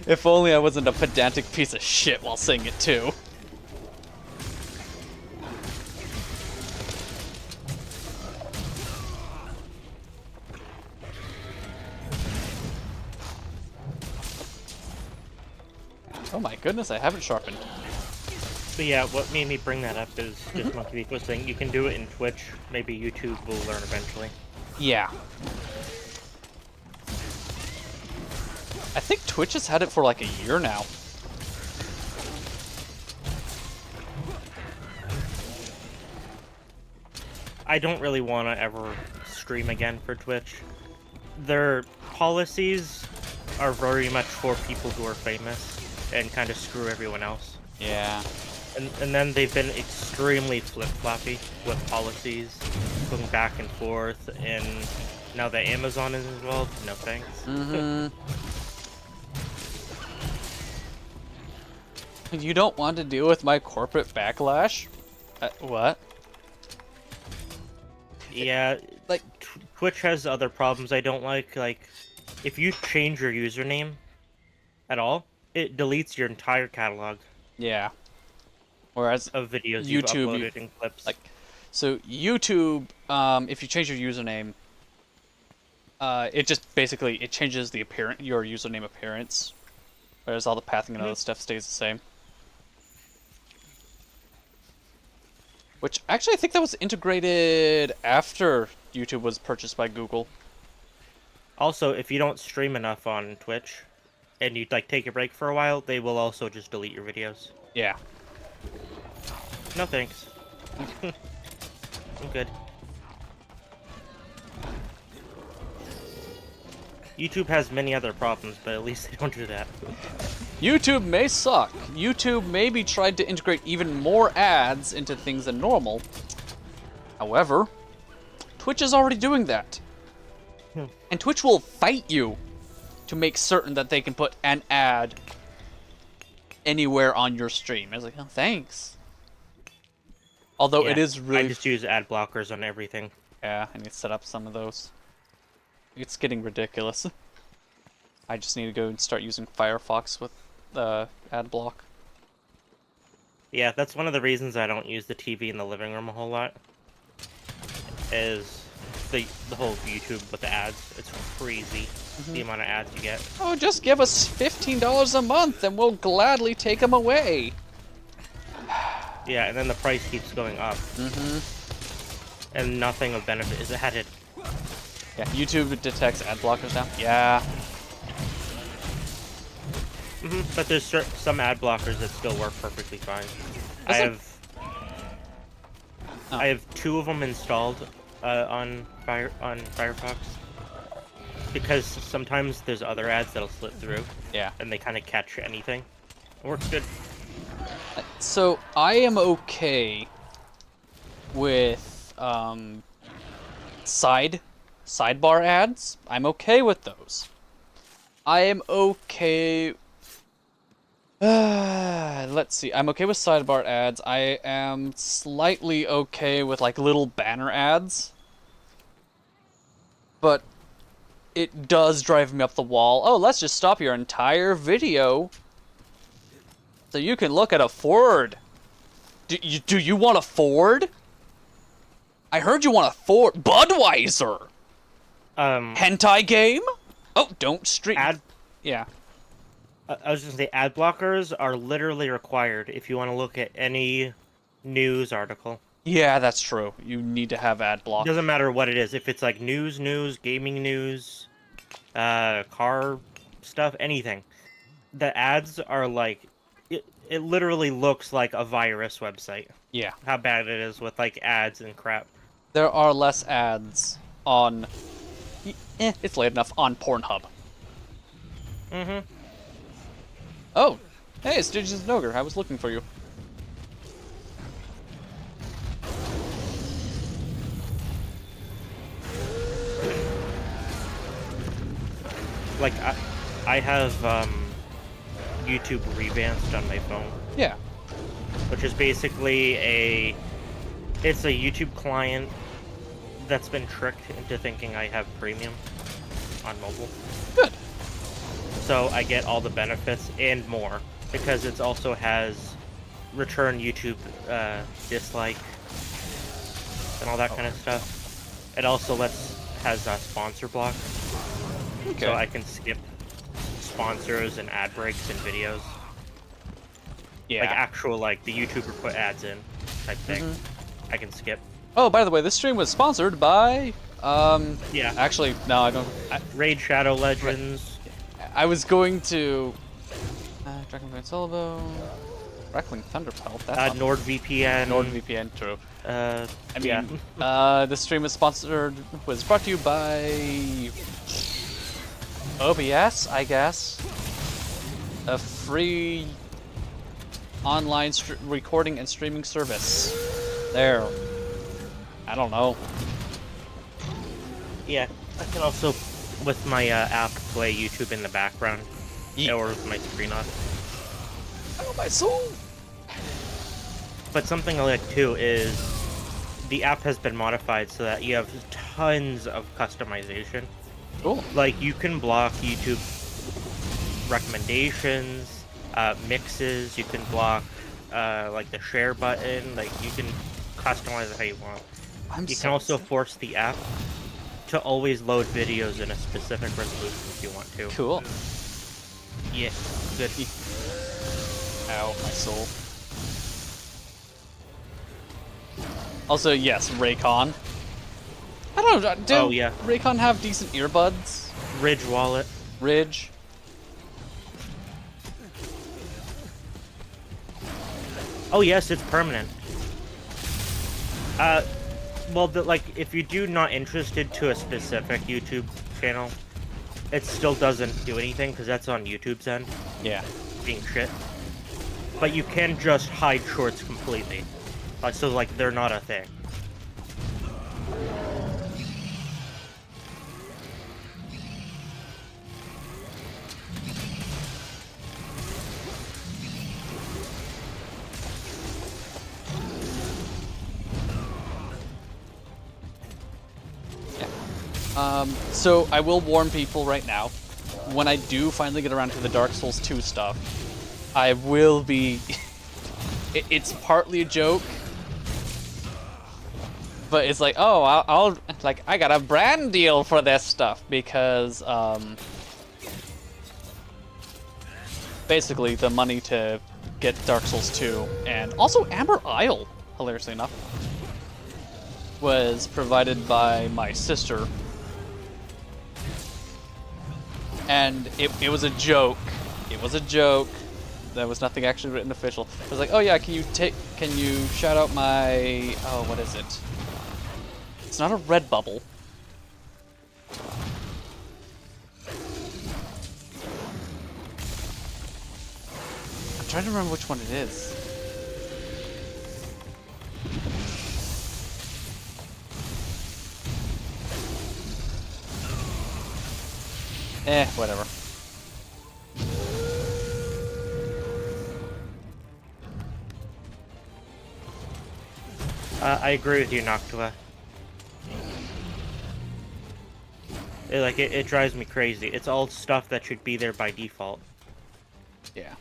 If only I wasn't a pedantic piece of shit while saying it too. Oh my goodness, I haven't sharpened. But yeah, what made me bring that up is just Monkey Beak was saying you can do it in Twitch. Maybe YouTube will learn eventually. Yeah. I think Twitch has had it for like a year now. I don't really want to ever stream again for Twitch. Their policies are very much for people who are famous and kind of screw everyone else. Yeah. And then they've been extremely flip-floppy with policies, going back and forth, and now that Amazon is involved, no thanks. Mm-hmm. You don't want to deal with my corporate backlash? What? Yeah, Like, Twitch has other problems I don't like. Like, if you change your username at all, it deletes your entire catalog yeah. Whereas of videos YouTube, you've uploaded and clips. like, so YouTube, if you change your username, it just basically it changes the your username appearance, whereas all the pathing and other stuff stays the same. Which actually I think that was integrated after YouTube was purchased by Google. Also, if you don't stream enough on Twitch, and you like take a break for a while, they will also just delete your videos. Yeah. No thanks. I'm good. YouTube has many other problems, but at least they don't do that. YouTube may suck. YouTube maybe tried to integrate even more ads into things than normal. However, Twitch is already doing that. And Twitch will fight you to make certain that they can put an ad anywhere on your stream. I was like, oh, thanks. Although it is really... I just use ad blockers on everything. Yeah, I need to set up some of those. It's getting ridiculous. I just need to go and start using Firefox with ad block. Yeah, that's one of the reasons I don't use the TV in the living room a whole lot. Is the whole YouTube with the ads. It's crazy the amount of ads you get. Oh, just give us $15 a month and we'll gladly take them away. Yeah, and then the price keeps going up. And nothing of benefit is added. Yeah, YouTube detects ad blockers now. Yeah. But there's some ad blockers that still work perfectly fine. I have 2 of them installed on Firefox because sometimes there's other ads that'll slip through. Yeah. And they kind of catch anything. It works good. So I am okay with sidebar ads. I'm okay with those. I am okay. Let's see. I'm okay with sidebar ads. I am slightly okay with like little banner ads. But it does drive me up the wall. Oh, let's just stop your entire video so you can look at a Ford. Do you want a Ford? I heard you want a Ford. Budweiser. Hentai game? Oh, don't stream. Yeah. I was just gonna say, ad blockers are literally required if you want to look at any news article. Yeah, that's true. You need to have ad block. It doesn't matter what it is. If it's like news, gaming news, car stuff, anything. The ads are like, it literally looks like a virus website. Yeah. How bad it is with like ads and crap. There are less ads on, it's late enough, on Pornhub. Oh, hey, it's Digits Ogre. I was looking for you. Like, I have YouTube revamped on my phone. Yeah. Which is basically it's a YouTube client that's been tricked into thinking I have premium on mobile. Good. So I get all the benefits and more, because it also has return YouTube dislike and all that kind of stuff. It also has a sponsor block, so I can skip sponsors and ad breaks in videos. Yeah. Like actual, like, the YouTuber put ads in type thing. Mm-hmm. I can skip. Oh, by the way, this stream was sponsored by, Yeah. actually, no, I don't, Raid Shadow Legends. I was going to, Dragonfang Solobo, Crackling Thunderpelt, that's not NordVPN. NordVPN, true. I mean, yeah. this stream was brought to you by OBS, I guess. A free online recording and streaming service. There. I don't know. Yeah. I can also, with my app, play YouTube in the background. Yeah. Or with my screen off. Oh, my soul! But something I like too is the app has been modified so that you have tons of customization. Cool. Like you can block YouTube recommendations, mixes. You can block like the share button. Like you can customize it how you want. You can also force the app to always load videos in a specific resolution if you want to. Cool. Yeah, good. Ow, my soul. Also, yes, Raycon. I don't know, do Raycon have decent earbuds? Ridge wallet. Ridge. Oh yes, it's permanent. Well, like, if you're not interested to a specific YouTube channel, it still doesn't do anything because that's on YouTube's end. Yeah. Being shit. But you can just hide shorts completely. So, like, they're not a thing. So I will warn people right now, when I do finally get around to the Dark Souls 2 stuff, I will be... it's partly a joke, but it's like, oh, I'll like, I got a brand deal for this stuff, because, basically the money to get Dark Souls 2, and also Amber Isle, hilariously enough, was provided by my sister. And it was a joke. It was a joke. There was nothing actually written official. I was like, oh yeah, can you shout out my, oh, what is it? It's not a red bubble. I'm trying to remember which one it is. Whatever. I agree with you, Noctua. It drives me crazy. It's all stuff that should be there by default. Yeah.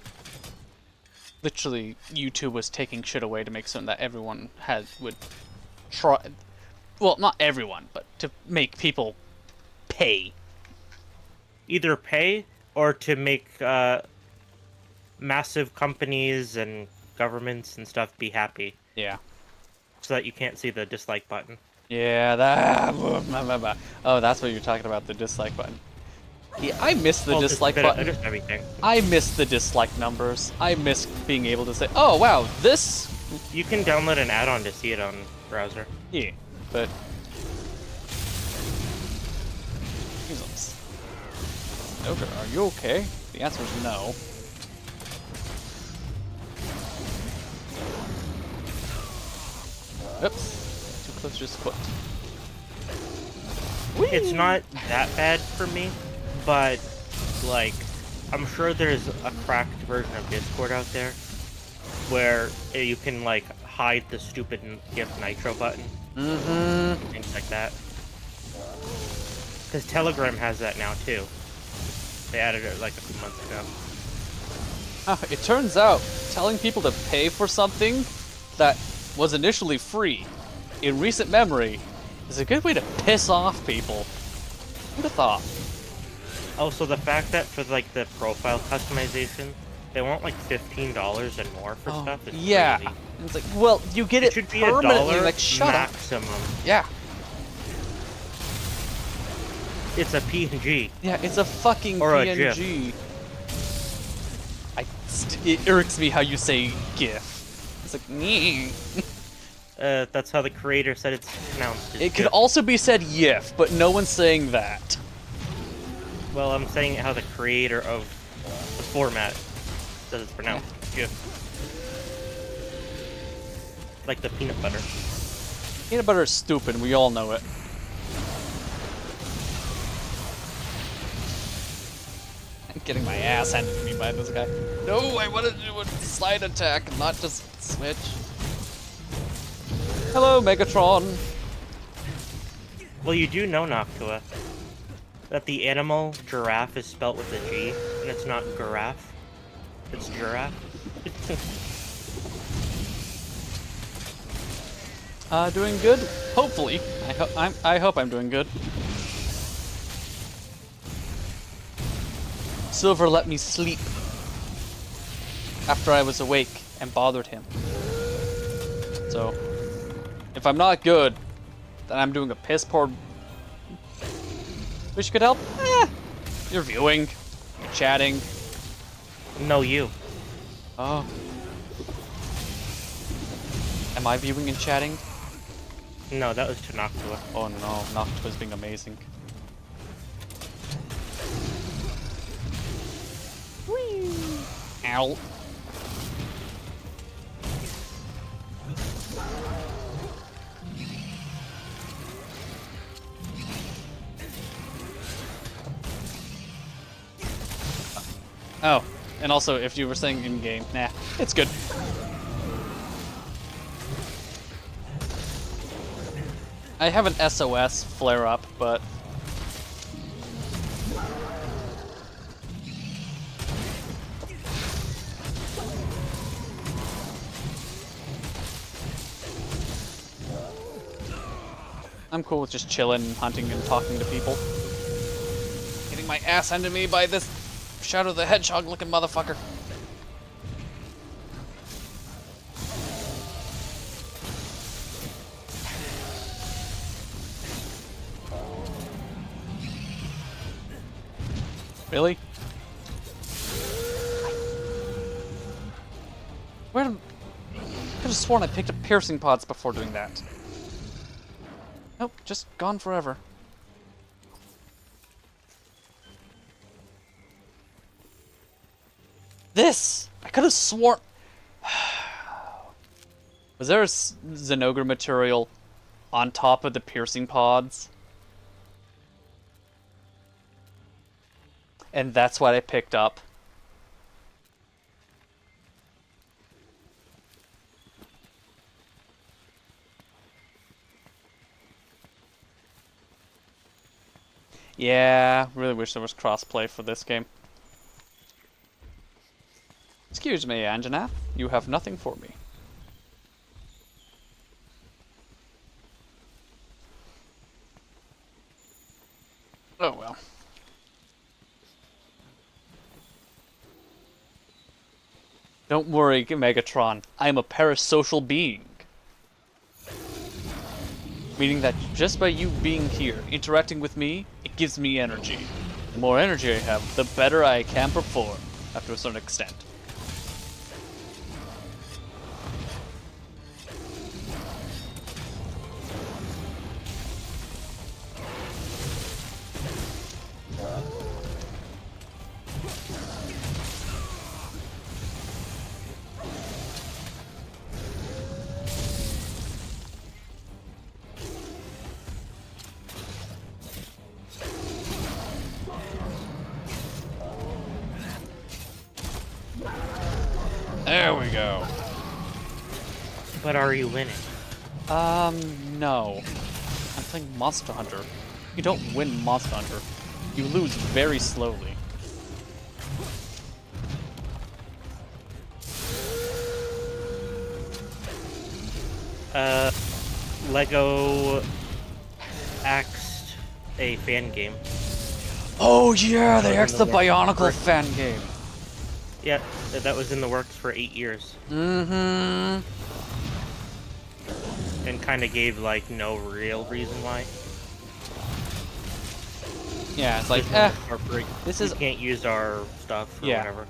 Literally, YouTube was taking shit away to make something that everyone would try. Well, not everyone, but to make people pay. Either pay or to make massive companies and governments and stuff be happy. Yeah. So that you can't see the dislike button. Yeah, that. Oh, that's what you're talking about, the dislike button. Yeah, I miss the dislike button. Just everything. I miss the dislike numbers. I miss being able to say, oh wow, this. You can download an add-on to see it on browser. Yeah, but. Jesus. Ogre, are you okay? The answer is no. Oops. Too close to his foot. It's not that bad for me, but, like, I'm sure there's a cracked version of Discord out there where you can, like, hide the stupid gift nitro button. Mm-hmm. Things like that. Because Telegram has that now, too. They added it, like, a few months ago. It turns out, telling people to pay for something that was initially free, in recent memory, is a good way to piss off people. Who'd have thought? Also, the fact that for, like, the profile customization, They want like $15 and more for stuff. It's yeah. crazy. And it's like, well, you get It it should be permanently. $1 Like, shut up. maximum. Yeah. It's a PNG. Yeah, it's a fucking Or a PNG. It irks me how you say GIF. It's like, nee. That's how the creator said it's pronounced. It could also be said YIF, but no one's saying that. Well, I'm saying how the creator of the format says it's pronounced GIF. Like the peanut butter. Peanut butter is stupid, we all know it. I'm getting my ass handed to me by this guy. No, I wanted to do a slide attack, not just switch. Hello, Megatron. Well, you do know, Noctua, that the animal giraffe is spelt with a G, and it's not giraffe. It's giraffe. Doing good? Hopefully. I hope I'm doing good. Silver let me sleep after I was awake and bothered him. So, if I'm not good, then I'm doing a piss poor. Wish you could help? You're viewing, you're chatting. No, you. Oh. Am I viewing and chatting? No, that was to Noctua. Oh no, Noctua's being amazing. Ow. Oh, and also if you were saying in-game, nah, it's good. I have an SOS flare-up, but... I'm cool with just chilling, hunting, and talking to people. Getting my ass handed to me by this Shadow the Hedgehog looking motherfucker. Really? Where did... I could have sworn I picked up piercing pods before doing that. Nope, just gone forever. This! I could have sworn... Was there a Zenogre material on top of the piercing pods? And that's what I picked up. Yeah, really wish there was crossplay for this game. Excuse me, Anjanath. You have nothing for me. Oh well. Don't worry, Megatron. I am a parasocial being. Meaning that just by you being here, interacting with me, it gives me energy. The more energy I have, the better I can perform, after a certain extent. There we go. But are you winning? No. I'm playing Monster Hunter. You don't win Monster Hunter. You lose very slowly. Lego axed a fan game. Oh yeah, they axed the Bionicle fan game. Yeah, that was in the works for 8 years. Mm-hmm. And kind of gave, like, no real reason why. Yeah, it's like, Just wanted to incorporate- this we is can't use our stuff or Yeah. whatever.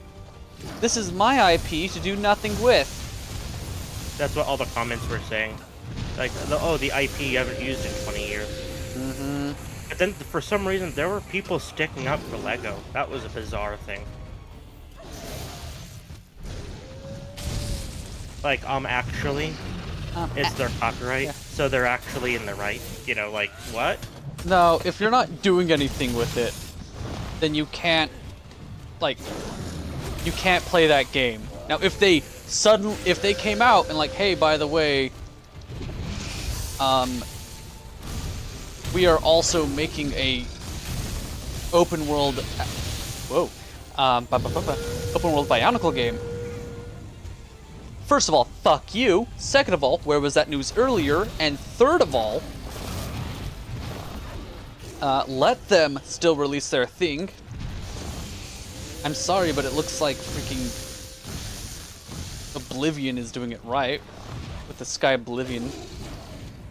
this is my IP to do nothing with. That's what all the comments were saying. Like, the IP you haven't used in 20 years. Mm-hmm. But then, for some reason, there were people sticking up for Lego. That was a bizarre thing. Like, actually, it's their copyright, yeah. so they're actually in the right. You know, like, what? No, if you're not doing anything with it, then you can't, like, you can't play that game. Now, if they came out and like, hey, by the way, we are also making a open world, open world Bionicle game. First of all, fuck you. Second of all, where was that news earlier? And third of all, let them still release their thing. I'm sorry, but it looks like freaking Oblivion is doing it right with the Sky Oblivion.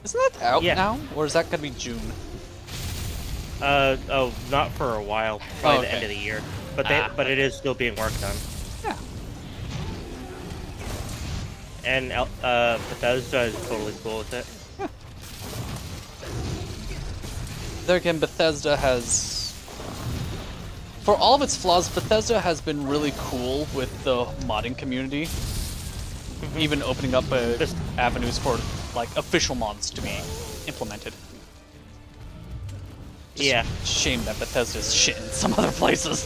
Isn't that out Yeah. now, or is that gonna be June? Oh, not for a while. Probably the okay. end of the year. But it is still being worked on. Yeah. And Bethesda is totally cool with it. There again, Bethesda has, for all of its flaws, Bethesda has been really cool with the modding community. Even opening up avenues for like official mods to be implemented. Just Yeah. Shame that Bethesda's shit in some other places.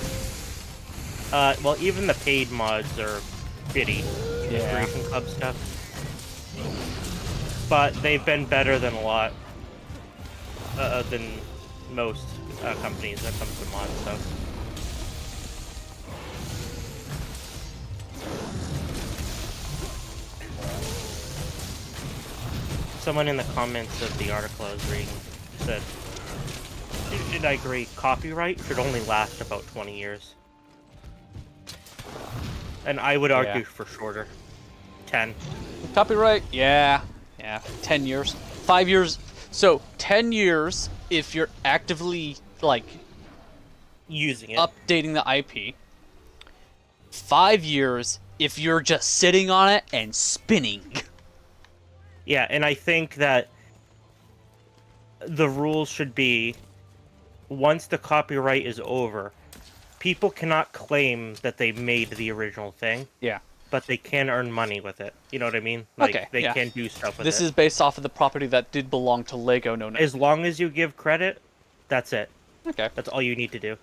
Well, even the paid mods are shitty. Yeah. Inspiration Club stuff. But they've been better than a lot, than most companies when it comes to mod stuff. Someone in the comments of the article I was reading said, and I agree, copyright should only last about 20 years. And I would argue for shorter. 10. Copyright, yeah, 10 years, 5 years. So 10 years if you're actively like Using it. updating the IP. 5 years if you're just sitting on it and spinning. Yeah, and I think that the rules should be, once the copyright is over, people cannot claim that they made the original thing, Yeah. but they can earn money with it. You know what I mean? Like, Okay, they yeah. can do stuff with This it. is based off of the property that did belong to Lego, no. As long as you give credit, that's it. Okay. That's all you need to do.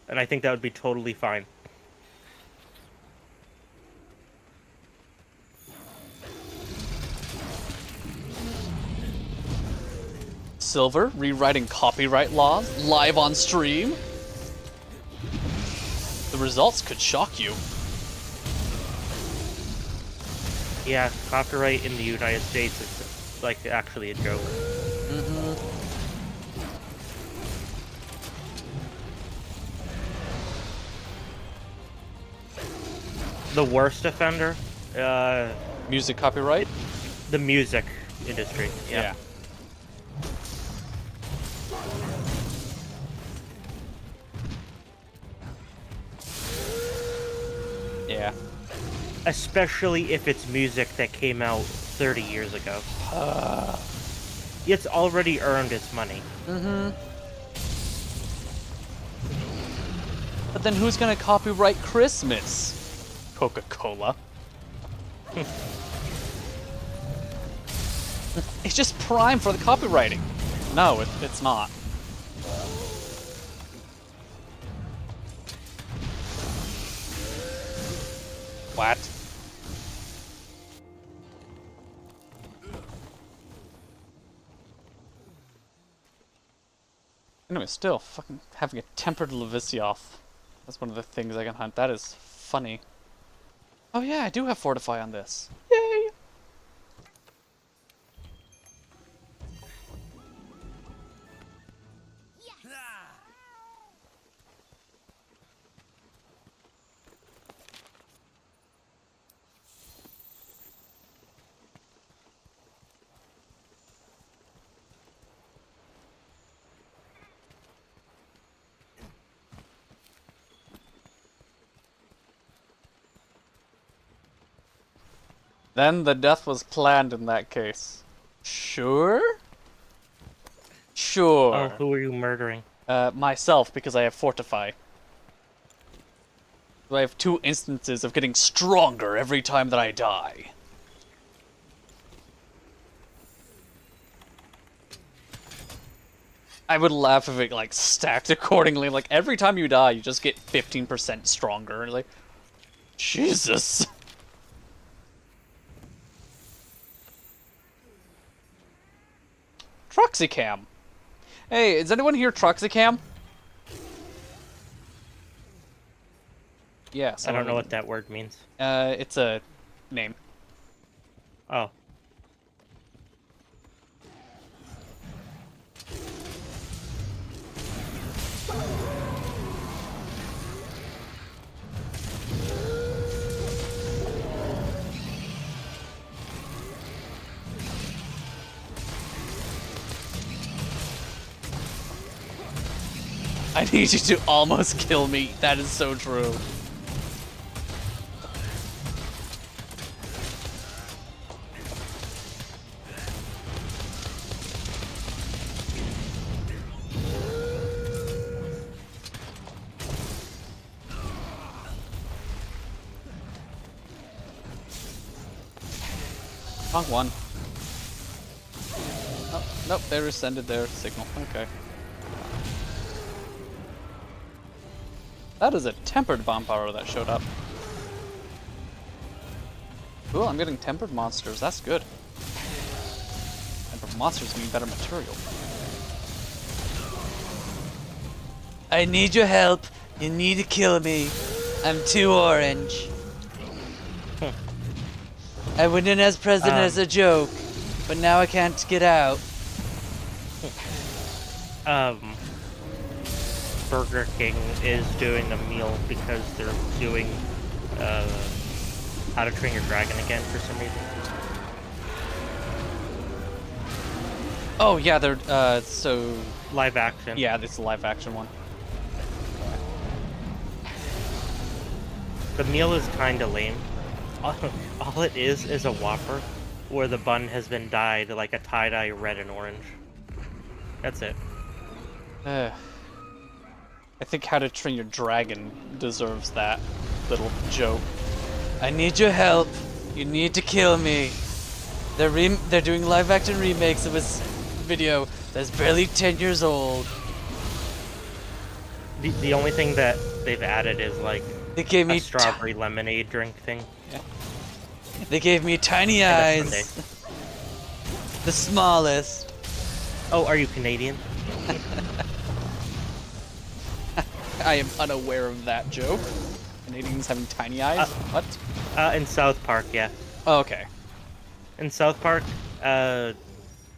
And I think that would be totally fine. Silver, rewriting copyright laws, live on stream. The results could shock you. Yeah, copyright in the United States is, like, actually a joke. The worst offender? Music copyright? The music industry. Yeah. Yeah. Especially if it's music that came out 30 years ago. It's already earned its money. But then who's gonna copyright Christmas? Coca-Cola. It's just prime for the copywriting. No, it's not. What? Anyway, still, fucking having a tempered Levisioth. That's one of the things I can hunt. That is funny. Oh yeah, I do have Fortify on this. Yay! Then the death was planned in that case. Sure? Sure. Oh, who are you murdering? Myself, because I have Fortify. So I have 2 instances of getting stronger every time that I die. I would laugh if it, like, stacked accordingly. Like, every time you die, you just get 15% stronger. Like, Jesus. Troxicam. Hey, is anyone here Troxicam? Yes. I don't know what that word means. It's a name. Oh. I need you to almost kill me. That is so true. Wrong one. Oh, nope, they rescinded their signal. Okay. That is a tempered bomb power that showed up. Cool, I'm getting tempered monsters. That's good. Tempered monsters mean better material. I need your help. You need to kill me. I'm too orange. I went in as president as a joke, but now I can't get out. Burger King is doing a meal because they're doing How to Train Your Dragon again for some reason. Oh yeah, they're so Live action. yeah, this is a live action one. The meal is kind of lame. All it is a Whopper where the bun has been dyed like a tie-dye red and orange. That's it. I think How to Train Your Dragon deserves that little joke. I need your help. You need to kill me. They're doing live action remakes of this video that's barely 10 years old. The only thing that they've added is like They gave me a strawberry lemonade drink thing. Yeah. They gave me tiny And a eyes. sundae. The smallest. Oh, are you Canadian? I am unaware of that joke. Canadians having tiny eyes? What? In South Park, yeah. Oh, okay. In South Park,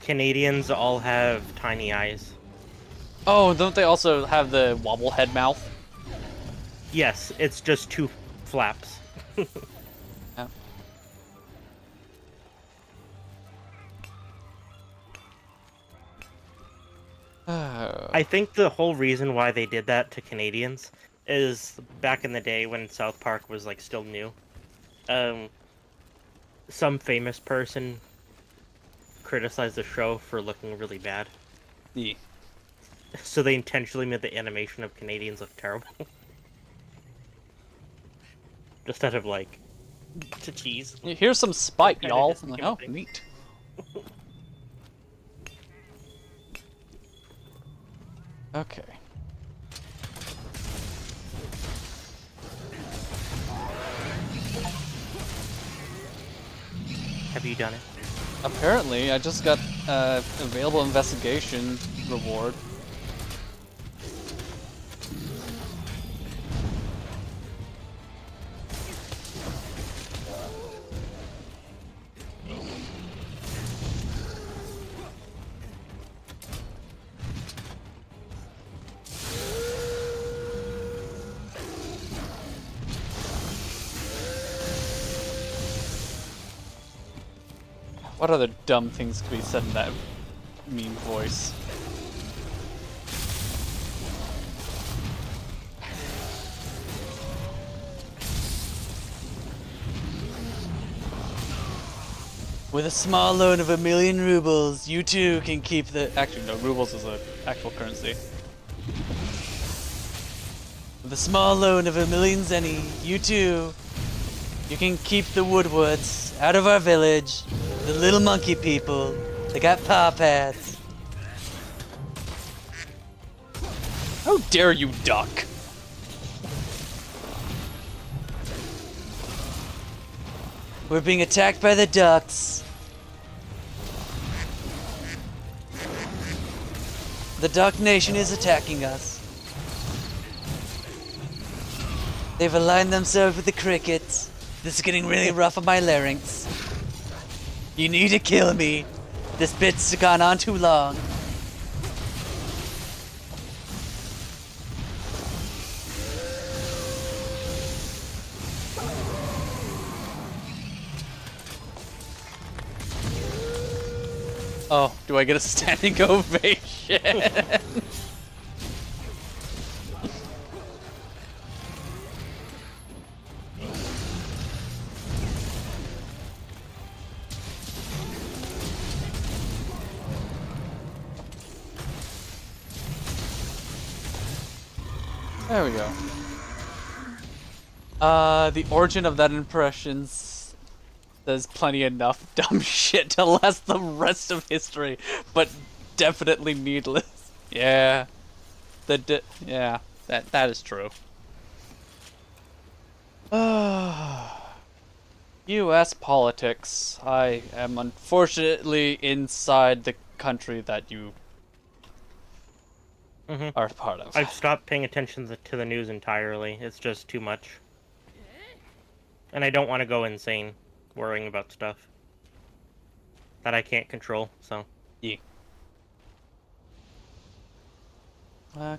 Canadians all have tiny eyes. Oh, don't they also have the wobblehead mouth? Yes, it's just 2 flaps. Yeah. I think the whole reason why they did that to Canadians is back in the day when South Park was like still new. Some famous person criticized the show for looking really bad. Yeah. So they intentionally made the animation of Canadians look terrible. Just out of like to tease. Here's some spite, Kinda y'all. just I'm like, give a oh, thing. neat. Okay. Have you done it? Apparently, I just got available investigation reward. What other dumb things could be said in that meme voice? With a small loan of 1,000,000 rubles, you too can keep the... Actually, no, rubles is an actual currency. With a small loan of 1,000,000 zenny, you too, you can keep the Woodwoods out of our village. The little monkey people, they got paw pads. How dare you, duck? We're being attacked by the ducks. The Duck Nation is attacking us. They've aligned themselves with the crickets. This is getting really rough on my larynx. You need to kill me. This bit's gone on too long. Oh, do I get a standing ovation? There we go. The origin of that impressions. There's plenty enough dumb shit to last the rest of history, but definitely needless. Yeah, yeah, that is true. U.S. politics. I am unfortunately inside the country that you are part of. I've stopped paying attention to the news entirely. It's just too much. And I don't want to go insane worrying about stuff that I can't control, so. Yeah.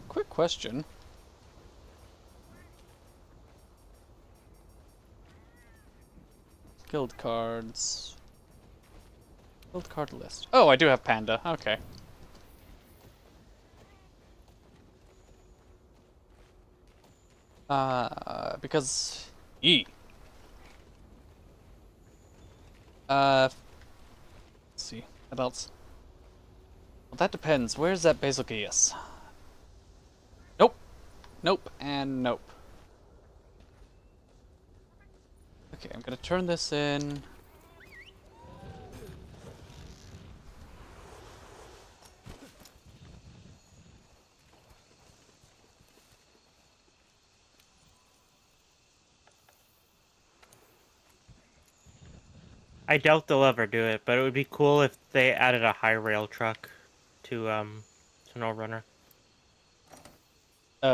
Quick question. Guild cards. Guild card list. Oh, I do have Panda. Okay. Because... Let's see. What else? Well, that depends. Where's that Basilgeus? Nope. Nope. And nope. Okay, I'm gonna turn this in. I doubt they'll ever do it, but it would be cool if they added a high rail truck to No Runner.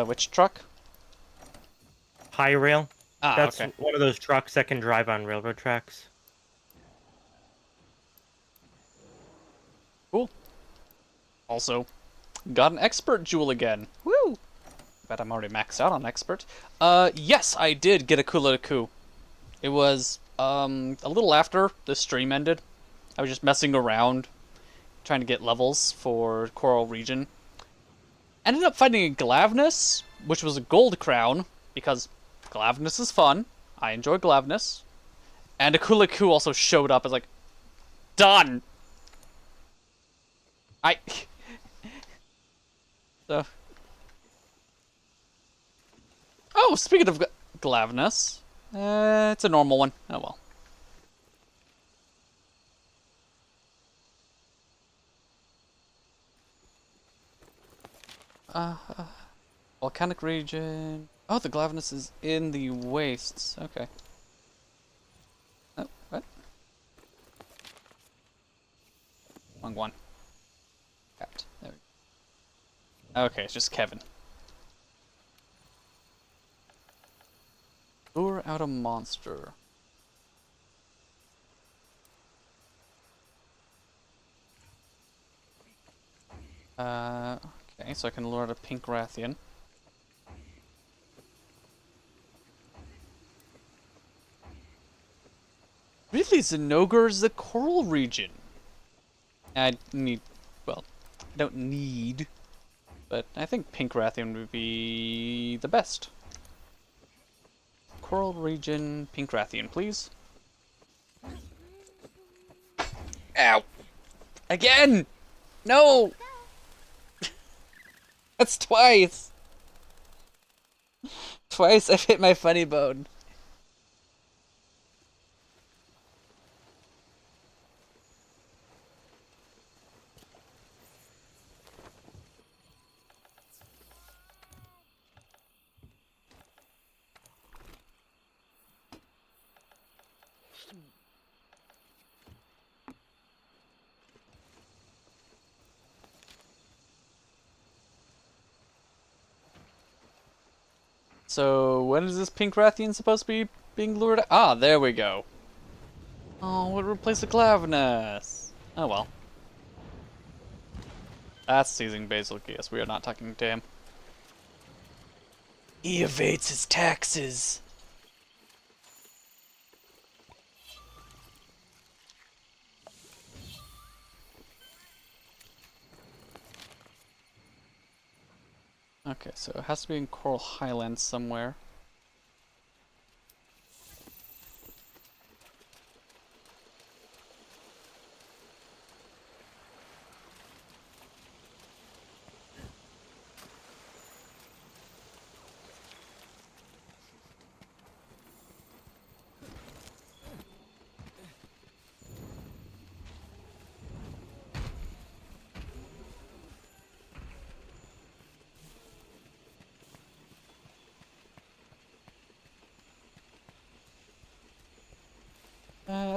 Which truck? High rail? Ah, That's okay. one of those trucks that can drive on railroad tracks. Cool. Also, got an expert jewel again. Woo! Bet I'm already maxed out on expert. Yes, I did get a Kula Ku. It was, a little after the stream ended. I was just messing around, trying to get levels for Coral Region. Ended up finding a Glavnus, which was a gold crown, because Glavnus is fun. I enjoy Glavnus. And a Kula Ku also showed up as like, done! So... Oh, speaking of Glavnus, it's a normal one. Oh well. Volcanic region. Oh, the Glavnus is in the wastes. Okay. Oh, what? Wrong one. Capped. There we go. Okay, it's just Kevin. Lure out a monster. Okay, so I can lure out a pink Rathian. Really, Zinogre is the coral region. I need, well, I don't need, but I think pink Rathian would be the best. Coral region, pink Rathian, please. Ow! Again! No! That's twice! Twice I've hit my funny bone. So, when is this pink Rathian supposed to be being lured out? Ah, there we go. Oh, it replaced the Glavenus. Oh well. That's seizing Basil. Yes, we are not talking to him. He evades his taxes. Okay, so it has to be in Coral Highlands somewhere.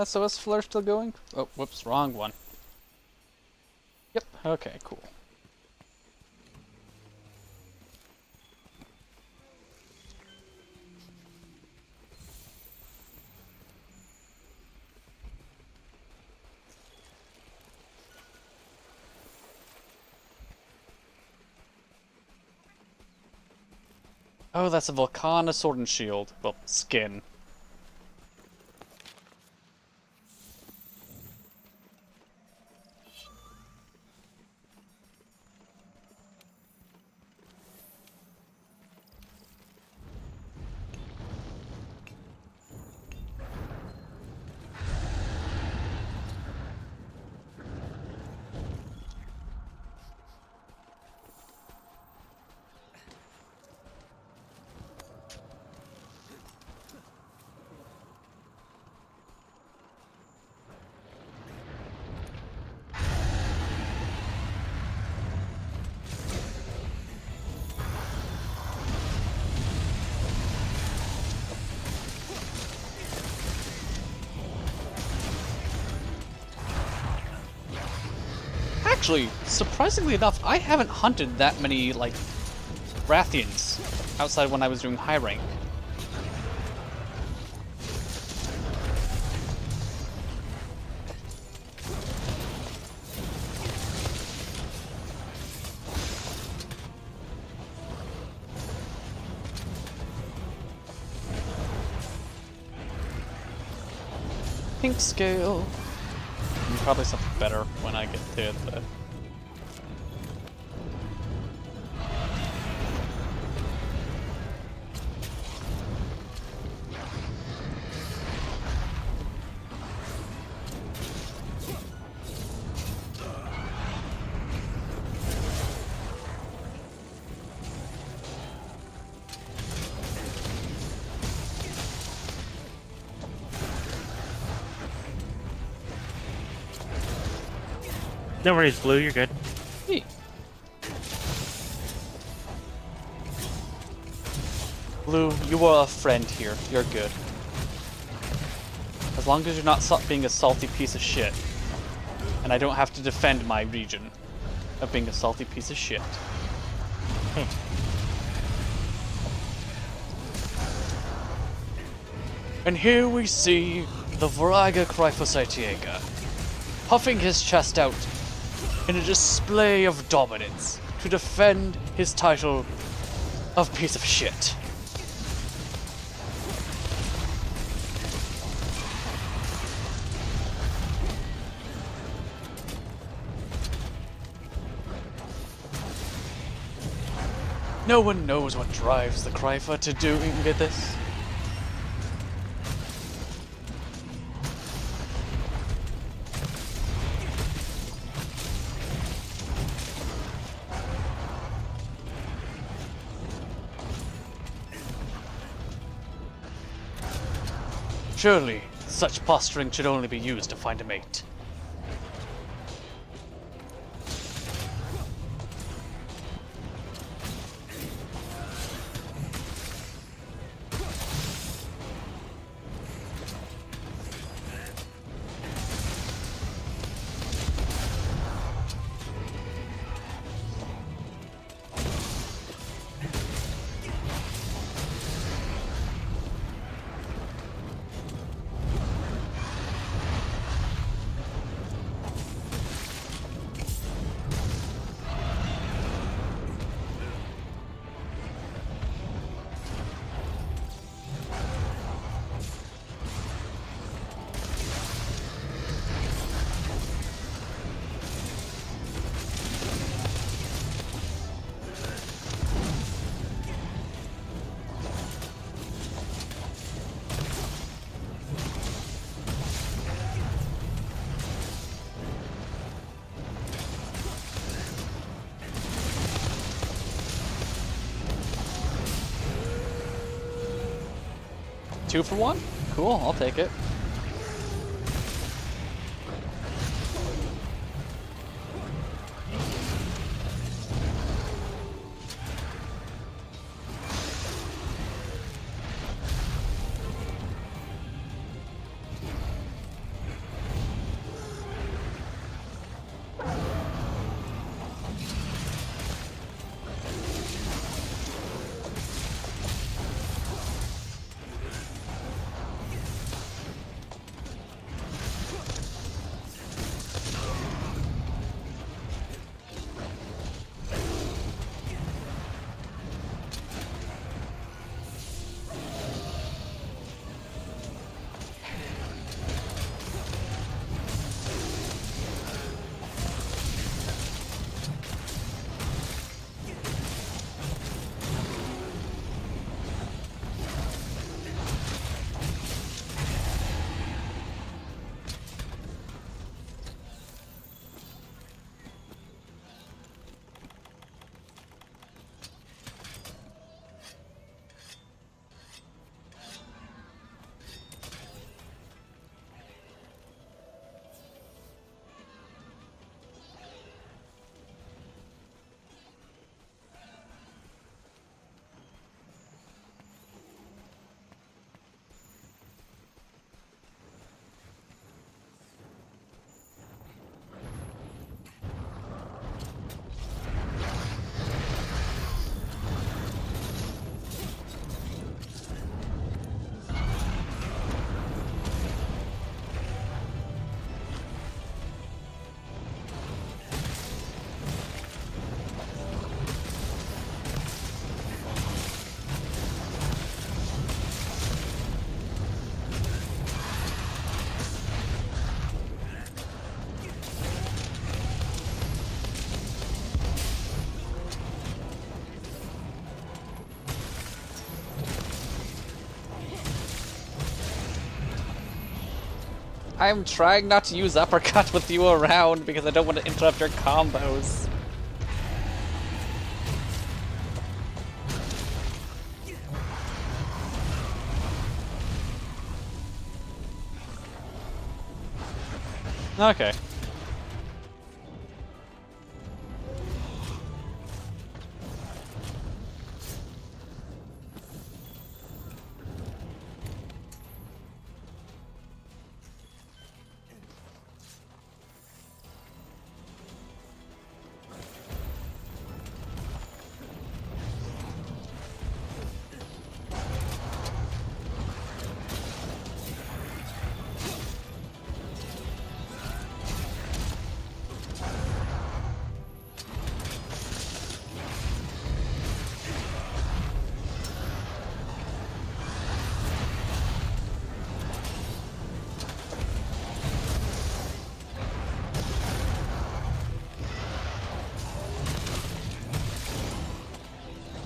SOS flare still going? Oh, whoops, wrong one. Yep, okay, cool. Oh, that's a Volcana sword and shield. Well, skin. Actually, surprisingly enough, I haven't hunted that many, like, Rathians outside when I was doing high rank. Pink scale. Probably something better when I get to it, though. No worries, Blue, you're good. Hey. Blue, you are a friend here. You're good. As long as you're not being a salty piece of shit. And I don't have to defend my region of being a salty piece of shit. And here we see the Viraga Cryfa, puffing his chest out in a display of dominance to defend his title of piece of shit. No one knows what drives the Cryfa to doing this. Surely, such posturing should only be used to find a mate. Two for one? Cool, I'll take it. I'm trying not to use uppercut with you around because I don't want to interrupt your combos. Okay.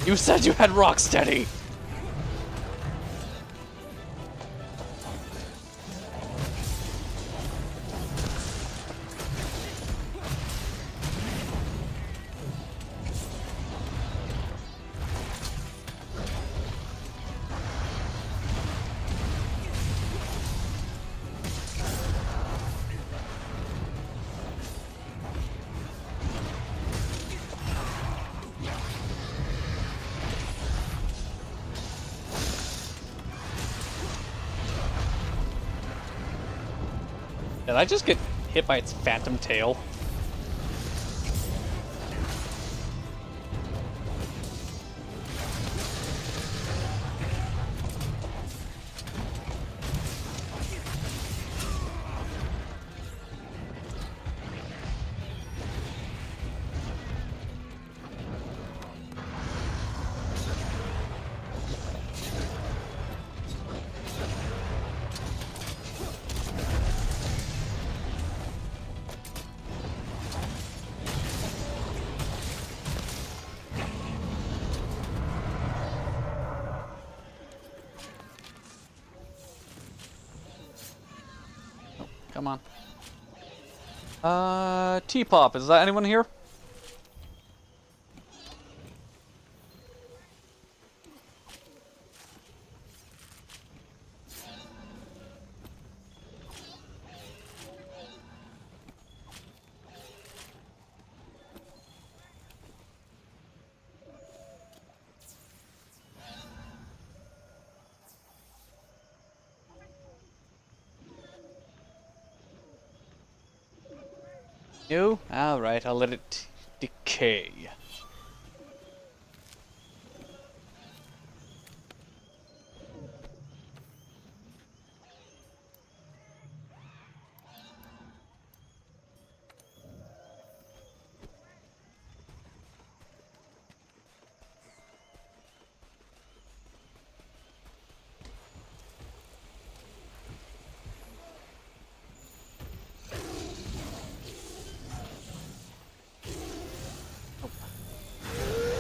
You said you had Rocksteady! Did I just get hit by its phantom tail? Come on. T-Pop, is that anyone here? You? Alright, I'll let it decay.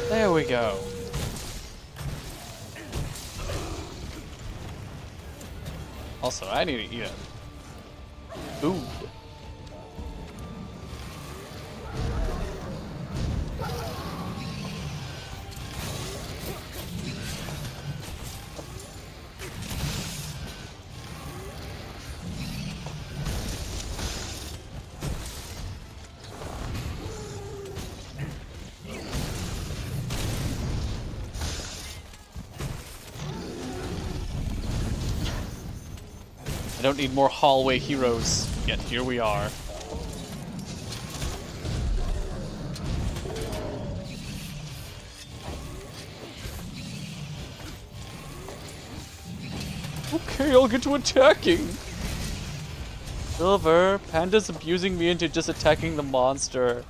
There we go. Also, I need to eat it. Food. I don't need more hallway heroes, yet here we are. Okay, I'll get to attacking. Silver, Panda's abusing me into just attacking the monster.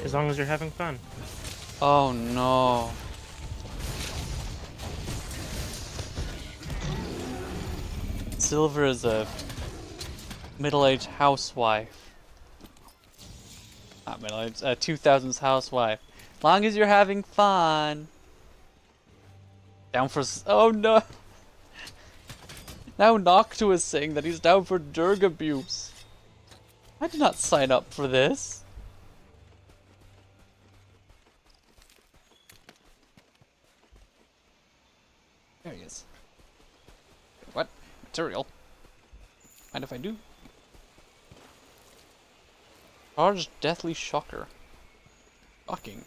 As long as you're having fun. Oh no. Silver is a middle-aged housewife. Not middle-aged, 2000s housewife. Long as you're having fun. Down for oh no. Now Noctua is saying that he's down for Durg abuse. I did not sign up for this. There he is. What? Material? Mind if I do? Charged Deathly Shocker. Shocking.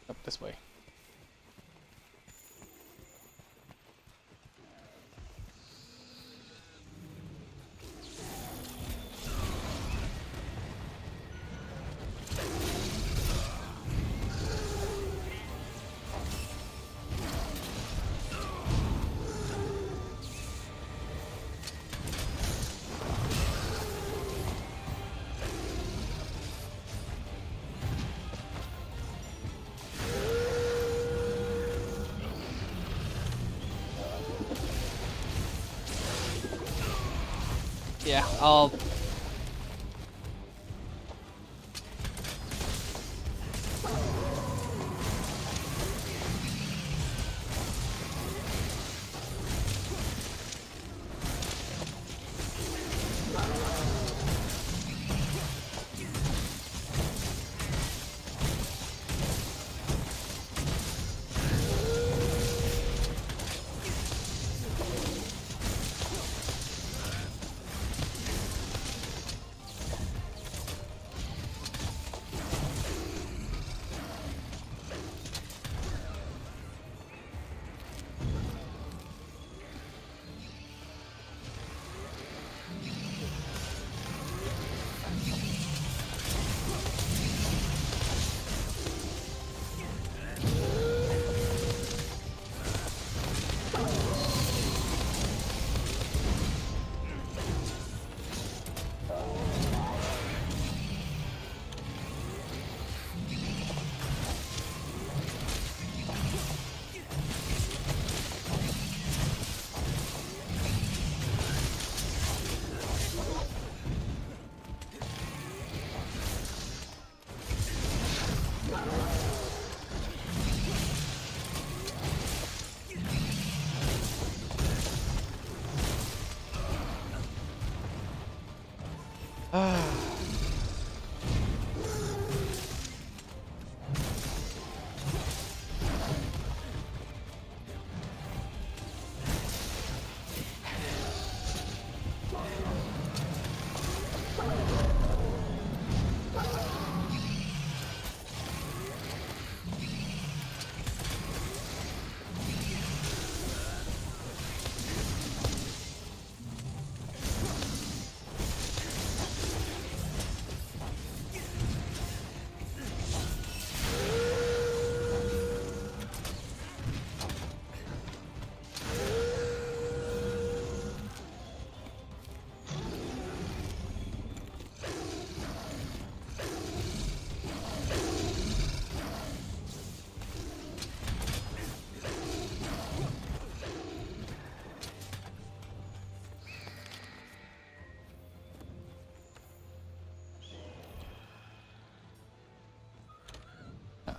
Up this way. Yeah, I'll...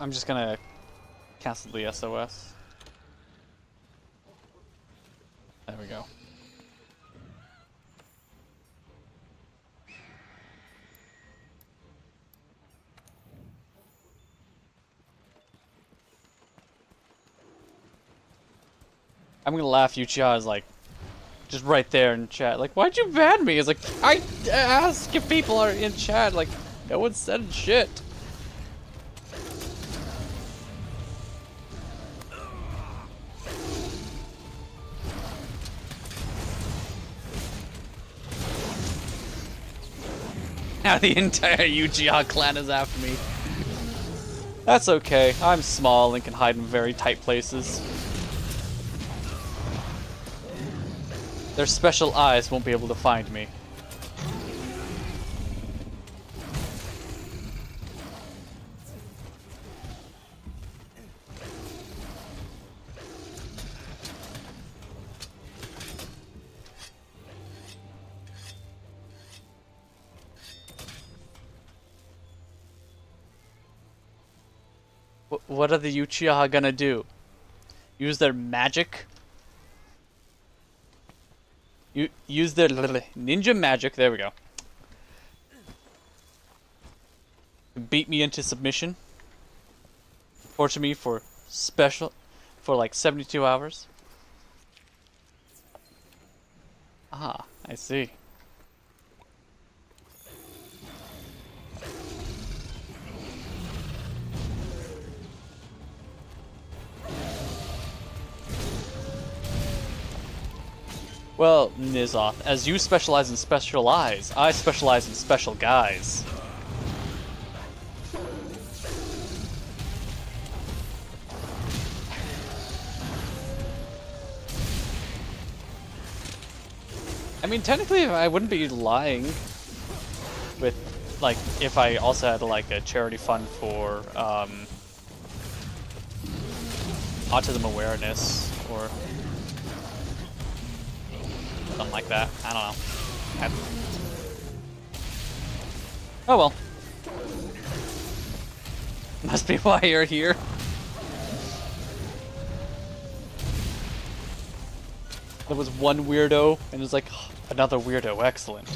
I'm just gonna cancel the SOS. There we go. I'm gonna laugh. Uchiha is like, just right there in chat. Like, why'd you ban me? It's like, I ask if people are in chat. Like, no one said shit. Now the entire Uchiha clan is after me. That's okay. I'm small and can hide in very tight places. Their special eyes won't be able to find me. What are the Uchiha gonna do? Use their magic? Use their ninja magic, there we go. Beat me into submission. Torture me for like 72 hours. Ah, I see. Well, Nizoth, as you specialize in special eyes, I specialize in special guys. I mean, technically, I wouldn't be lying with, like, if I also had, like, a charity fund for, autism awareness, or something like that. I don't know. Oh well. Must be why you're here. There was one weirdo, and it was like, oh, another weirdo, excellent.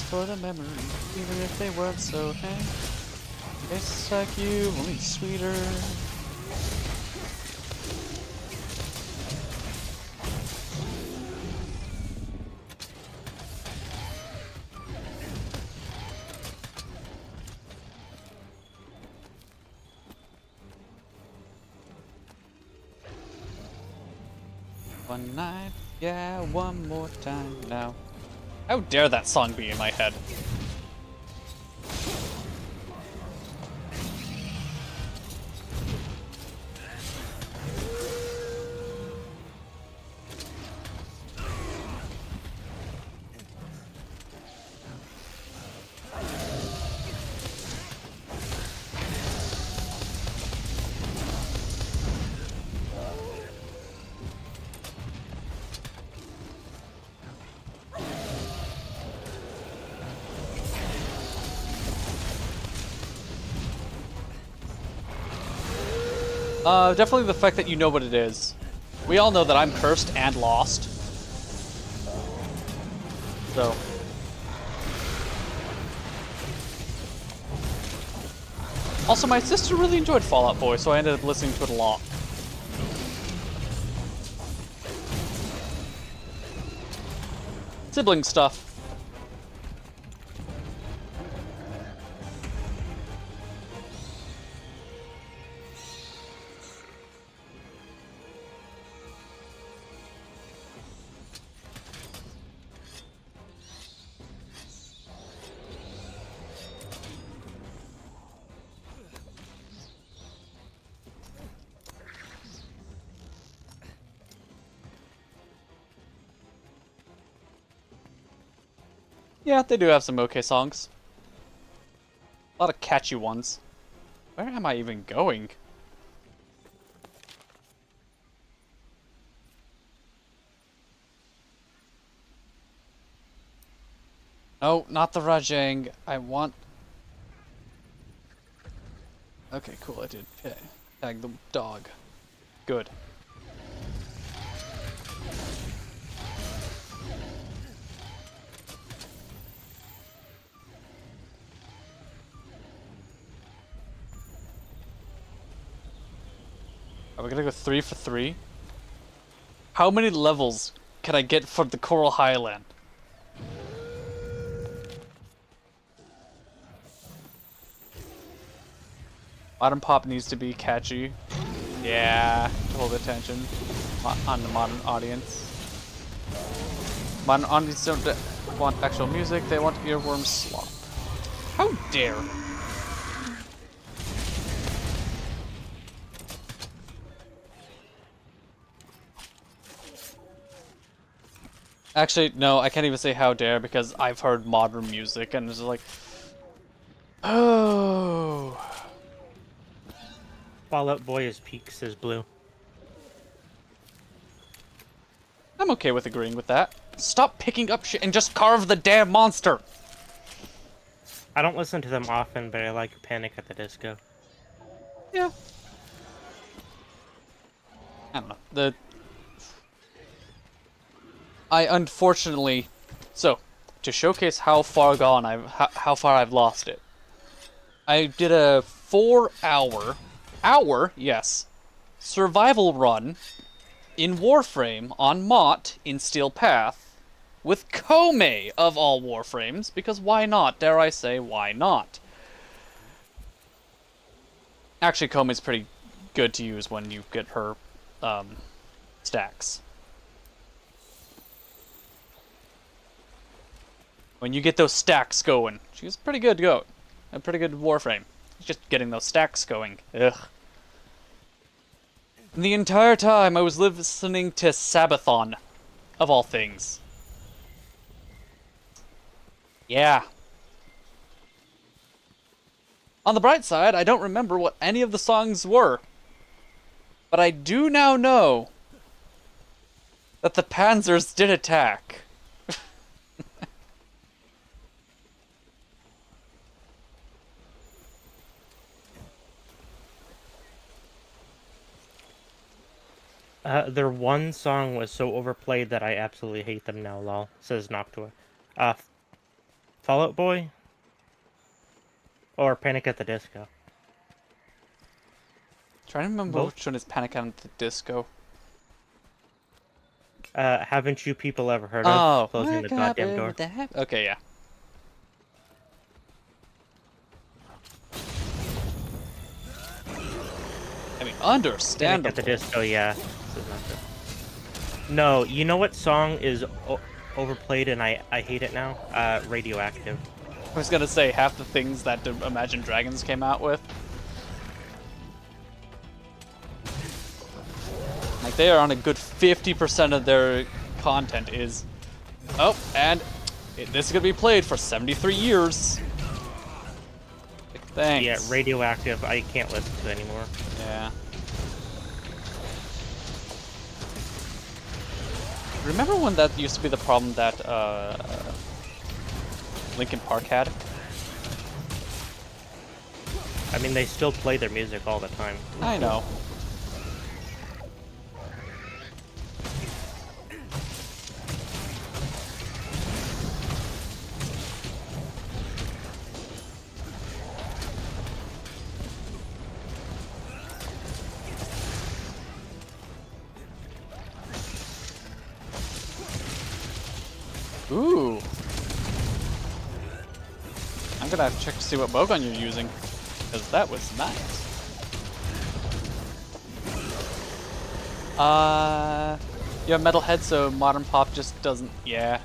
For the memory, even if they weren't so hey. Tastes like you, only sweeter. One night, yeah, one more time now. How dare that song be in my head? Definitely the fact that you know what it is. We all know that I'm cursed and lost. So. Also, my sister really enjoyed Fall Out Boy, so I ended up listening to it a lot. Sibling stuff. Yeah, they do have some okay songs. A lot of catchy ones. Where am I even going? No, not the Rajang. I want... Okay, cool, I did tag the dog. Good. Are we gonna go 3 for 3? How many levels can I get for the Coral Highland? Modern pop needs to be catchy. Yeah, to hold attention on the modern audience. Modern audience don't want actual music, they want earworm slop. How dare! Actually, no, I can't even say how dare because I've heard modern music and it's like, oh. Fallout Boy is peak, says Blue. I'm okay with agreeing with that. Stop picking up shit and just carve the damn monster. I don't listen to them often, but I like Panic at the Disco. Yeah. I don't know. I unfortunately, so to showcase how far gone how far I've lost it. I did a 4-hour, yes, survival run in Warframe on Mott in Steel Path with Kome of all Warframes, because why not? Dare I say, why not? Actually, Kome's pretty good to use when you get her stacks. When you get those stacks going, she's pretty good to go. A pretty good Warframe. Just getting those stacks going. Ugh. And the entire time I was listening to Sabathon, of all things. Yeah. On the bright side, I don't remember what any of the songs were. But I do now know that the Panzers did attack. Their one song was so overplayed that I absolutely hate them now, lol, says Noctua. Fallout Boy? Or Panic at the Disco? Trying to remember Both? which one is Panic at the Disco. Haven't you people ever heard Oh, of Closing the Goddamn Door? Okay, yeah. I mean, Panic understandable. at the Disco, yeah. Says Noctua. No, you know what song is overplayed and I hate it now? Radioactive. I was gonna say half the things that Imagine Dragons came out with. Like, they are on a good 50% of their content is... Oh, and this is gonna be played for 73 years. Like, thanks. Yeah, Radioactive, I can't listen to anymore. Yeah. Remember when that used to be the problem that Linkin Park had? I mean, they still play their music all the time. I know. Ooh. I'm gonna have to check to see what bowgun you're using, because that was nice. You're a metalhead, so modern pop just doesn't. Yeah.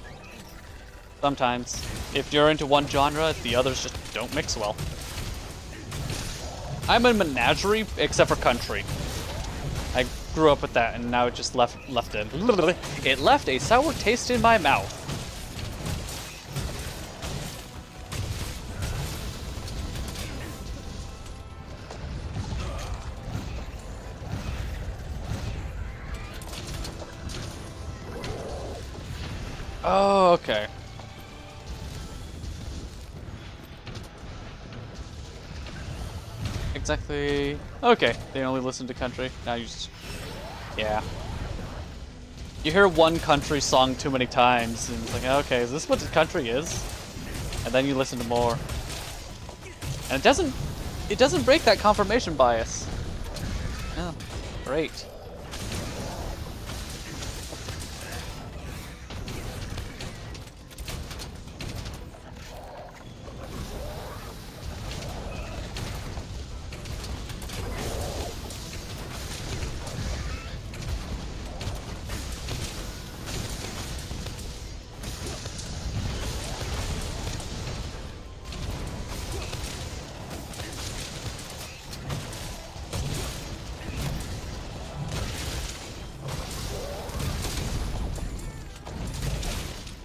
Sometimes. If you're into one genre, the others just don't mix well. I'm a menagerie, except for country. I grew up with that, and now it just left it left a sour taste in my mouth. Oh, okay. Exactly. Okay, they only listen to country. Now you just... Yeah. You hear one country song too many times, and it's like, okay, is this what the country is? And then you listen to more. And it doesn't break that confirmation bias. Oh, great.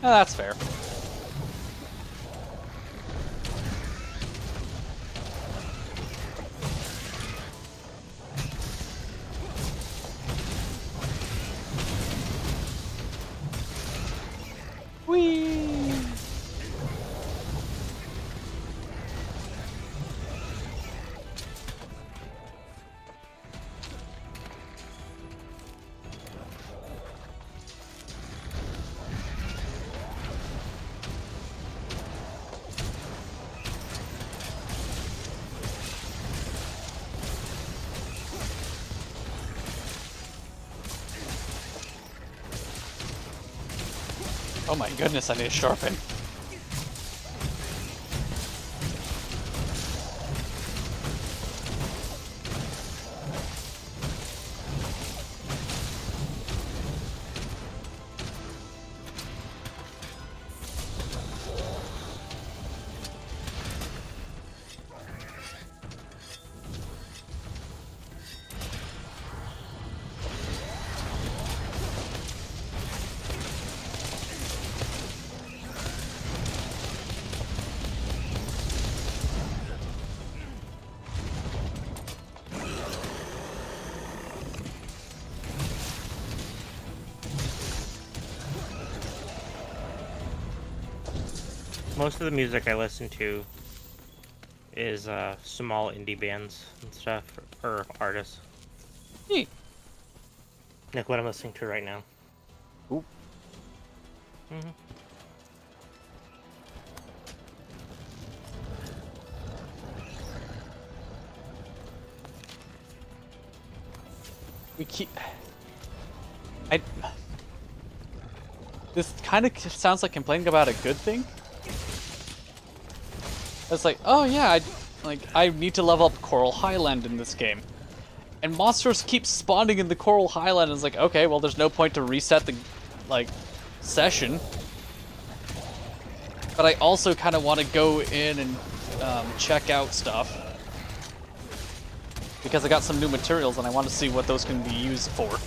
Oh, that's fair. Whee! Oh my goodness, I need to sharpen. Most of the music I listen to is small indie bands and stuff, or artists. Neat. Like what I'm listening to right now. Ooh. Mm-hmm. We keep... This kind of sounds like complaining about a good thing. It's like, oh yeah, I need to level up Coral Highland in this game. And monsters keep spawning in the Coral Highland, and it's like, okay, well there's no point to reset the, session. But I also kind of want to go in and check out stuff. Because I got some new materials and I want to see what those can be used for.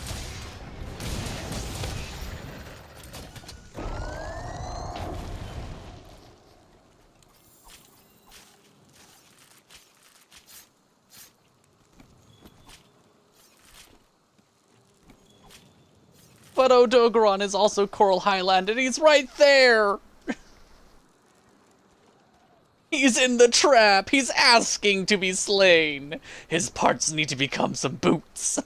But Odogaron is also Coral Highland, and he's right there! He's in the trap! He's asking to be slain! His parts need to become some boots!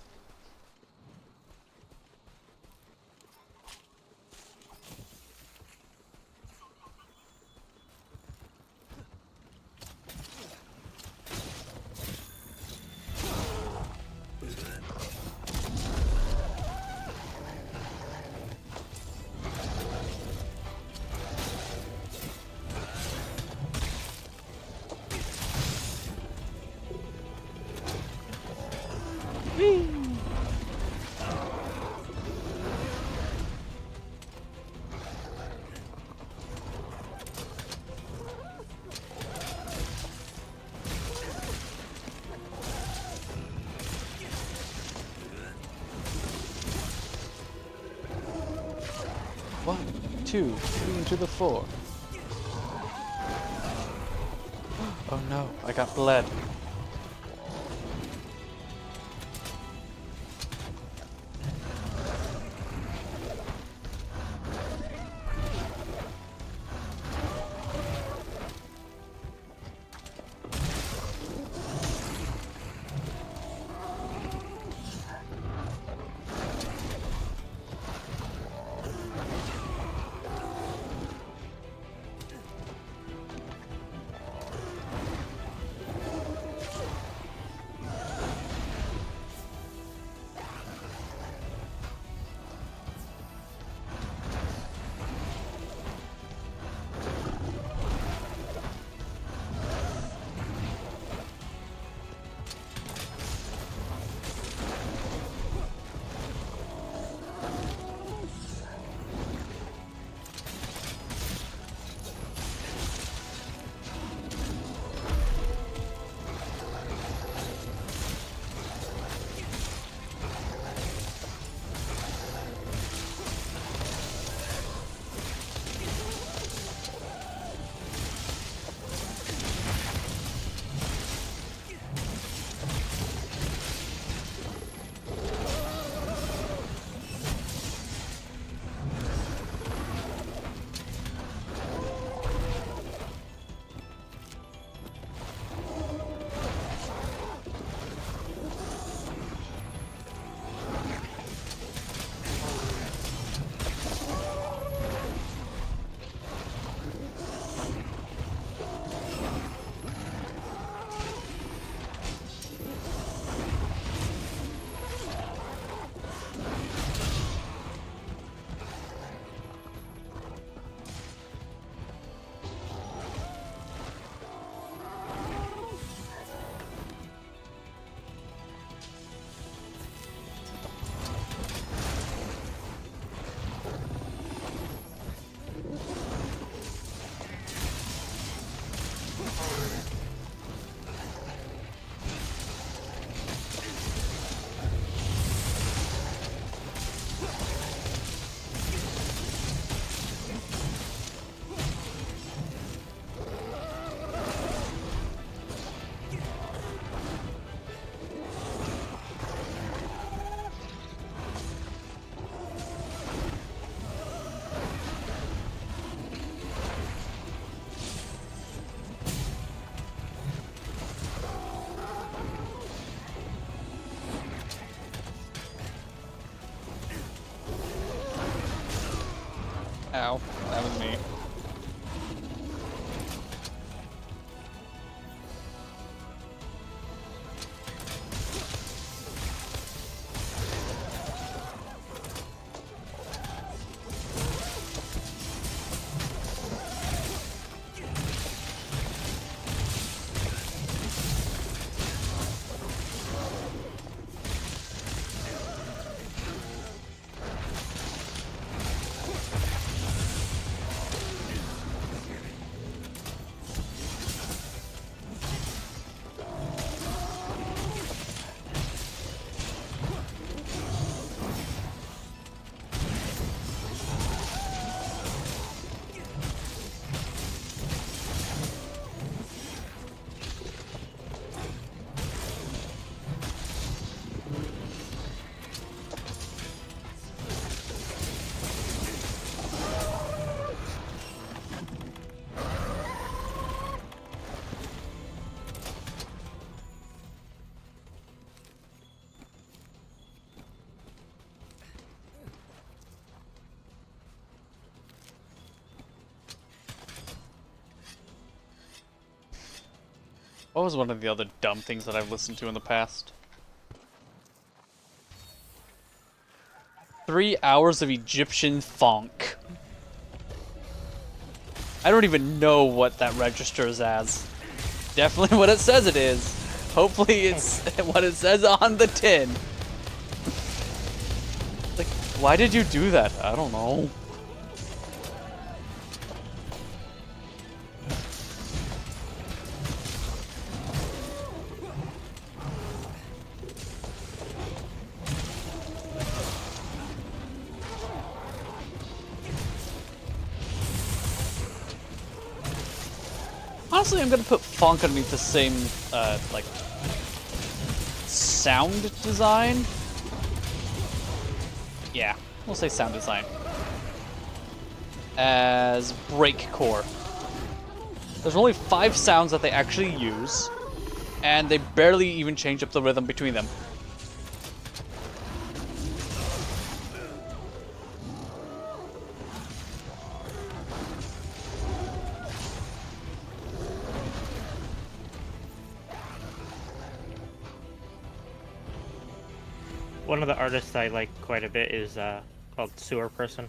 One, two, three into the four. Oh no, I got bled. Ow, that was me. What was one of the other dumb things that I've listened to in the past? 3 hours of Egyptian funk. I don't even know what that registers as. Definitely what it says it is. Hopefully it's what it says on the tin. Like, why did you do that? I don't know. Honestly, I'm gonna put funk underneath the same, like, sound design. Yeah, we'll say sound design. As breakcore. There's only 5 sounds that they actually use, and they barely even change up the rhythm between them. One of the artists I like quite a bit is called Sewer Person.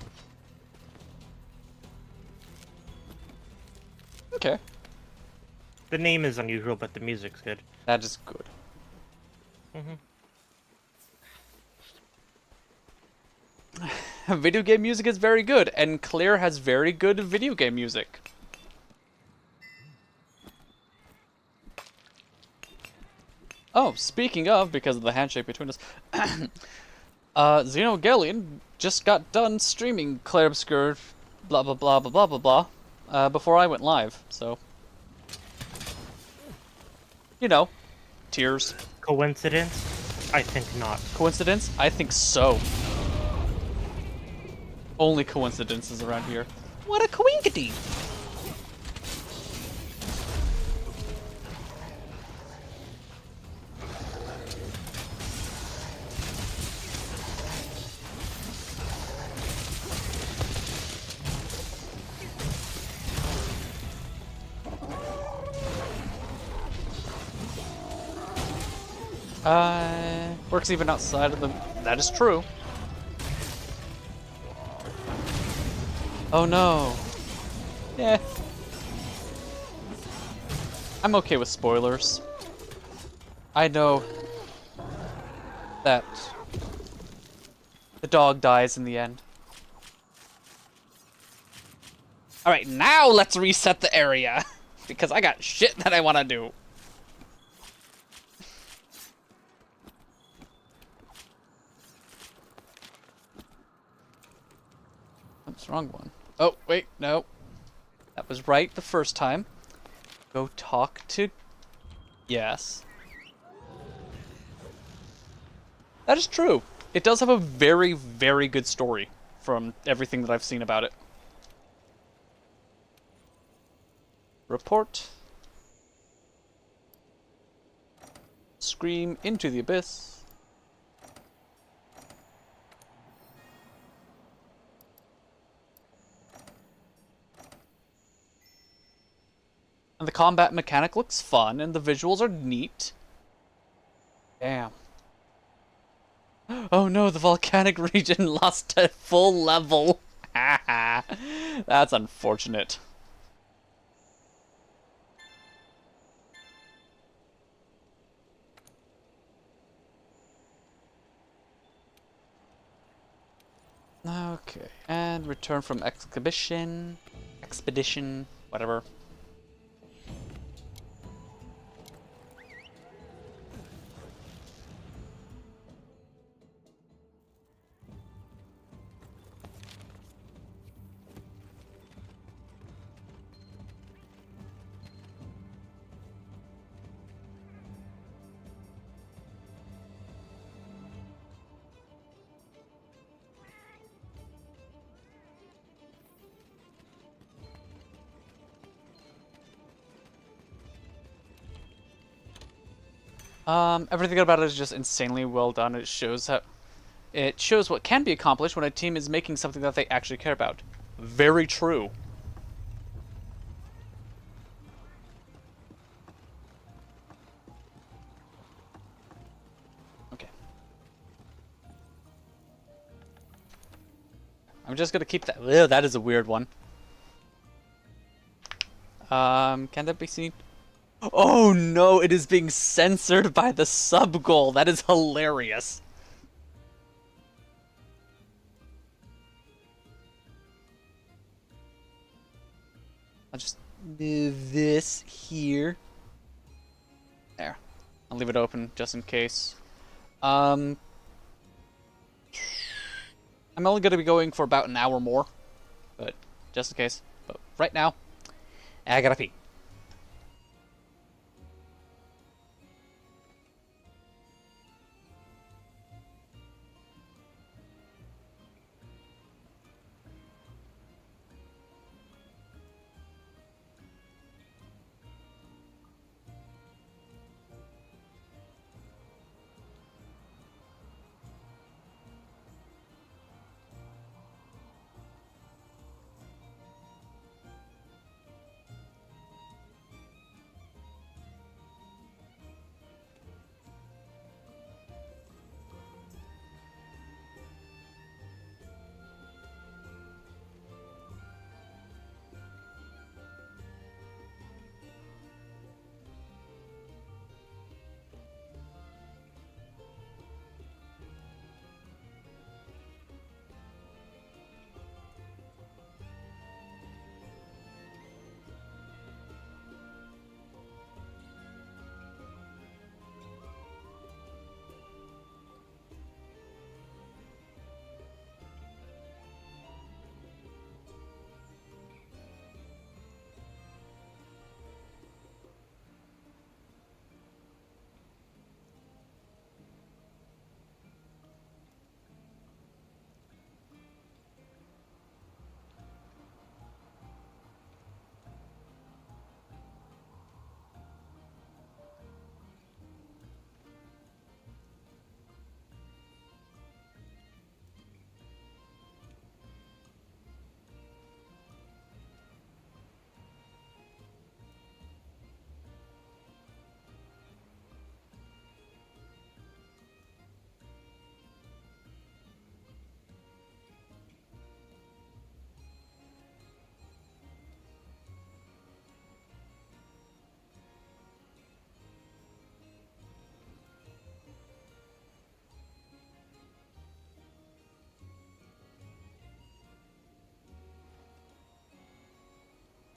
Okay. The name is unusual, but the music's good. That is good. Video game music is very good, and Claire has very good video game music. Oh, speaking of, because of the handshake between us, Xenogallion just got done streaming Claire Obscure, blah blah blah blah blah blah blah, before I went live, so. You know, tears. Coincidence? I think not. Coincidence? I think so. Only coincidences around here. What a coinkity! Works even outside of the... That is true. Oh no. Yeah. I'm okay with spoilers. I know that the dog dies in the end. Alright, now let's reset the area. Because I got shit that I want to do. That's the wrong one. Oh, wait, no. That was right the first time. Go talk to... Yes. That is true. It does have a very, very good story from everything that I've seen about it. Report. Scream into the abyss. And the combat mechanic looks fun, and the visuals are neat. Damn. Oh no, the volcanic region lost a full level. That's unfortunate. Okay, and return from expedition, whatever. Everything about it is just insanely well done. It shows what can be accomplished when a team is making something that they actually care about. Very true. Okay. I'm just gonna keep that. Ew, that is a weird one. Can that be seen? Oh no, it is being censored by the sub goal. That is hilarious. I'll just move this here. There. I'll leave it open just in case. I'm only going to be going for about an hour more, but just in case. But right now, I gotta pee.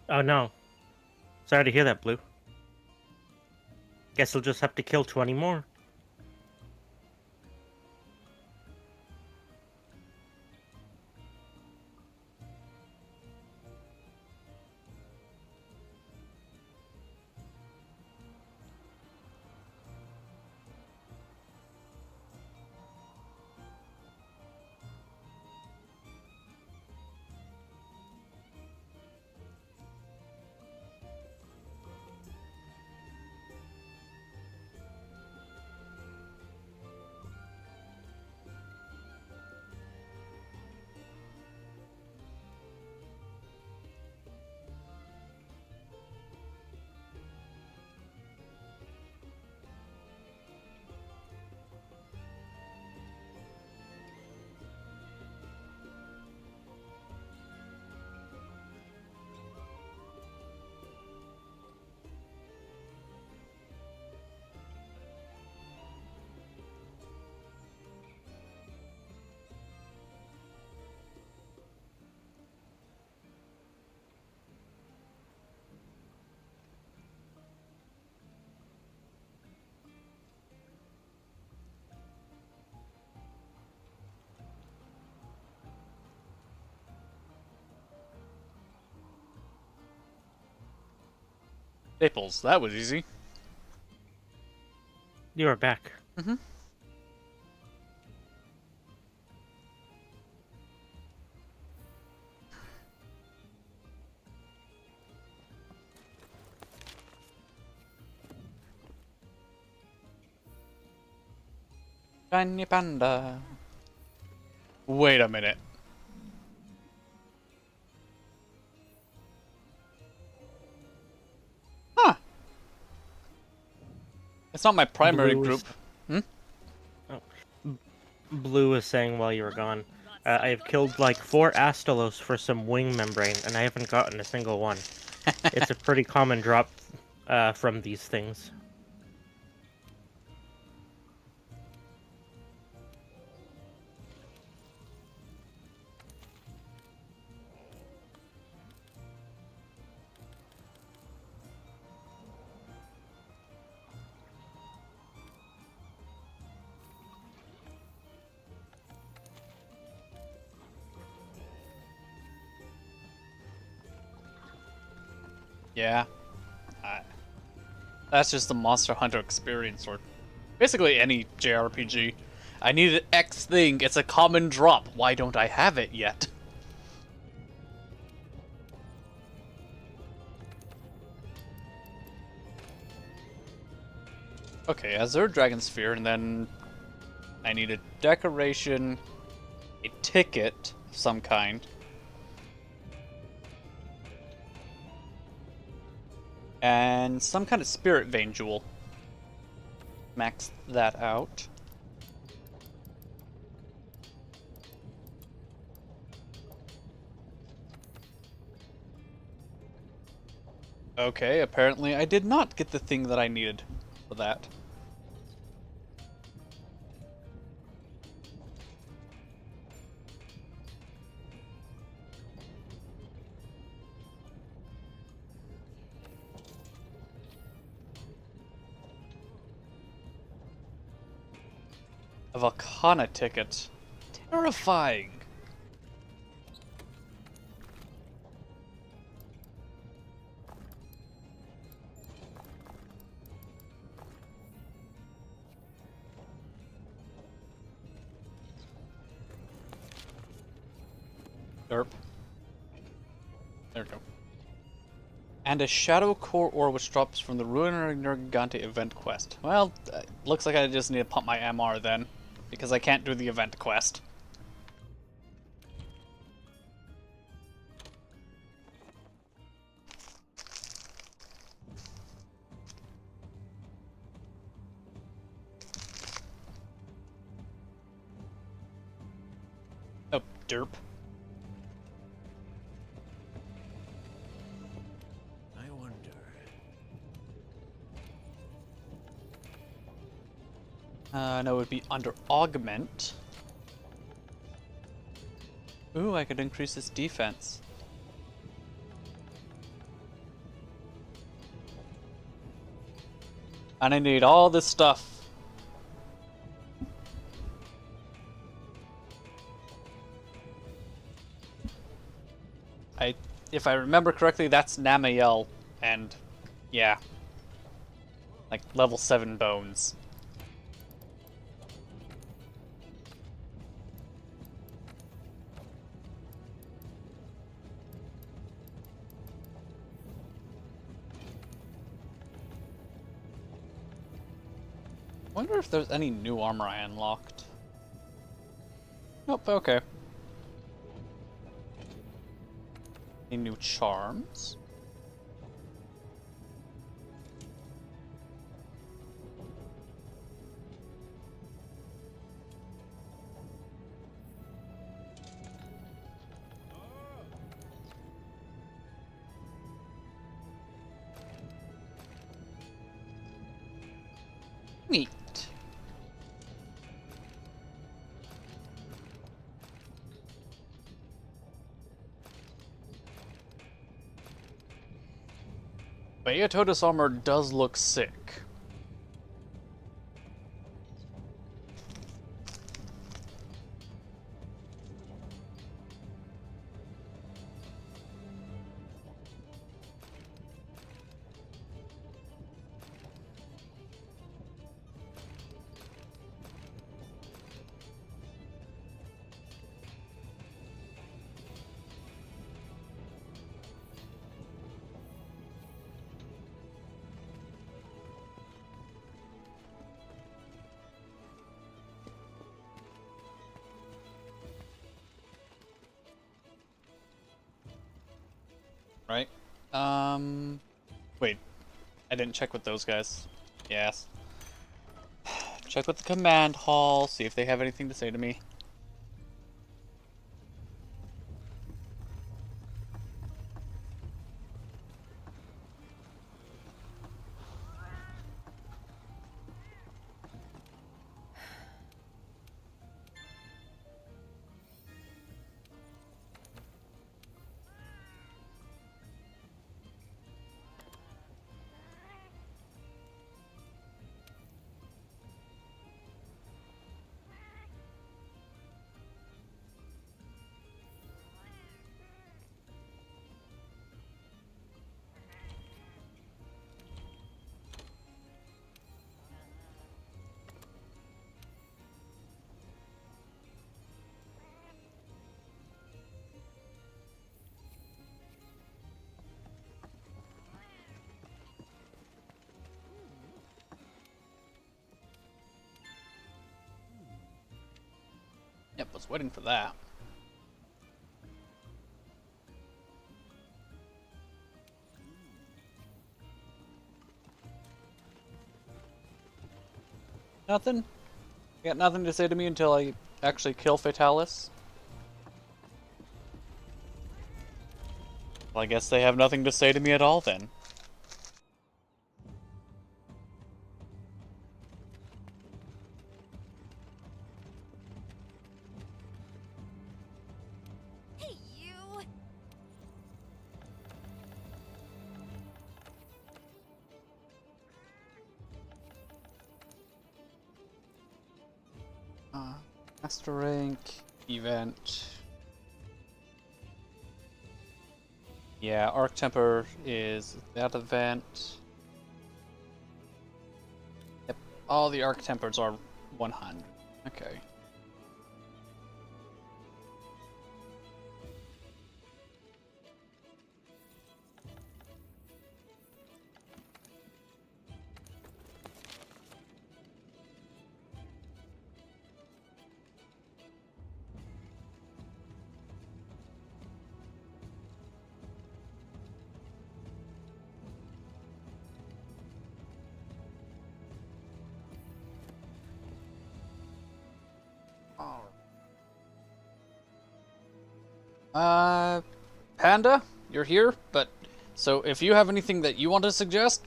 Oh no. Sorry to hear that, Blue. Guess we'll just have to kill 20 more. Staples, that was easy. You are back. Mm-hmm. Shiny panda. Wait a minute. Huh. It's not my primary Blue group. is- Hmm? Blue was saying while you were gone, I have killed like 4 Astalos for some wing membrane, and I haven't gotten a single one. It's a pretty common drop from these things. Yeah. That's just the Monster Hunter experience, or basically any JRPG. I needed X thing, it's a common drop. Why don't I have it yet? Okay, Azure Dragon Sphere, and then I need a decoration, a ticket of some kind, and some kind of Spirit Vein Jewel. Max that out. Okay, apparently I did not get the thing that I needed for that. A Volcana ticket. Terrifying. Derp. There we go. And a Shadow Core ore which drops from the Ruiner Gigante event quest. Well, looks like I just need to pump my MR then, because I can't do the event quest. Oh, derp. I wonder. No, it would be under Augment. Ooh, I could increase its defense. And I need all this stuff. If I remember correctly, that's Namael, and yeah, like level 7 bones. Wonder if there's any new armor I unlocked. Nope, okay. Any new charms? Neat. Beatotus armor does look sick. Right? Wait. I didn't check with those guys. Yes. Check with the command hall, see if they have anything to say to me. Yep, was waiting for that. Nothing? You got nothing to say to me until I actually kill Fatalis? Well, I guess they have nothing to say to me at all then. Hey, you! Master rank event. Yeah, Arc Temper is that event. Yep, all the Arc Tempers are 100. Okay. Panda, you're here, but so if you have anything that you want to suggest,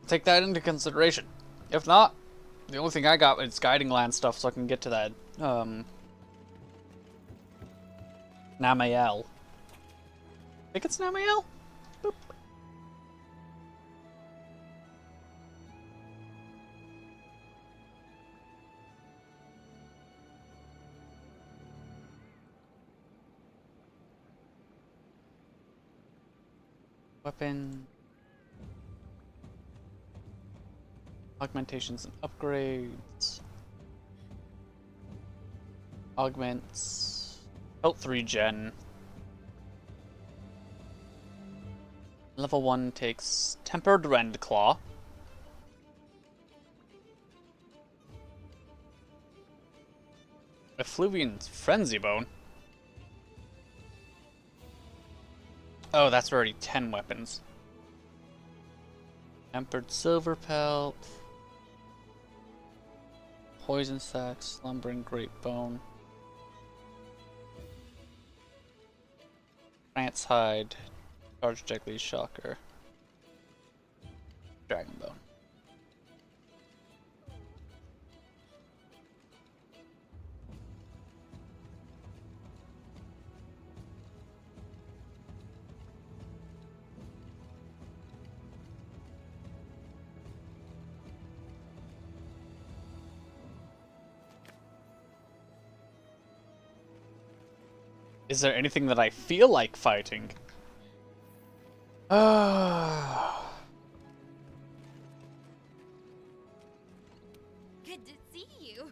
take that into consideration. If not, the only thing I got is guiding land stuff so I can get to that, Namael. I think it's Namael? Boop. Weapon. Augmentations and upgrades. Augments. Health regen. Level 1 takes Tempered Rendclaw. Effluvian's Frenzy Bone. Oh, that's already 10 weapons. Tempered Silver Pelt. Poison Sac, Slumbering Great Bone. Trance Hide. Charge Deadly Shocker. Dragon Bone. Is there anything that I feel like fighting? Good to see you.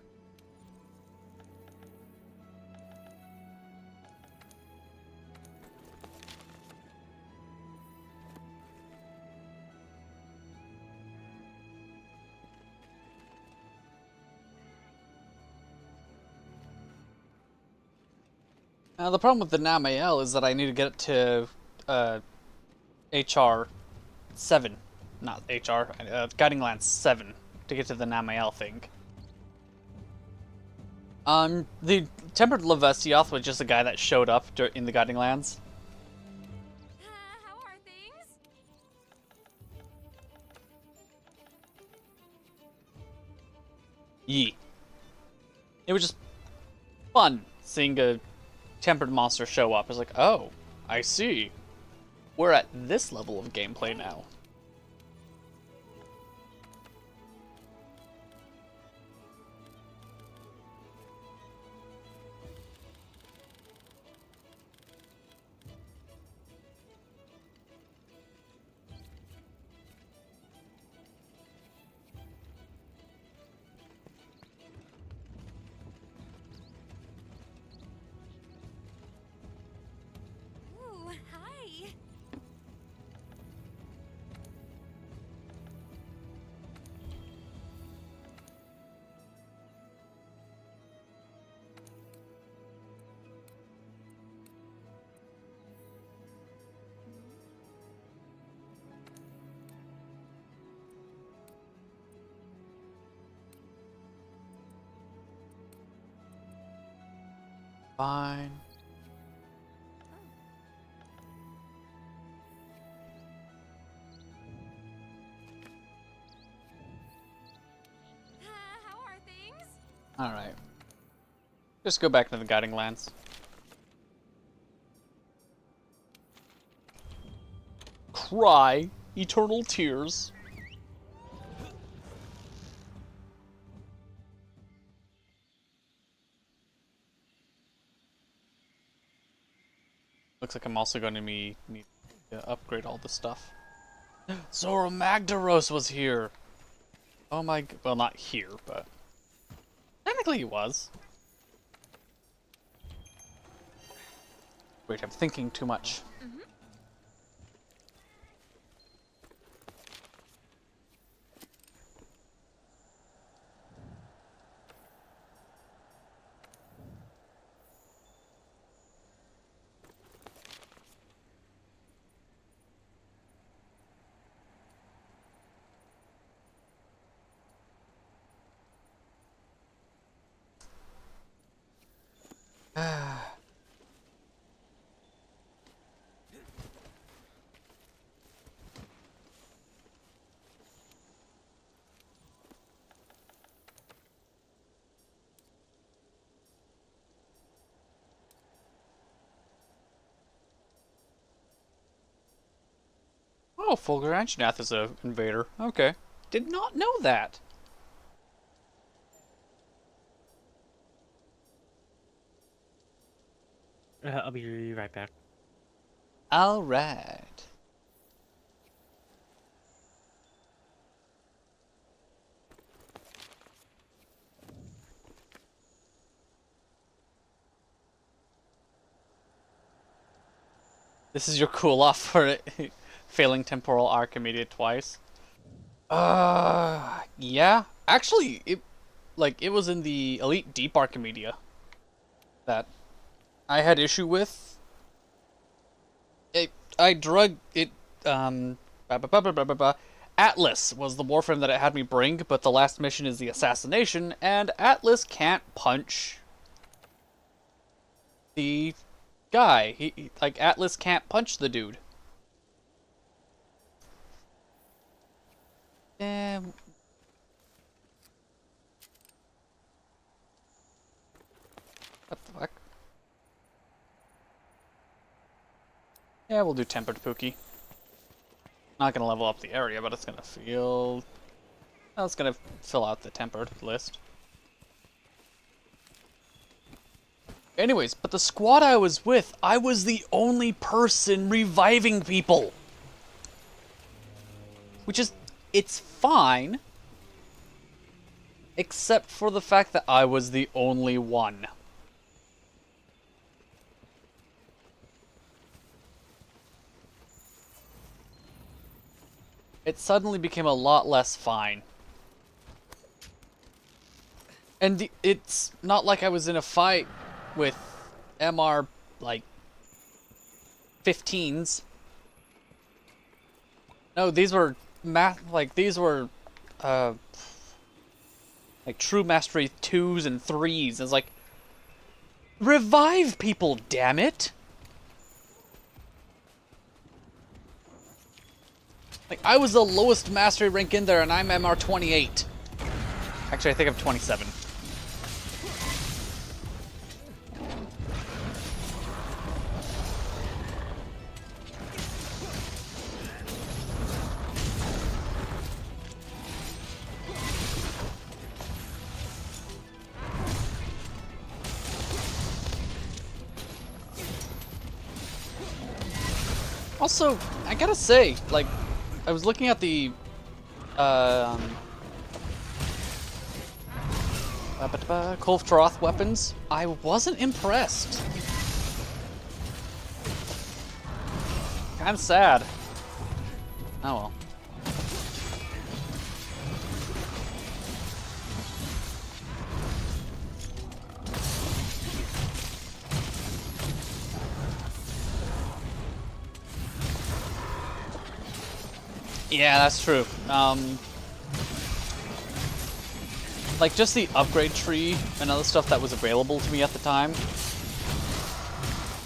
Now the problem with the Namael is that I need to get it to HR 7, not HR, Guiding Lance 7 to get to the Namael thing. The Tempered Levestioth was just a guy that showed up in the Guiding Lands. How are things? Yee. It was just fun seeing a tempered monster show up. It's like, oh, I see. We're at this level of gameplay now. Ooh, hi. Fine. How are things? Alright. Just go back to the Guiding Lands. Cry eternal tears. Looks like I'm also going to need to upgrade all the stuff. Zoro Magdaros was here! Oh my... well, not here, but... technically he was. Wait, I'm thinking too much. Oh, Fulgur Anjanath is an invader. Okay. Did not know that. I'll be right back. Alright. This is your cool off for it. Failing temporal Archimedia twice. Yeah. Actually, it was in the Elite Deep Archimedia that I had issue with. I drug it, Atlas was the Warframe that it had me bring, but the last mission is the assassination, and Atlas can't punch the guy. Like, Atlas can't punch the dude. What the fuck? Yeah, we'll do Tempered Pookie. Not gonna level up the area, but it's gonna feel... well, it's gonna fill out the Tempered list. Anyways, but the squad I was with, I was the only person reviving people. Which is... it's fine. Except for the fact that I was the only one. It suddenly became a lot less fine. And it's not like I was in a fight with MR, like, 15s. No, these were these were uh like true mastery 2s and 3s. It's like revive people, damn it. Like I was the lowest mastery rank in there and I'm MR 28. Actually, I think I'm 27. Also, I gotta say, like, I was looking at the Kolv Troth weapons. I wasn't impressed. Kind of sad. Oh well. Yeah, that's true. Like just the upgrade tree and other stuff that was available to me at the time.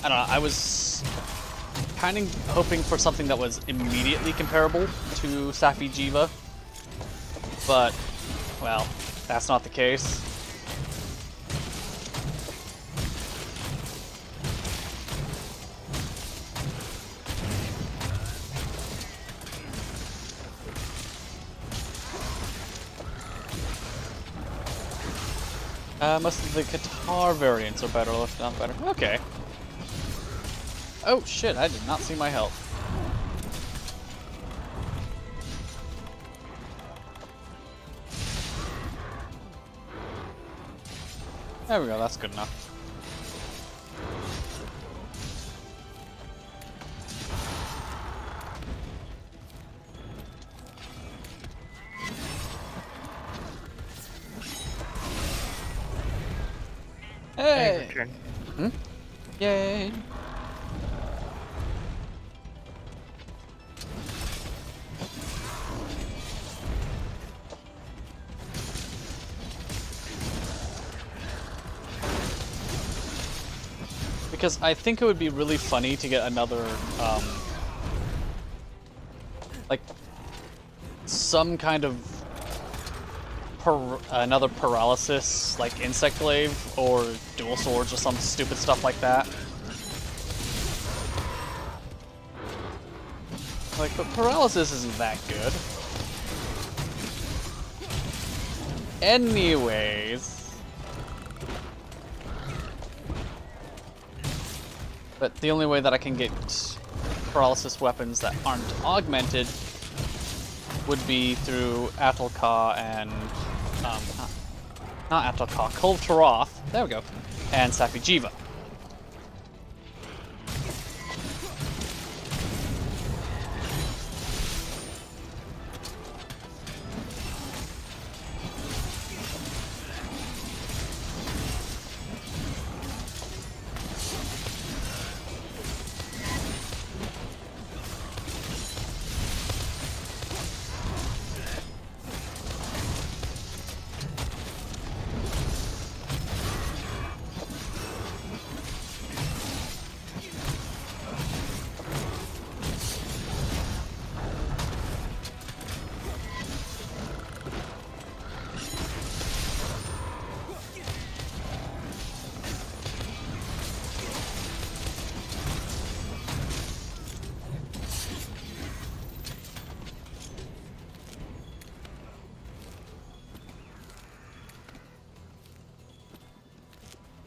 I don't know, I was kind of hoping for something that was immediately comparable to Safi Jiva. But, well, that's not the case. Most of the guitar variants are better, if not better. Okay. Oh shit, I did not see my health. There we go, that's good enough. Hey! Return. Hmm? Yay! Because I think it would be really funny to get another, like, some kind of another paralysis, like insect glaive or dual swords or some stupid stuff like that. Like, but paralysis isn't that good. Anyways. But the only way that I can get paralysis weapons that aren't augmented would be through Atlka and not Atlka, Kolv Taroth, there we go, and Safi Jiva.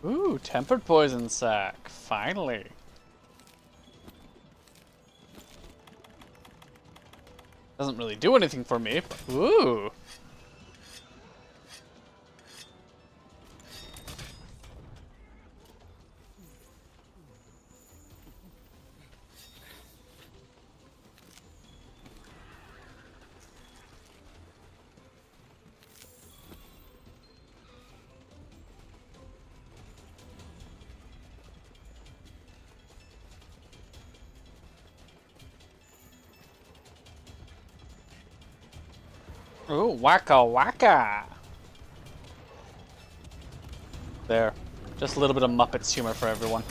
Ooh, tempered poison sac, finally. Doesn't really do anything for me, but ooh. Ooh, waka waka. There. Just a little bit of Muppets humor for everyone.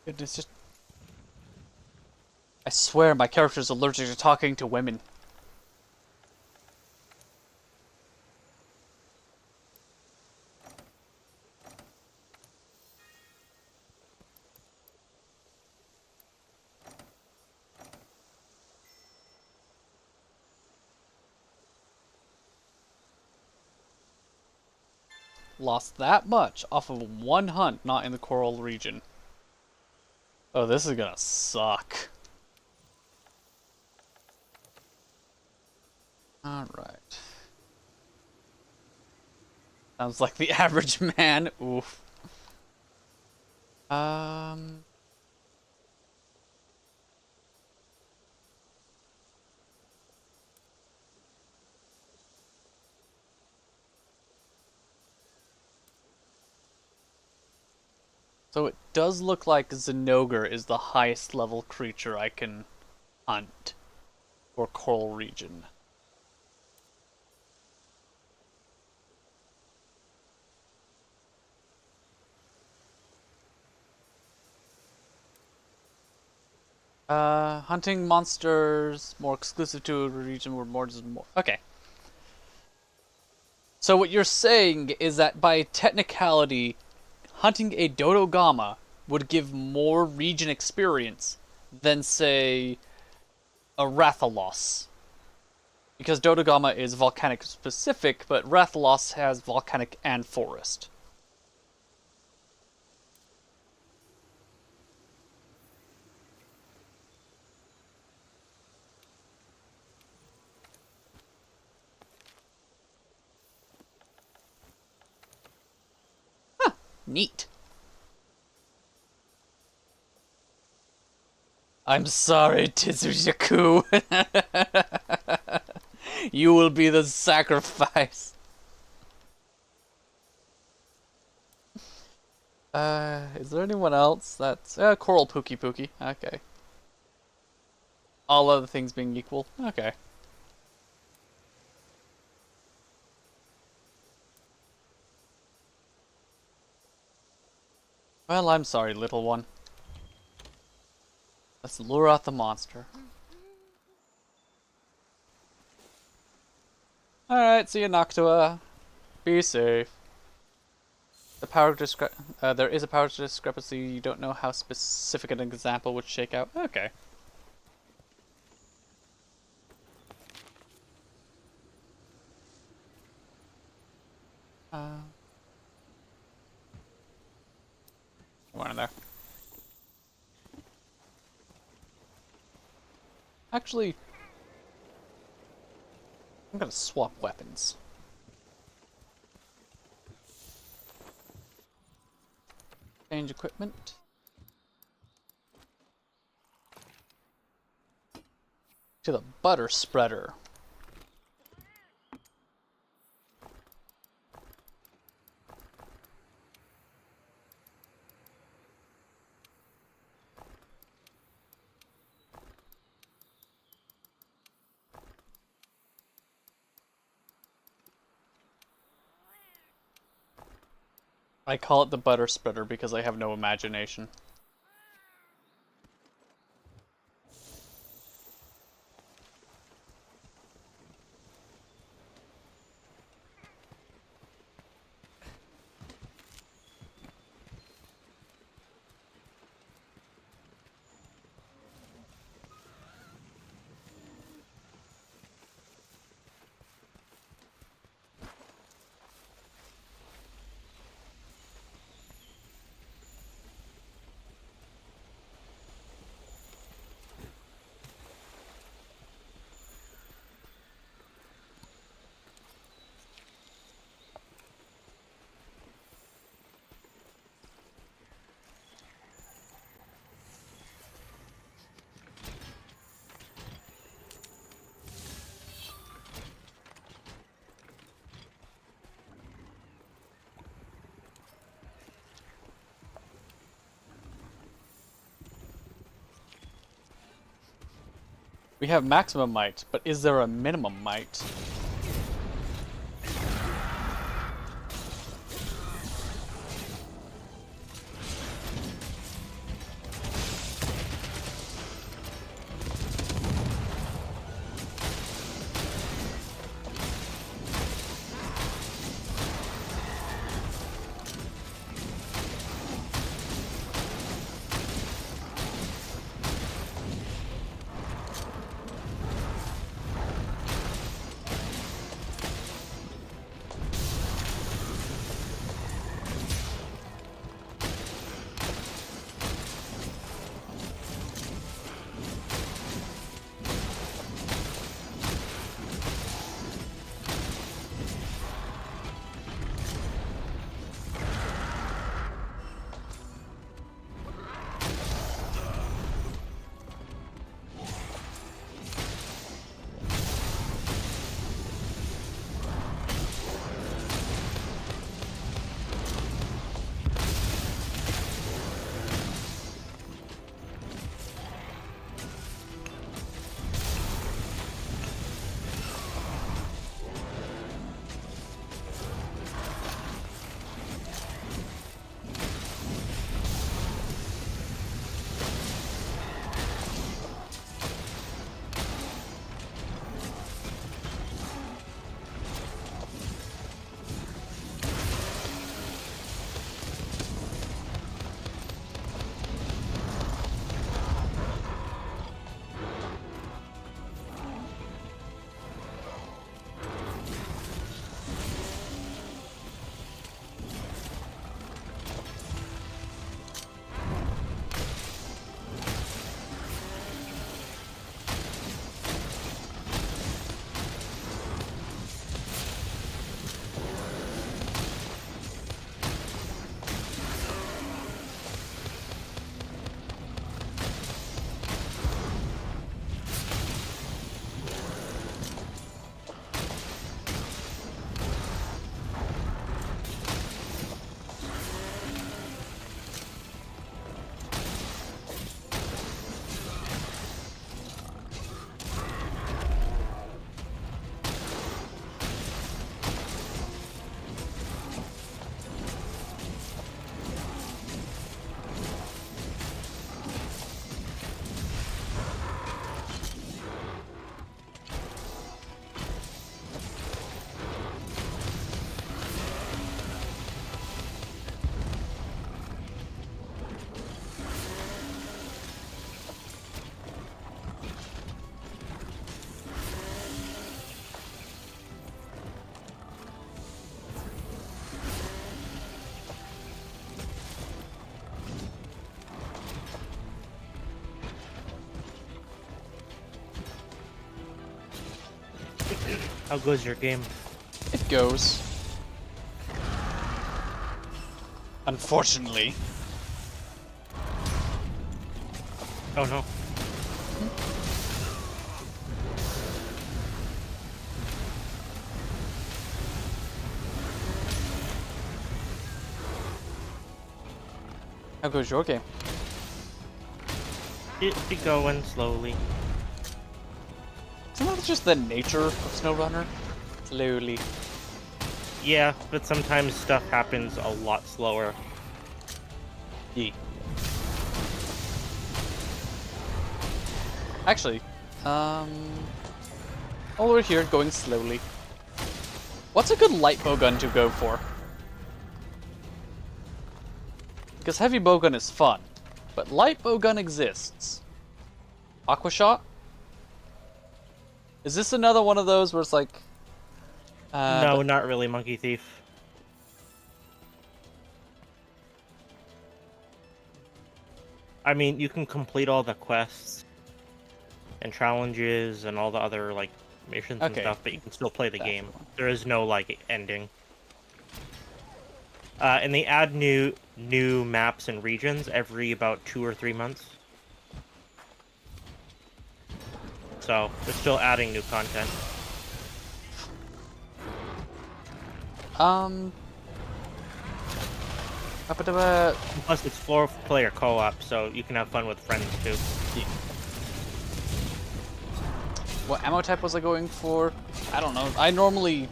Goodness, just... I swear my character's allergic to talking to women. Lost that much off of one hunt not in the coral region. Oh, this is gonna suck. Alright. Sounds like the average man. Oof. So it does look like Zinogre is the highest level creature I can hunt for coral region. Hunting monsters more exclusive to a region where more is more. Okay. So what you're saying is that by technicality, hunting a Dodogama would give more region experience than, say, a Rathalos. Because Dodogama is volcanic specific, but Rathalos has volcanic and forest. Neat. I'm sorry, Tizuyaku. You will be the sacrifice. Is there anyone else that's... Coral Pookie Pookie. Okay. All other things being equal. Okay. Well, I'm sorry, little one. Let's lure out the monster. Alright, see you, Noctua. Be safe. The power there is a power discrepancy. You don't know how specific an example would shake out. Okay. One in there. Actually, I'm gonna swap weapons. Change equipment. To the butter spreader. I call it the butter spreader because I have no imagination. We have maximum might, but is there a minimum might? How goes your game? It goes. Unfortunately. Oh no. How goes your game? It be going slowly. Isn't that just the nature of SnowRunner? Slowly. Yeah, but sometimes stuff happens a lot slower. Yeah. Actually, all over here, going slowly. What's a good light bowgun to go for? Because heavy bowgun is fun, but light bowgun exists. Aqua shot? Is this another one of those where it's like... No, not really, Monkey Thief. I mean, you can complete all the quests and challenges and all the other, like, missions and Okay. stuff, but you can still play the That's game. the one. There is no, like, ending. And they add new maps and regions every about 2 or 3 months. So, they're still adding new content. Plus, it's 4-player co-op, so you can have fun with friends, too. What ammo type was I going for? I don't know. I normally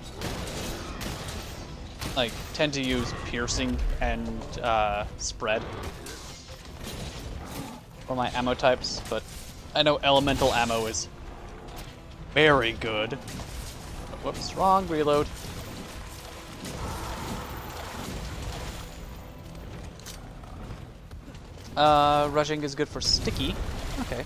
like tend to use piercing and spread for my ammo types, but I know elemental ammo is very good. Whoops, wrong reload. Rushing is good for sticky. Okay.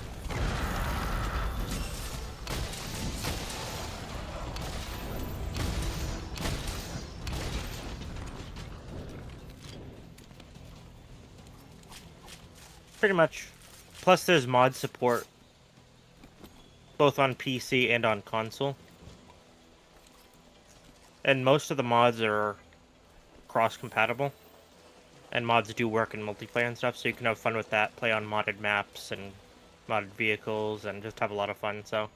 Pretty much. Plus, there's mod support, both on PC and on console. And most of the mods are cross-compatible. And mods do work in multiplayer and stuff, so you can have fun with that, play on modded maps and modded vehicles, and just have a lot of fun, so...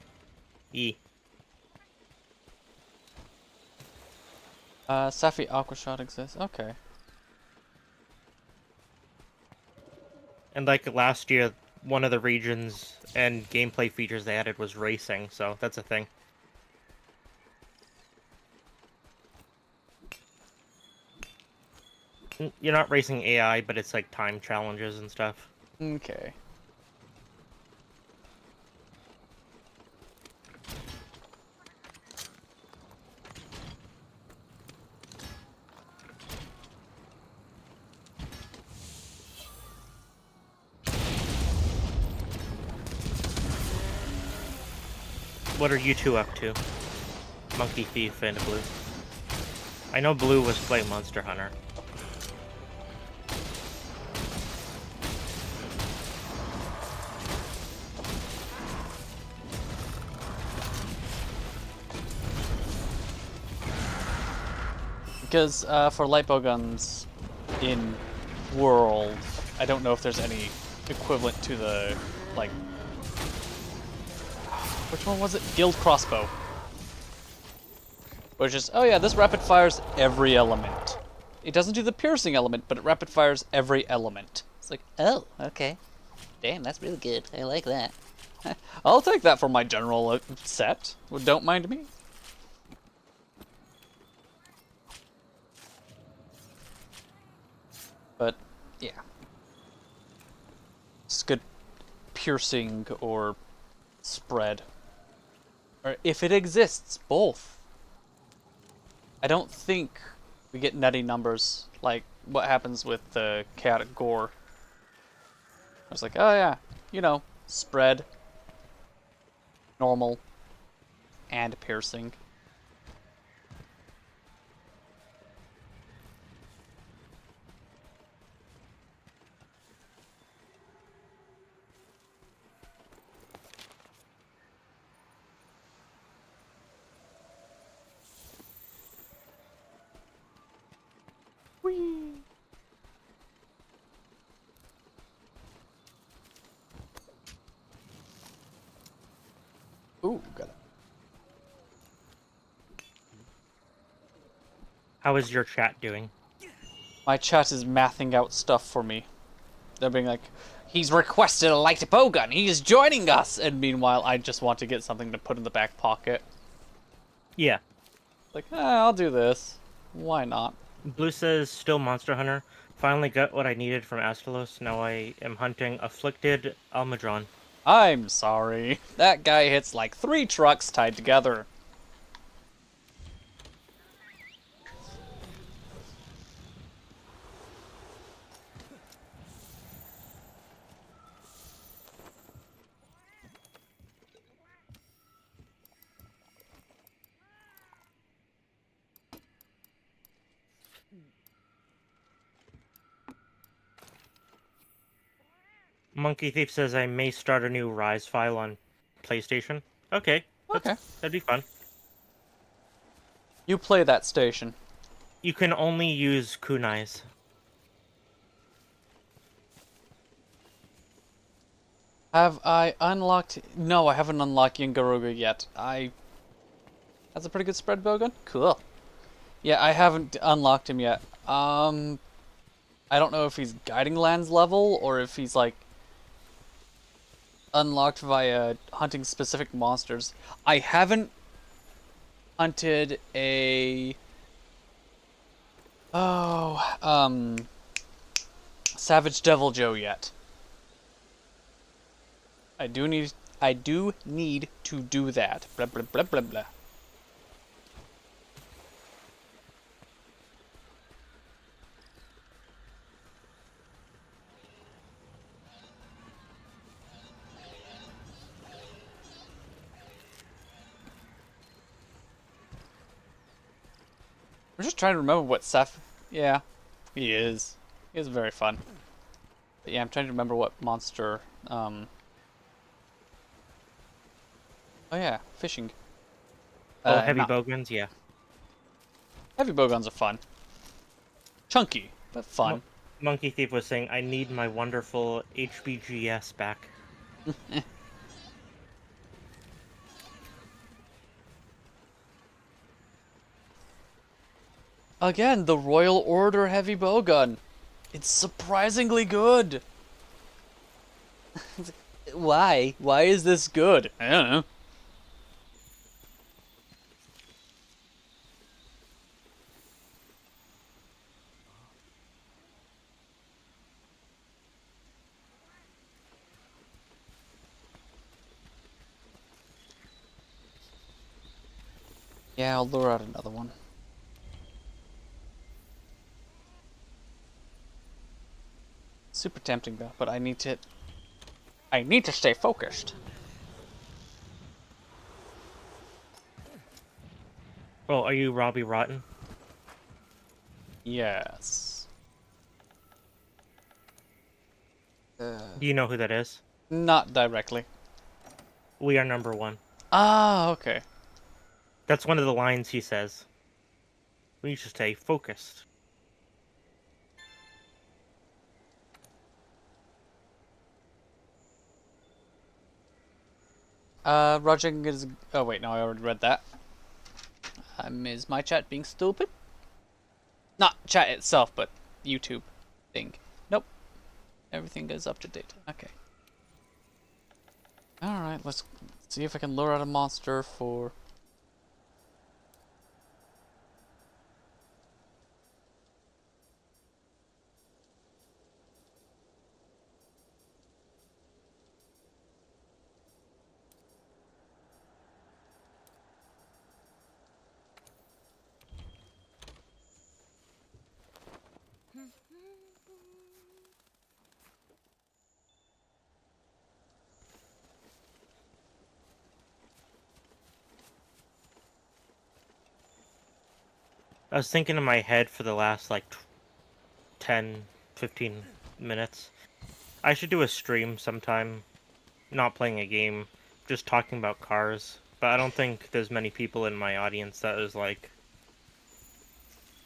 Safi Aqua Shot exists. Okay. And like last year, one of the regions and gameplay features they added was racing, so that's a thing. You're not racing AI, but it's like time challenges and stuff. Okay. What are you two up to? Monkey Thief and Blue. I know Blue was playing Monster Hunter. Because for light bow guns in World, I don't know if there's any equivalent to the, like... Which one was it? Guild Crossbow. Which is, oh yeah, this rapid fires every element. It doesn't do the piercing element, but it rapid fires every element. It's like, oh, okay. Damn, that's really good. I like that. I'll take that for my general set. Well, don't mind me. But, yeah. It's good piercing or spread. Or if it exists, both. I don't think we get nutty numbers like what happens with the chaotic gore. I was like, oh yeah, you know, spread, normal, and piercing. Whee! Ooh, got it. How is your chat doing? My chat is mathing out stuff for me. They're being like, he's requested a light bowgun. He's joining us. And meanwhile, I just want to get something to put in the back pocket. Yeah. Like, I'll do this. Why not? Blue says, still Monster Hunter. Finally got what I needed from Astalos. Now I am hunting Afflicted Almudron. I'm sorry. That guy hits like 3 trucks tied together. Monkey Thief says I may start a new Rise file on PlayStation. Okay. Okay. That'd be fun. You play that station. You can only use kunais. Have I unlocked... No, I haven't unlocked Yingaruga yet. That's a pretty good spread bowgun? Cool. Yeah, I haven't unlocked him yet. I don't know if he's Guiding Lands level, or if he's, like, unlocked via hunting specific monsters. I haven't hunted a... Savage Devil Joe yet. I do need to do that. Blah blah blah blah blah. I'm just trying to remember what Seth. Yeah, he is. He is very fun. But yeah, I'm trying to remember what monster. Oh yeah, fishing. Heavy not- bowguns, yeah. Heavy bowguns are fun. Chunky, but fun. Monkey Thief was saying, I need my wonderful HBGS back. Again, the Royal Order heavy bowgun. It's surprisingly good. Why? Why is this good? I don't know. Yeah, I'll lure out another one. Super tempting though, but I need to stay focused. Oh, are you Robbie Rotten? Yes. Do you know who that is? Not directly. We are number one. Ah, okay. That's one of the lines he says. We need to stay focused. Roger is... Oh wait, no, I already read that. Is my chat being stupid? Not chat itself, but YouTube thing. Nope. Everything goes up to date. Okay. Alright, let's see if I can lure out a monster for... I was thinking in my head for the last, like, 10, 15 minutes. I should do a stream sometime. Not playing a game, just talking about cars. But I don't think there's many people in my audience that is, like,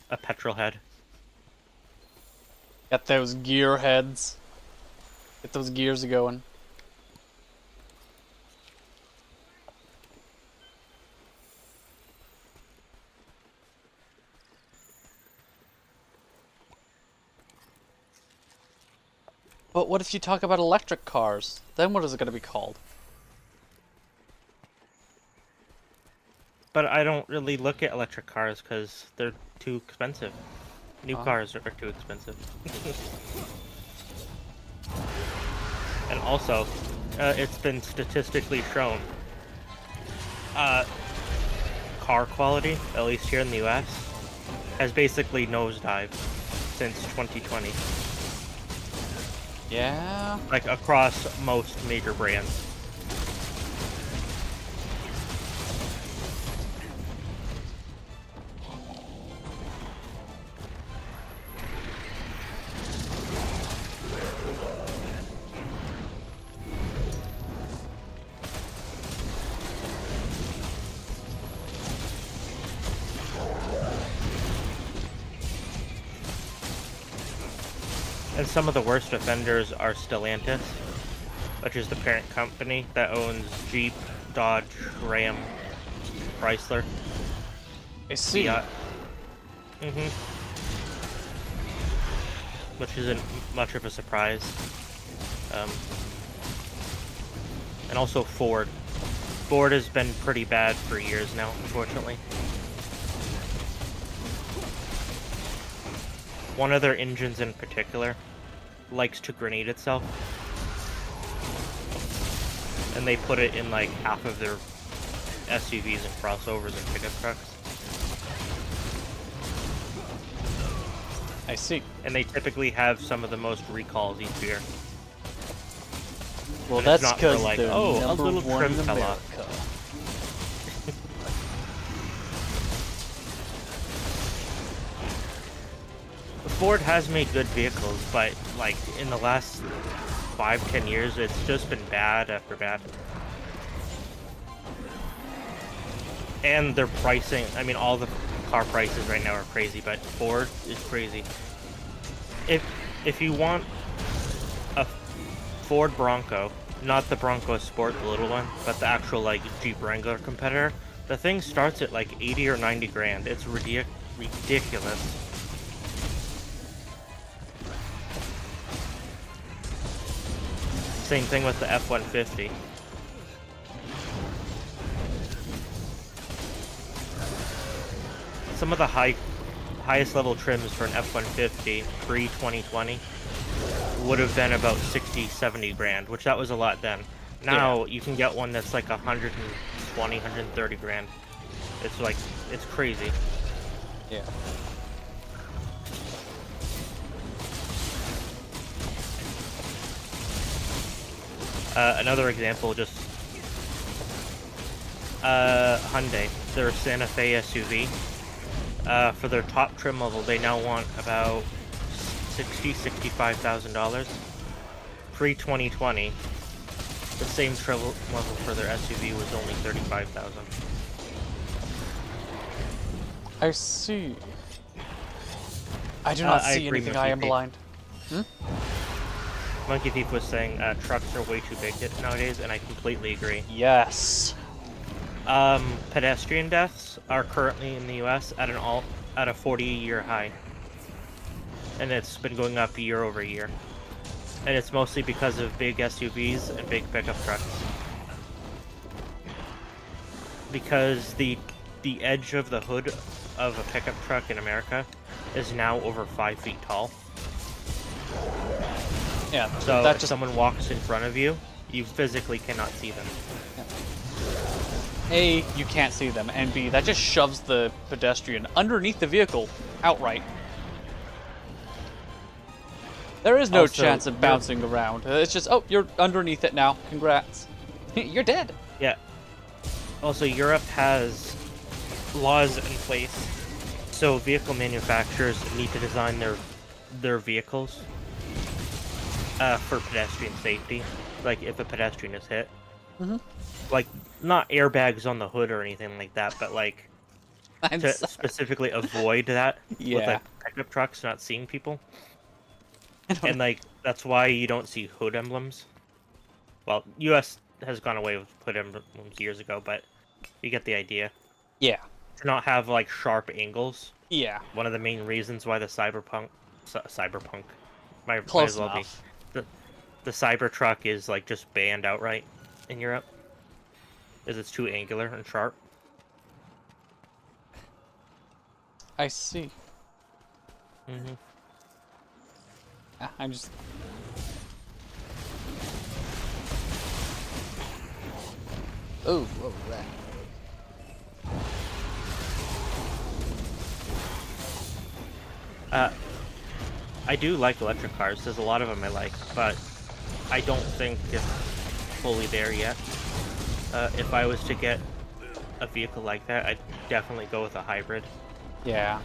a petrol head. Got those gear heads. Get those gears going. But what if you talk about electric cars? Then what is it going to be called? But I don't really look at electric cars because they're too expensive. New cars are too expensive. And also, it's been statistically shown, car quality, at least here in the US, has basically nosedived since 2020. Yeah. Like, across most major brands. And some of the worst offenders are Stellantis, which is the parent company that owns Jeep, Dodge, Ram, Chrysler, I see. Fiat. Which isn't much of a surprise. And also Ford. Ford has been pretty bad for years now, unfortunately. One of their engines in particular likes to grenade itself. And they put it in like half of their SUVs and crossovers and pickup trucks. I see. And they typically have some of the most recalls each year. Well, And that's it's not for because like, they're oh, a number little one trim in fell America. off. Ford has made good vehicles, but like in the last 5-10 years, it's just been bad after bad. And their pricing, I mean, all the car prices right now are crazy, but Ford is crazy. If you want a Ford Bronco, not the Bronco Sport, the little one, but the actual like Jeep Wrangler competitor, the thing starts at like 80 or 90 grand. It's ridiculous. Same thing with the F-150. Some of the highest level trims for an F-150 pre-2020 would have been about 60, 70 grand, which that was a lot then. Now you can get one that's like 120, 130 grand. It's like, it's crazy. Yeah. Another example, just Hyundai, their Santa Fe SUV. For their top trim level, they now want about $65,000. Pre-2020, the same trim level for their SUV was only $35,000. I see. I do not I see agree anything. with I you, am Pete. blind. Monkey Thief was saying trucks are way too big nowadays, and I completely agree. Yes. Pedestrian deaths are currently in the U.S. at a 40-year high, and it's been going up year over year. And it's mostly because of big SUVs and big pickup trucks. Because the edge of the hood of a pickup truck in America is now over 5 feet tall. Yeah. So that if just someone walks in front of you, you physically cannot see them. A, you can't see them, and B, that just shoves the pedestrian underneath the vehicle outright. There is no Also, chance of bouncing around. It's just, oh, you're underneath it now. Congrats. You're dead. Yeah. Also, Europe has laws in place, so vehicle manufacturers need to design their vehicles for pedestrian safety. Like if a pedestrian is hit, like not airbags on the hood or anything like that, but like I'm to sorry. specifically avoid that with Yeah. like pickup trucks not seeing people. And like that's why you don't see hood emblems. Well, U.S. has gone away with hood emblems years ago, but you get the idea. Yeah. To not have like sharp angles. Yeah. One of the main reasons why the cyberpunk might Close as well be enough. the Cybertruck is like just banned outright in Europe, is it's too angular and sharp. I see. Mm-hmm. I'm just. Oh, whoa, that. I do like electric cars. There's a lot of them I like, but I don't think it's fully there yet. If I was to get a vehicle like that, I'd definitely go with a hybrid. Yeah.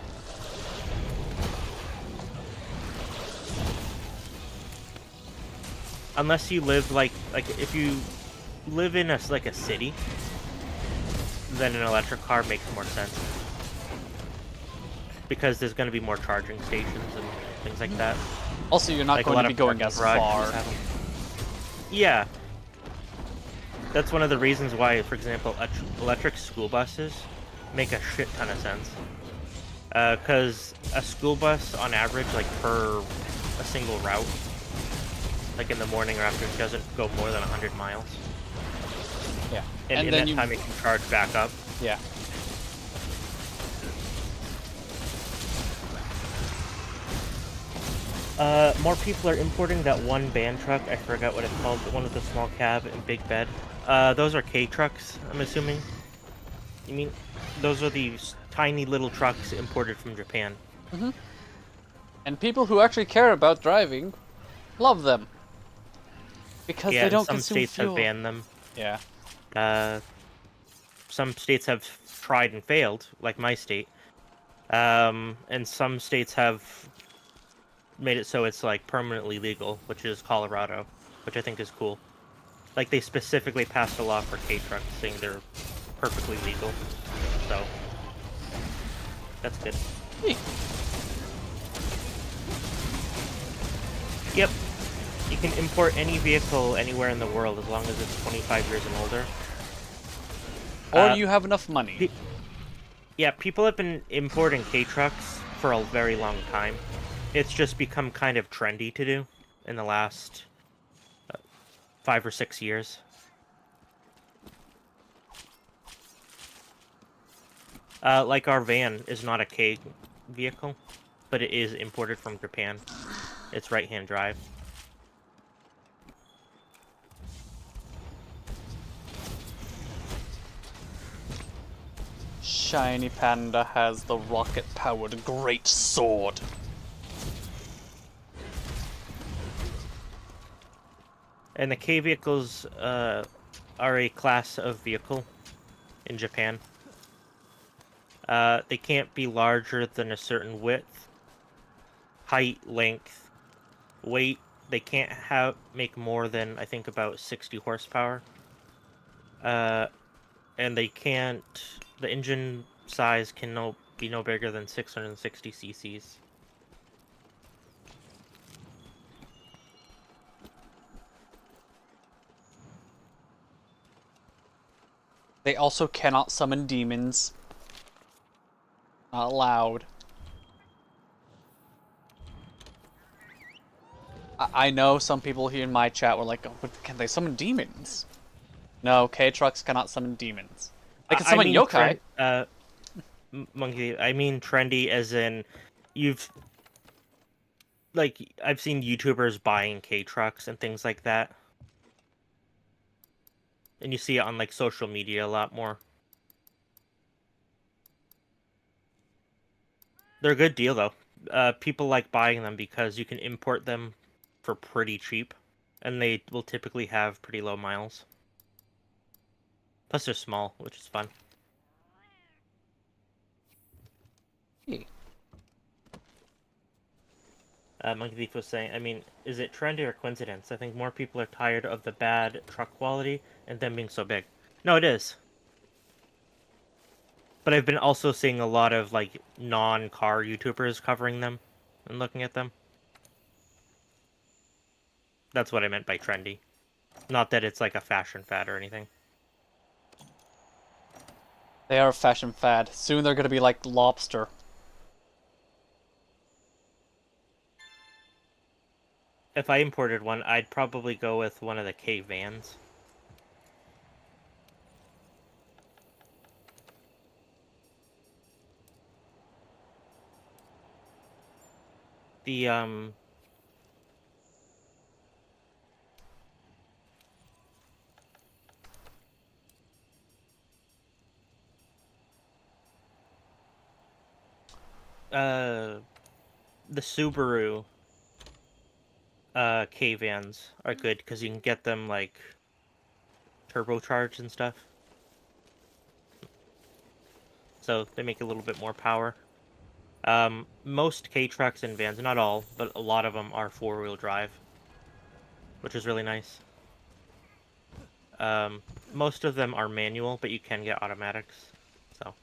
Unless you live like if you live in a city, then an electric car makes more sense. Because there's going to be more charging stations and things like that. Also, you're not Like, a going lot to be of going parking as garages far. have 'em. Yeah. That's one of the reasons why, for example, electric school buses make a shit ton of sense. Because a school bus, on average, like per a single route, like in the morning or afternoon, doesn't go more than 100 miles. Yeah. And in then that time, it can charge back up. Yeah. More people are importing that one band truck. I forgot what it's called. The one with the small cab and big bed. Those are K trucks, I'm assuming. You mean those are the tiny little trucks imported from Japan? And people who actually care about driving love them. Because Yeah, they and don't some consume states fuel. have banned them. Yeah. Some states have tried and failed, like my state. And some states have made it so it's like permanently legal, which is Colorado, which I think is cool. Like they specifically passed a law for K trucks saying they're perfectly legal. So that's good. Hey. Yep. You can import any vehicle anywhere in the world as long as it's 25 years and older. Or you have enough money. Yeah, people have been importing K trucks for a very long time. It's just become kind of trendy to do in the last 5 or 6 years. Like our van is not a K vehicle, but it is imported from Japan. It's right-hand drive. Shiny Panda has the rocket-powered great sword. And the K vehicles are a class of vehicle in Japan. They can't be larger than a certain width, height, length, weight. They can't make more than, I think, about 60 horsepower. And they can't. The engine size can be no bigger than 660 cc's. They also cannot summon demons. Not allowed. I know some people here in my chat were like, oh, but can they summon demons? No, K-Trucks cannot summon demons. They can summon yokai. Monkey, I mean trendy as in I've seen YouTubers buying K-Trucks and things like that. And you see it on like social media a lot more. They're a good deal though. People like buying them because you can import them for pretty cheap, and they will typically have pretty low miles. Plus they're small, which is fun. Hey. Monkey Thief was saying, I mean, is it trendy or coincidence? I think more people are tired of the bad truck quality and them being so big. No, it is. But I've been also seeing a lot of like non-car YouTubers covering them and looking at them. That's what I meant by trendy. Not that it's like a fashion fad or anything. They are a fashion fad. Soon they're gonna be like lobster. If I imported one, I'd probably go with one of the K vans. The the Subaru K vans are good because you can get them like turbocharged and stuff. So they make a little bit more power. Most K trucks and vans, not all, but a lot of them are 4-wheel drive, which is really nice. Most of them are manual, but you can get automatics. So,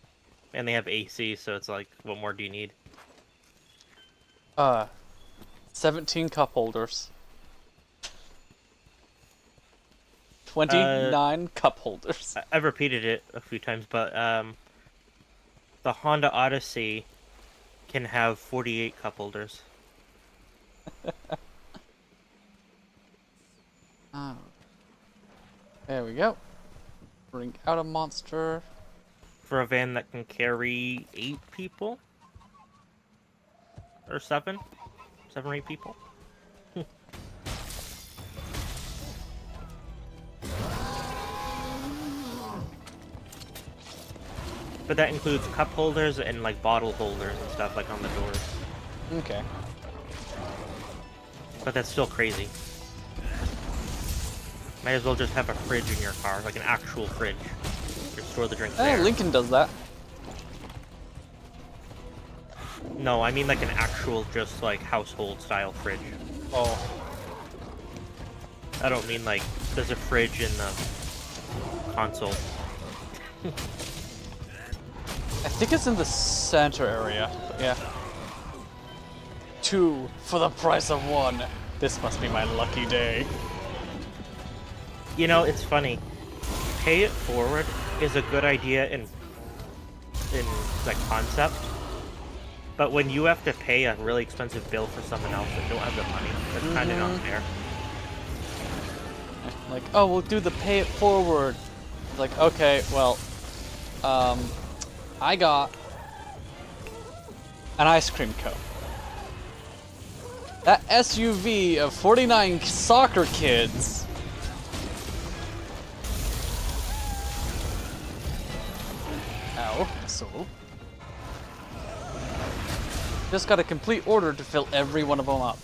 and they have AC, so it's like, what more do you need? 17 cup holders. 29 cup holders. I've repeated it a few times, but the Honda Odyssey can have 48 cup holders. Oh. There we go. Bring out a monster. For a van that can carry 8 people? Or 7? 7 or 8 people? But that includes cup holders and like bottle holders and stuff like on the doors. Okay. But that's still crazy. Might as well just have a fridge in your car, like an actual fridge. Just store the drinks there. Lincoln does that. No, I mean like an actual just like household style fridge. Oh. I don't mean like there's a fridge in the console. I think it's in the center area. But yeah. 2 for the price of 1. This must be my lucky day. You know, it's funny. Pay it forward is a good idea in the concept, but when you have to pay a really expensive bill for someone else and don't have the money, that's kind of not fair. Like, oh, we'll do the pay it forward. Like, okay, well, I got an ice cream cone. That SUV of 49 soccer kids. Ow, so. Just got a complete order to fill every one of them up.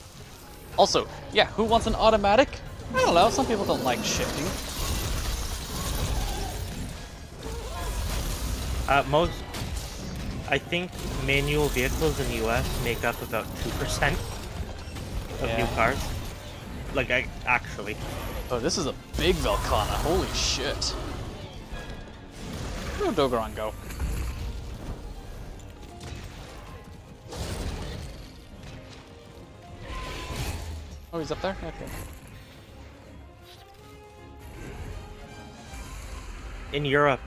Also, yeah, who wants an automatic? I don't know, some people don't like shifting. I think manual vehicles in the US make up about 2% of new cars. Like, actually. Oh, this is a big Velcana, holy shit. Where'd Dogoran go? Oh, he's up there? Okay. In Europe,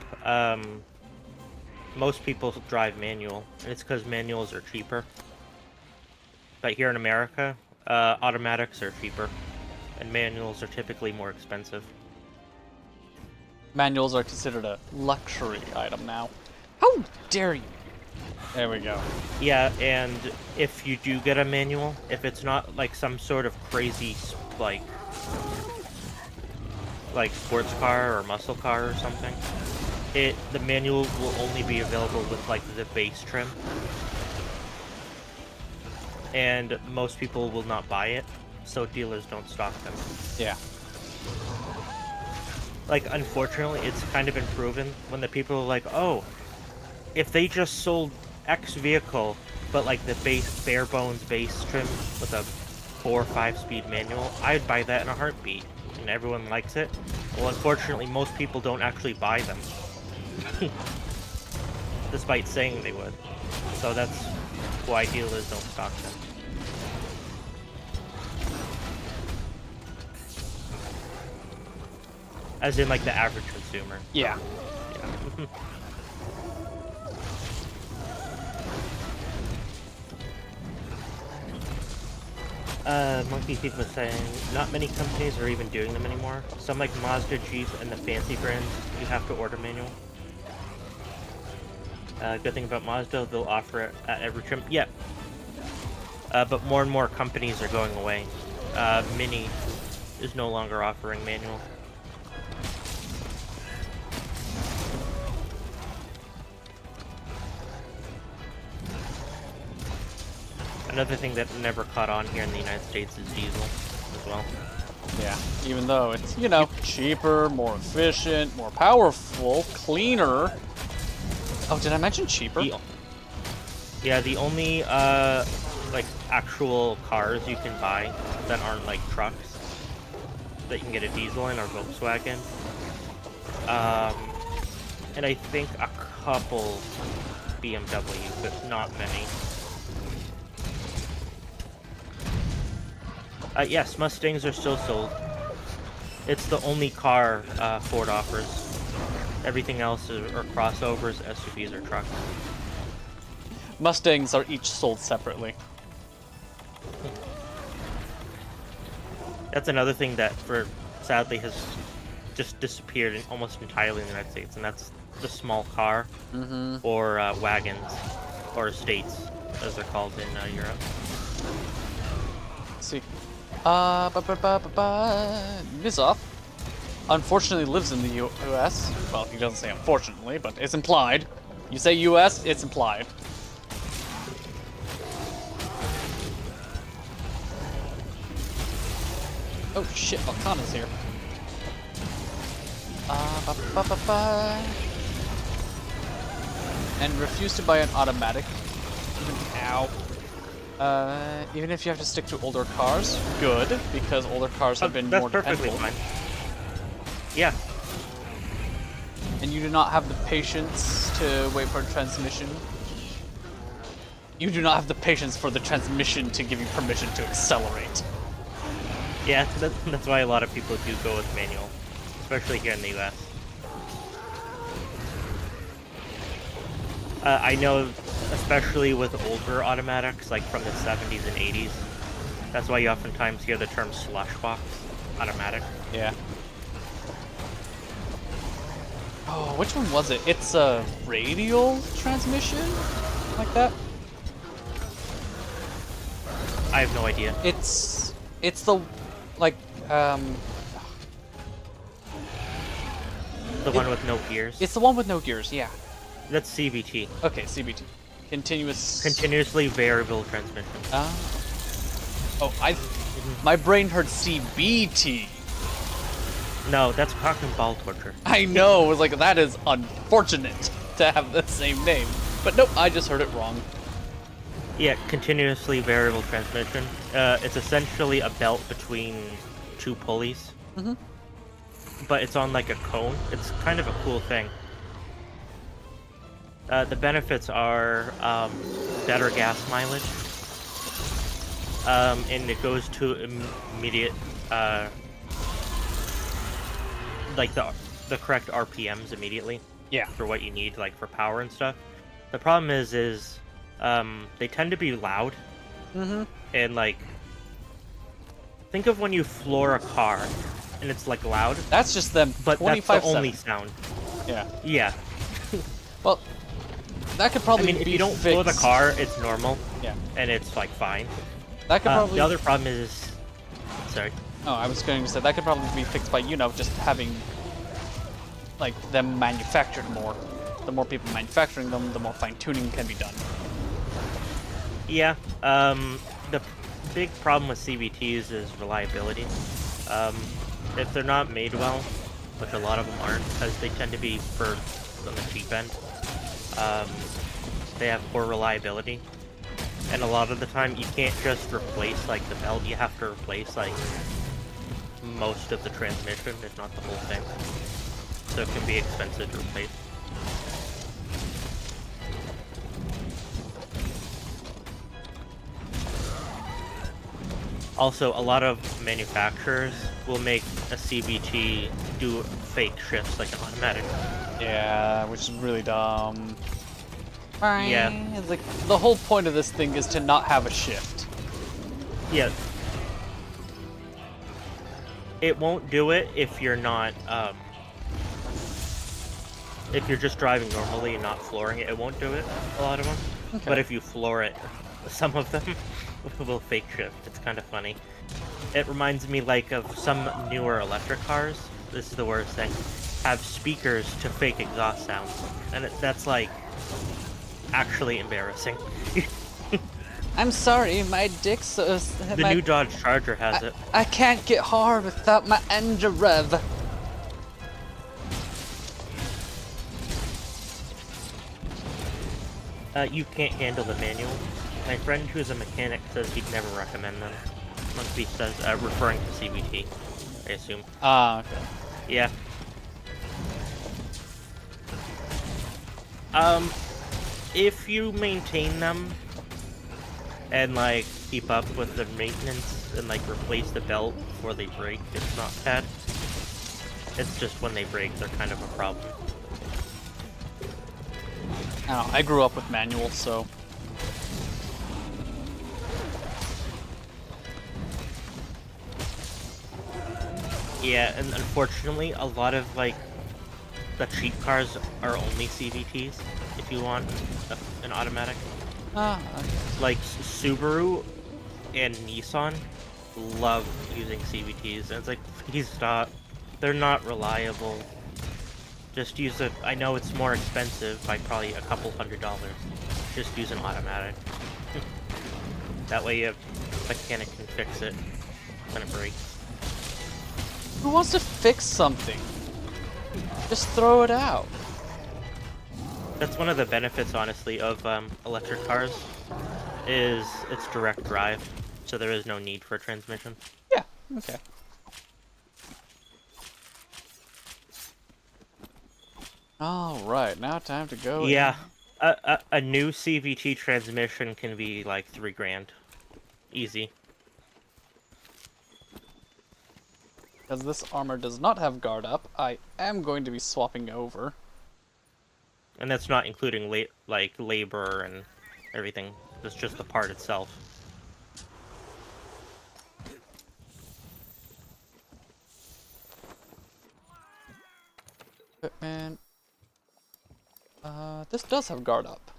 most people drive manual, and it's because manuals are cheaper. But here in America, automatics are cheaper, and manuals are typically more expensive. Manuals are considered a luxury item now. How dare you? There we go. Yeah, and if you do get a manual, if it's not like some sort of crazy, like sports car or muscle car or something, the manual will only be available with like the base trim. And most people will not buy it, so dealers don't stock them. Yeah. Like, unfortunately, it's kind of been proven when the people are like, oh, if they just sold X vehicle, but like the bare bones base trim with a 4 or 5 speed manual, I'd buy that in a heartbeat, and everyone likes it. Well, unfortunately, most people don't actually buy them, despite saying they would. So that's why dealers don't stock them. As in, like, the average consumer. Yeah. Yeah. Monkey Thief was saying, not many companies are even doing them anymore. Some like Mazda, Jeep, and the fancy brands, you have to order manual. Good thing about Mazda, they'll offer it at every trim. Yeah. But more and more companies are going away. Mini is no longer offering manual. Another thing that never caught on here in the United States is diesel as well. Yeah. Even though it's, you know, cheaper, more efficient, more powerful, cleaner. Oh, did I mention cheaper? Yeah, the only like actual cars you can buy that aren't like trucks that you can get a diesel in are Volkswagen. And I think a couple BMW, but not many. Yes, Mustangs are still sold. It's the only car Ford offers. Everything else are crossovers, SUVs, or trucks. Mustangs are each sold separately. That's another thing that, sadly, has just disappeared almost entirely in the United States, and that's the small car or wagons or estates, as they're called in Europe. Let's see. Nizov, unfortunately, lives in the U.S. Well, he doesn't say unfortunately, but it's implied. You say U.S., it's implied. Oh shit, Volcana's here. And refuse to buy an automatic. Even if you have to stick to older cars, good, because older cars have been more dependable. Fine. Yeah. And you do not have the patience to wait for a transmission. You do not have the patience for the transmission to give you permission to accelerate. Yeah, that's why a lot of people do go with manual, especially here in the US. I know, especially with older automatics, like from the 70s and 80s, that's why you oftentimes hear the term slush box automatic. Yeah. Oh, which one was it? It's a radial transmission? Like that? I have no idea. It's the, like, The one with no gears. it's the one with no gears, yeah. That's CVT. Okay, CBT. Continuously variable transmission. My brain heard CBT. No, that's cock and ball torture. I know, it was like, that is unfortunate to have the same name. But nope, I just heard it wrong. Yeah, continuously variable transmission. It's essentially a belt between two pulleys. But it's on like a cone. It's kind of a cool thing. The benefits are better gas mileage. And it goes to immediate, like the correct RPMs immediately. Yeah. For what you need, like for power and stuff. The problem is they tend to be loud. And like, think of when you floor a car and it's like loud. That's just them. But that's the only sound. Yeah. Yeah. Well, that could probably I mean, be if you don't fixed. floor the car, it's normal. Yeah. And it's like fine. That could probably. The other problem is, sorry. Oh, I was going to say that could probably be fixed by, you know, just having like them manufactured more. The more people manufacturing them, the more fine tuning can be done. Yeah. The big problem with CVTs is reliability. If they're not made well, which a lot of them aren't, because they tend to be first on the cheap end, they have poor reliability. And a lot of the time, you can't just replace like the belt. You have to replace like most of the transmission, if not the whole thing. So it can be expensive to replace. Also, a lot of manufacturers will make a CVT do fake shifts like an automatic. Yeah, which is really dumb. Yeah. It's like the whole point of this thing is to not have a shift. Yeah. It won't do it if you're not, if you're just driving normally and not flooring it, it won't do it, a lot of them. Okay. But if you floor it, some of them will fake shift. It's kind of funny. It reminds me like of some newer electric cars. This is the worst thing. Have speakers to fake exhaust sounds. And that's like actually embarrassing. I'm sorry, my dick's The new Dodge Charger has it. I can't get hard without my engine rev. You can't handle the manual. My friend who's a mechanic says he'd never recommend them. Once he says, referring to CVT, I assume. Ah, okay. Yeah. If you maintain them and like keep up with the maintenance and like replace the belt before they break, it's not bad. It's just when they break, they're kind of a problem. I don't know, I grew up with manual, so. Yeah, and unfortunately, a lot of like the cheap cars are only CVTs if you want an automatic. Ah, okay. Like Subaru and Nissan love using CVTs, and it's like, please stop. They're not reliable. Just use a. I know it's more expensive by probably a couple $100. Just use an automatic. That way, a mechanic can fix it when it breaks. Who wants to fix something? Just throw it out. That's one of the benefits, honestly, of electric cars, is it's direct drive, so there is no need for a transmission. Yeah, okay. Alright, now time to go. Yeah, a new CVT transmission can be like $3,000, easy. Because this armor does not have guard up, I am going to be swapping over. And that's not including like labor and everything. It's just the part itself. Equipment. This does have guard up.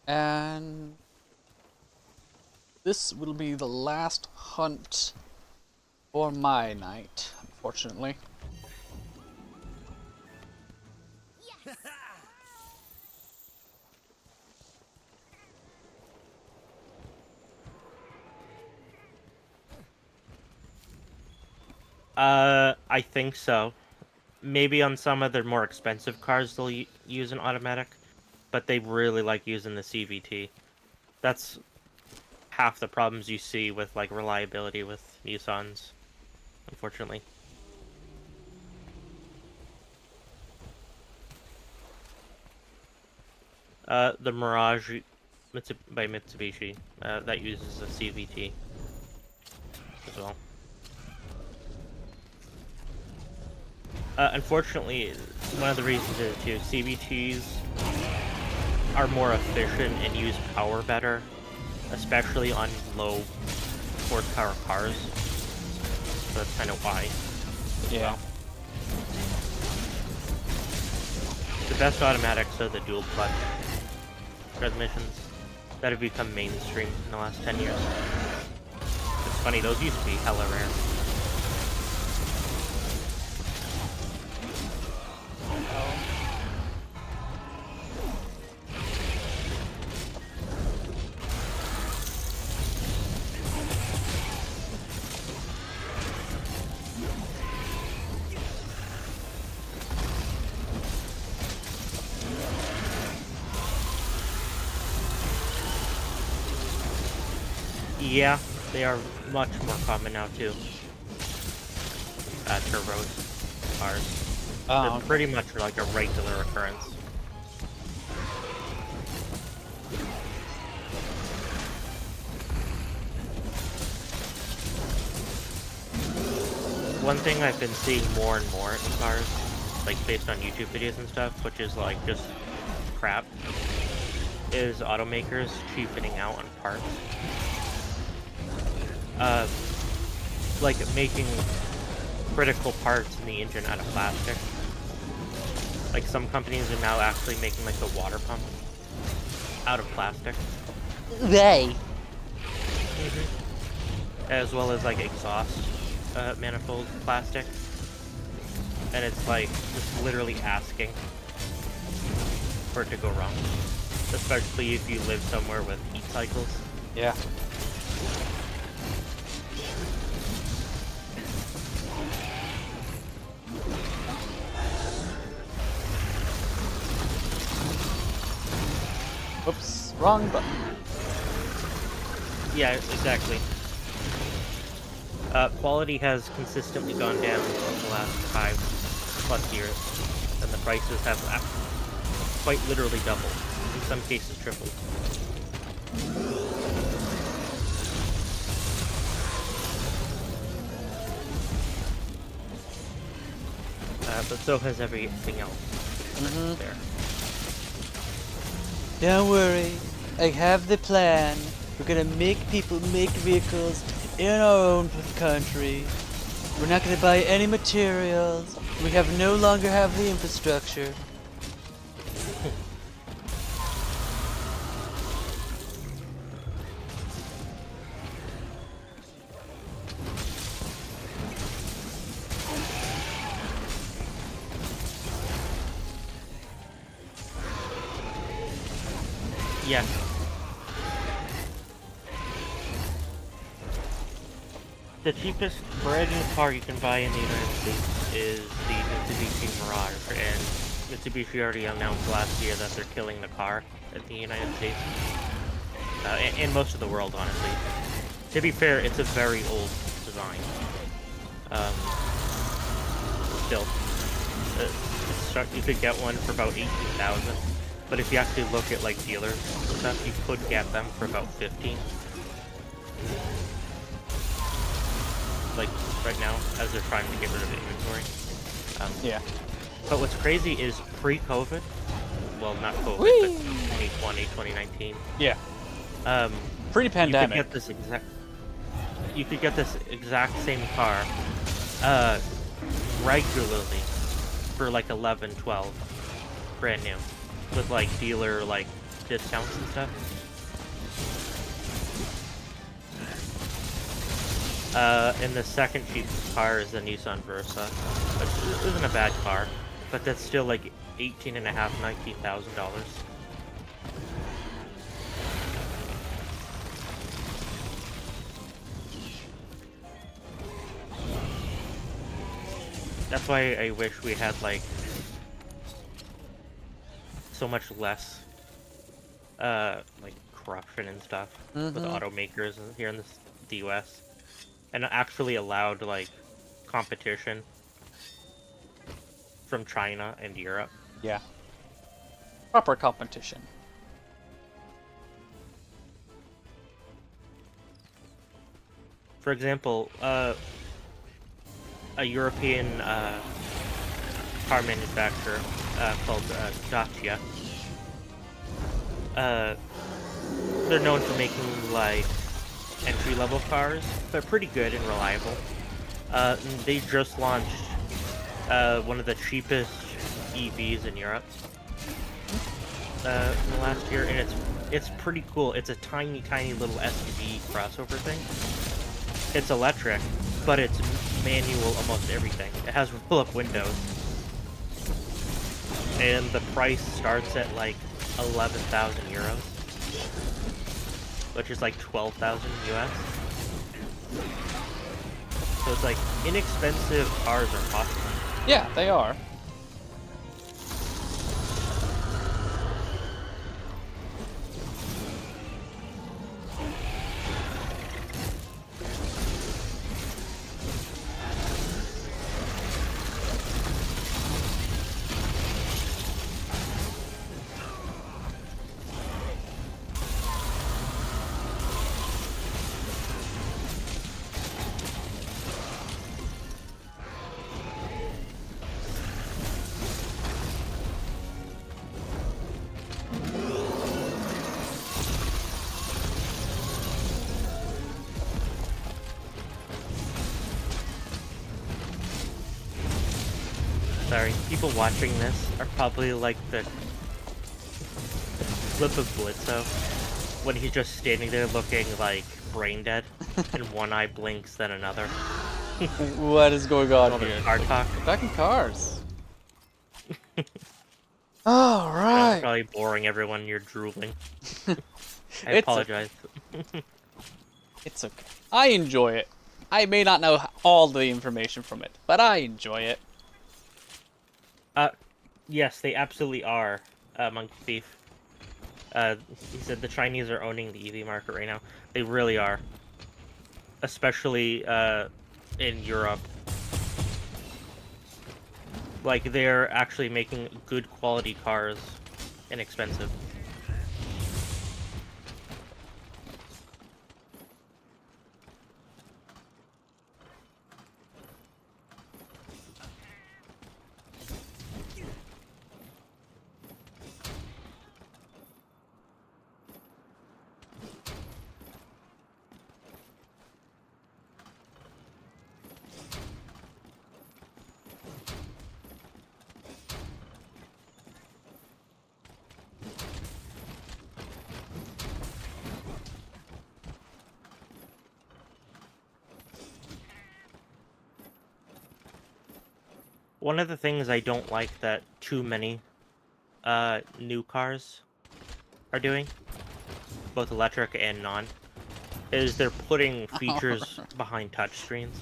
And this will be the last hunt for my night, unfortunately. I think so. Maybe on some of their more expensive cars they'll use an automatic, but they really like using the CVT. That's half the problems you see with like reliability with Nissans, unfortunately. The Mirage by Mitsubishi, that uses a CVT as well. Unfortunately, one of the reasons is too, CVTs are more efficient and use power better, especially on low horsepower cars. So that's kind of why. Yeah. The best automatics are the dual clutch transmissions that have become mainstream in the last 10 years. It's funny, those used to be hella rare. Yeah, they are much more common now too. Turbos, cars. Oh, They're okay. pretty much like a regular occurrence. one thing I've been seeing more and more in cars, like based on YouTube videos and stuff, which is like just crap, is automakers cheapening out on parts. Like making critical parts in the engine out of plastic. Like some companies are now actually making like the water pump out of plastic. They. As well as like exhaust manifold plastic. And it's like just literally asking for it to go wrong. Especially if you live somewhere with heat cycles. Yeah. Oops, wrong button. Yeah, exactly. Quality has consistently gone down over the last 5+ years, and the prices have quite literally doubled, in some cases tripled. But so has everything else. There. Don't worry, I have the plan. We're gonna make people make vehicles in our own country. We're not gonna buy any materials. We no longer have the infrastructure. Yes. The cheapest brand new car you can buy in the United States is the Mitsubishi Mirage, and Mitsubishi already announced last year that they're killing the car in the United States. And most of the world, honestly. To be fair, it's a very old design. Still, you could get one for about 18,000. But if you actually look at like dealers and stuff, you could get them for about 15. Like right now, as they're trying to get rid of inventory. Yeah. But what's crazy is pre-COVID, well, not COVID, but 2020, 2019. Yeah. You Pre-pandemic. could get this exact same car, regularly for like 11, 12, brand new, with like dealer like discounts and stuff. And the second cheapest car is the Nissan Versa, which isn't a bad car, but that's still like $18,500, $19,000. That's why I wish we had like so much less like corruption and stuff with automakers here in the US, and actually allowed like competition from China and Europe. Yeah. Proper competition. For example, a European car manufacturer called Dacia. They're known for making like entry-level cars. They're pretty good and reliable. They just launched one of the cheapest EVs in Europe in the last year, and it's pretty cool. It's a tiny little SUV crossover thing. It's electric, but it's manual almost everything. It has roll-up windows. And the price starts at like 11,000 euros. Which is like 12,000 US. So it's like inexpensive cars are possible. Yeah, they are. Sorry, people watching this are probably like the clip of Blitzo when he's just standing there looking like brain dead, and one eye blinks, then another. What is going on All the here? car talk. Back in cars. I'm Alright. probably boring everyone. You're drooling. I It's apologize. It's okay. I enjoy it. I may not know all the information from it, but I enjoy it. Yes, they absolutely are, Monkey Thief. He said the Chinese are owning the EV market right now. They really are. Especially, in Europe. Like, they're actually making good quality cars inexpensive. One of the things I don't like that too many new cars are doing, both electric and non, is they're putting features behind touchscreens.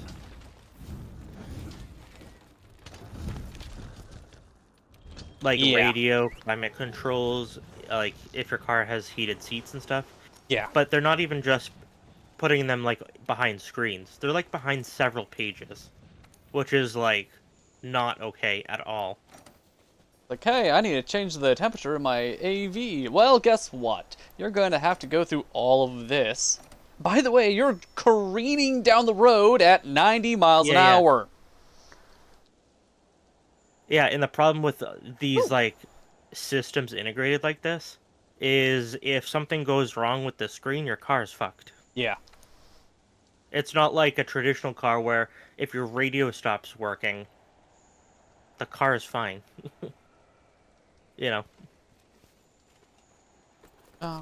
Like Yeah. radio, climate controls, like if your car has heated seats and stuff. Yeah. But they're not even just putting them like behind screens. They're like behind several pages, which is like not okay at all. Like, hey, I need to change the temperature of my AV. Well, guess what? You're going to have to go through all of this. By the way, you're careening down the road at 90 miles an Yeah. hour. Yeah, and the problem with these like systems integrated like this is if something goes wrong with the screen, your car's fucked. Yeah. It's not like a traditional car where if your radio stops working, the car is fine. You know. Oh,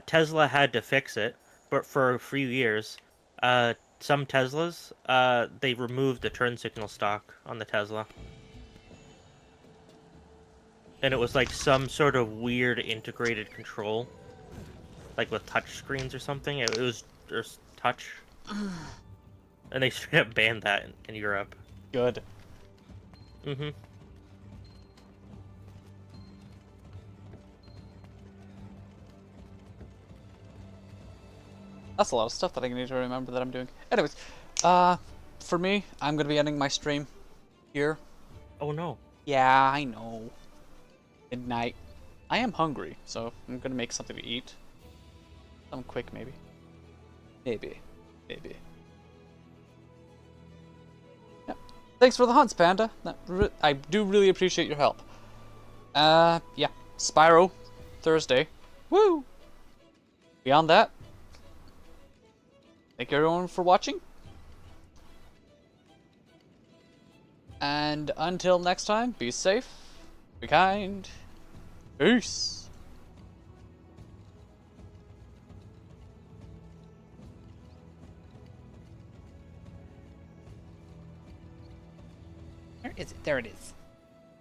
Tesla had to fix it, but for a few years, some Teslas, they removed the turn signal stock on the Tesla. And it was like some sort of weird integrated control, like with touch screens or something. It was just touch. And they straight up banned that in Europe. good. Mm-hmm. That's a lot of stuff that I need to remember that I'm doing. Anyways, for me, I'm going to be ending my stream here. Oh no. Yeah, I know. Midnight. I am hungry, so I'm gonna make something to eat. Something quick, maybe. Maybe. Yeah. Thanks for the hunts, Panda. I do really appreciate your help. Yeah. Spyro, Thursday. Woo! Beyond that, thank you everyone for watching. And until next time, be safe, be kind, peace. Where is it? There it is.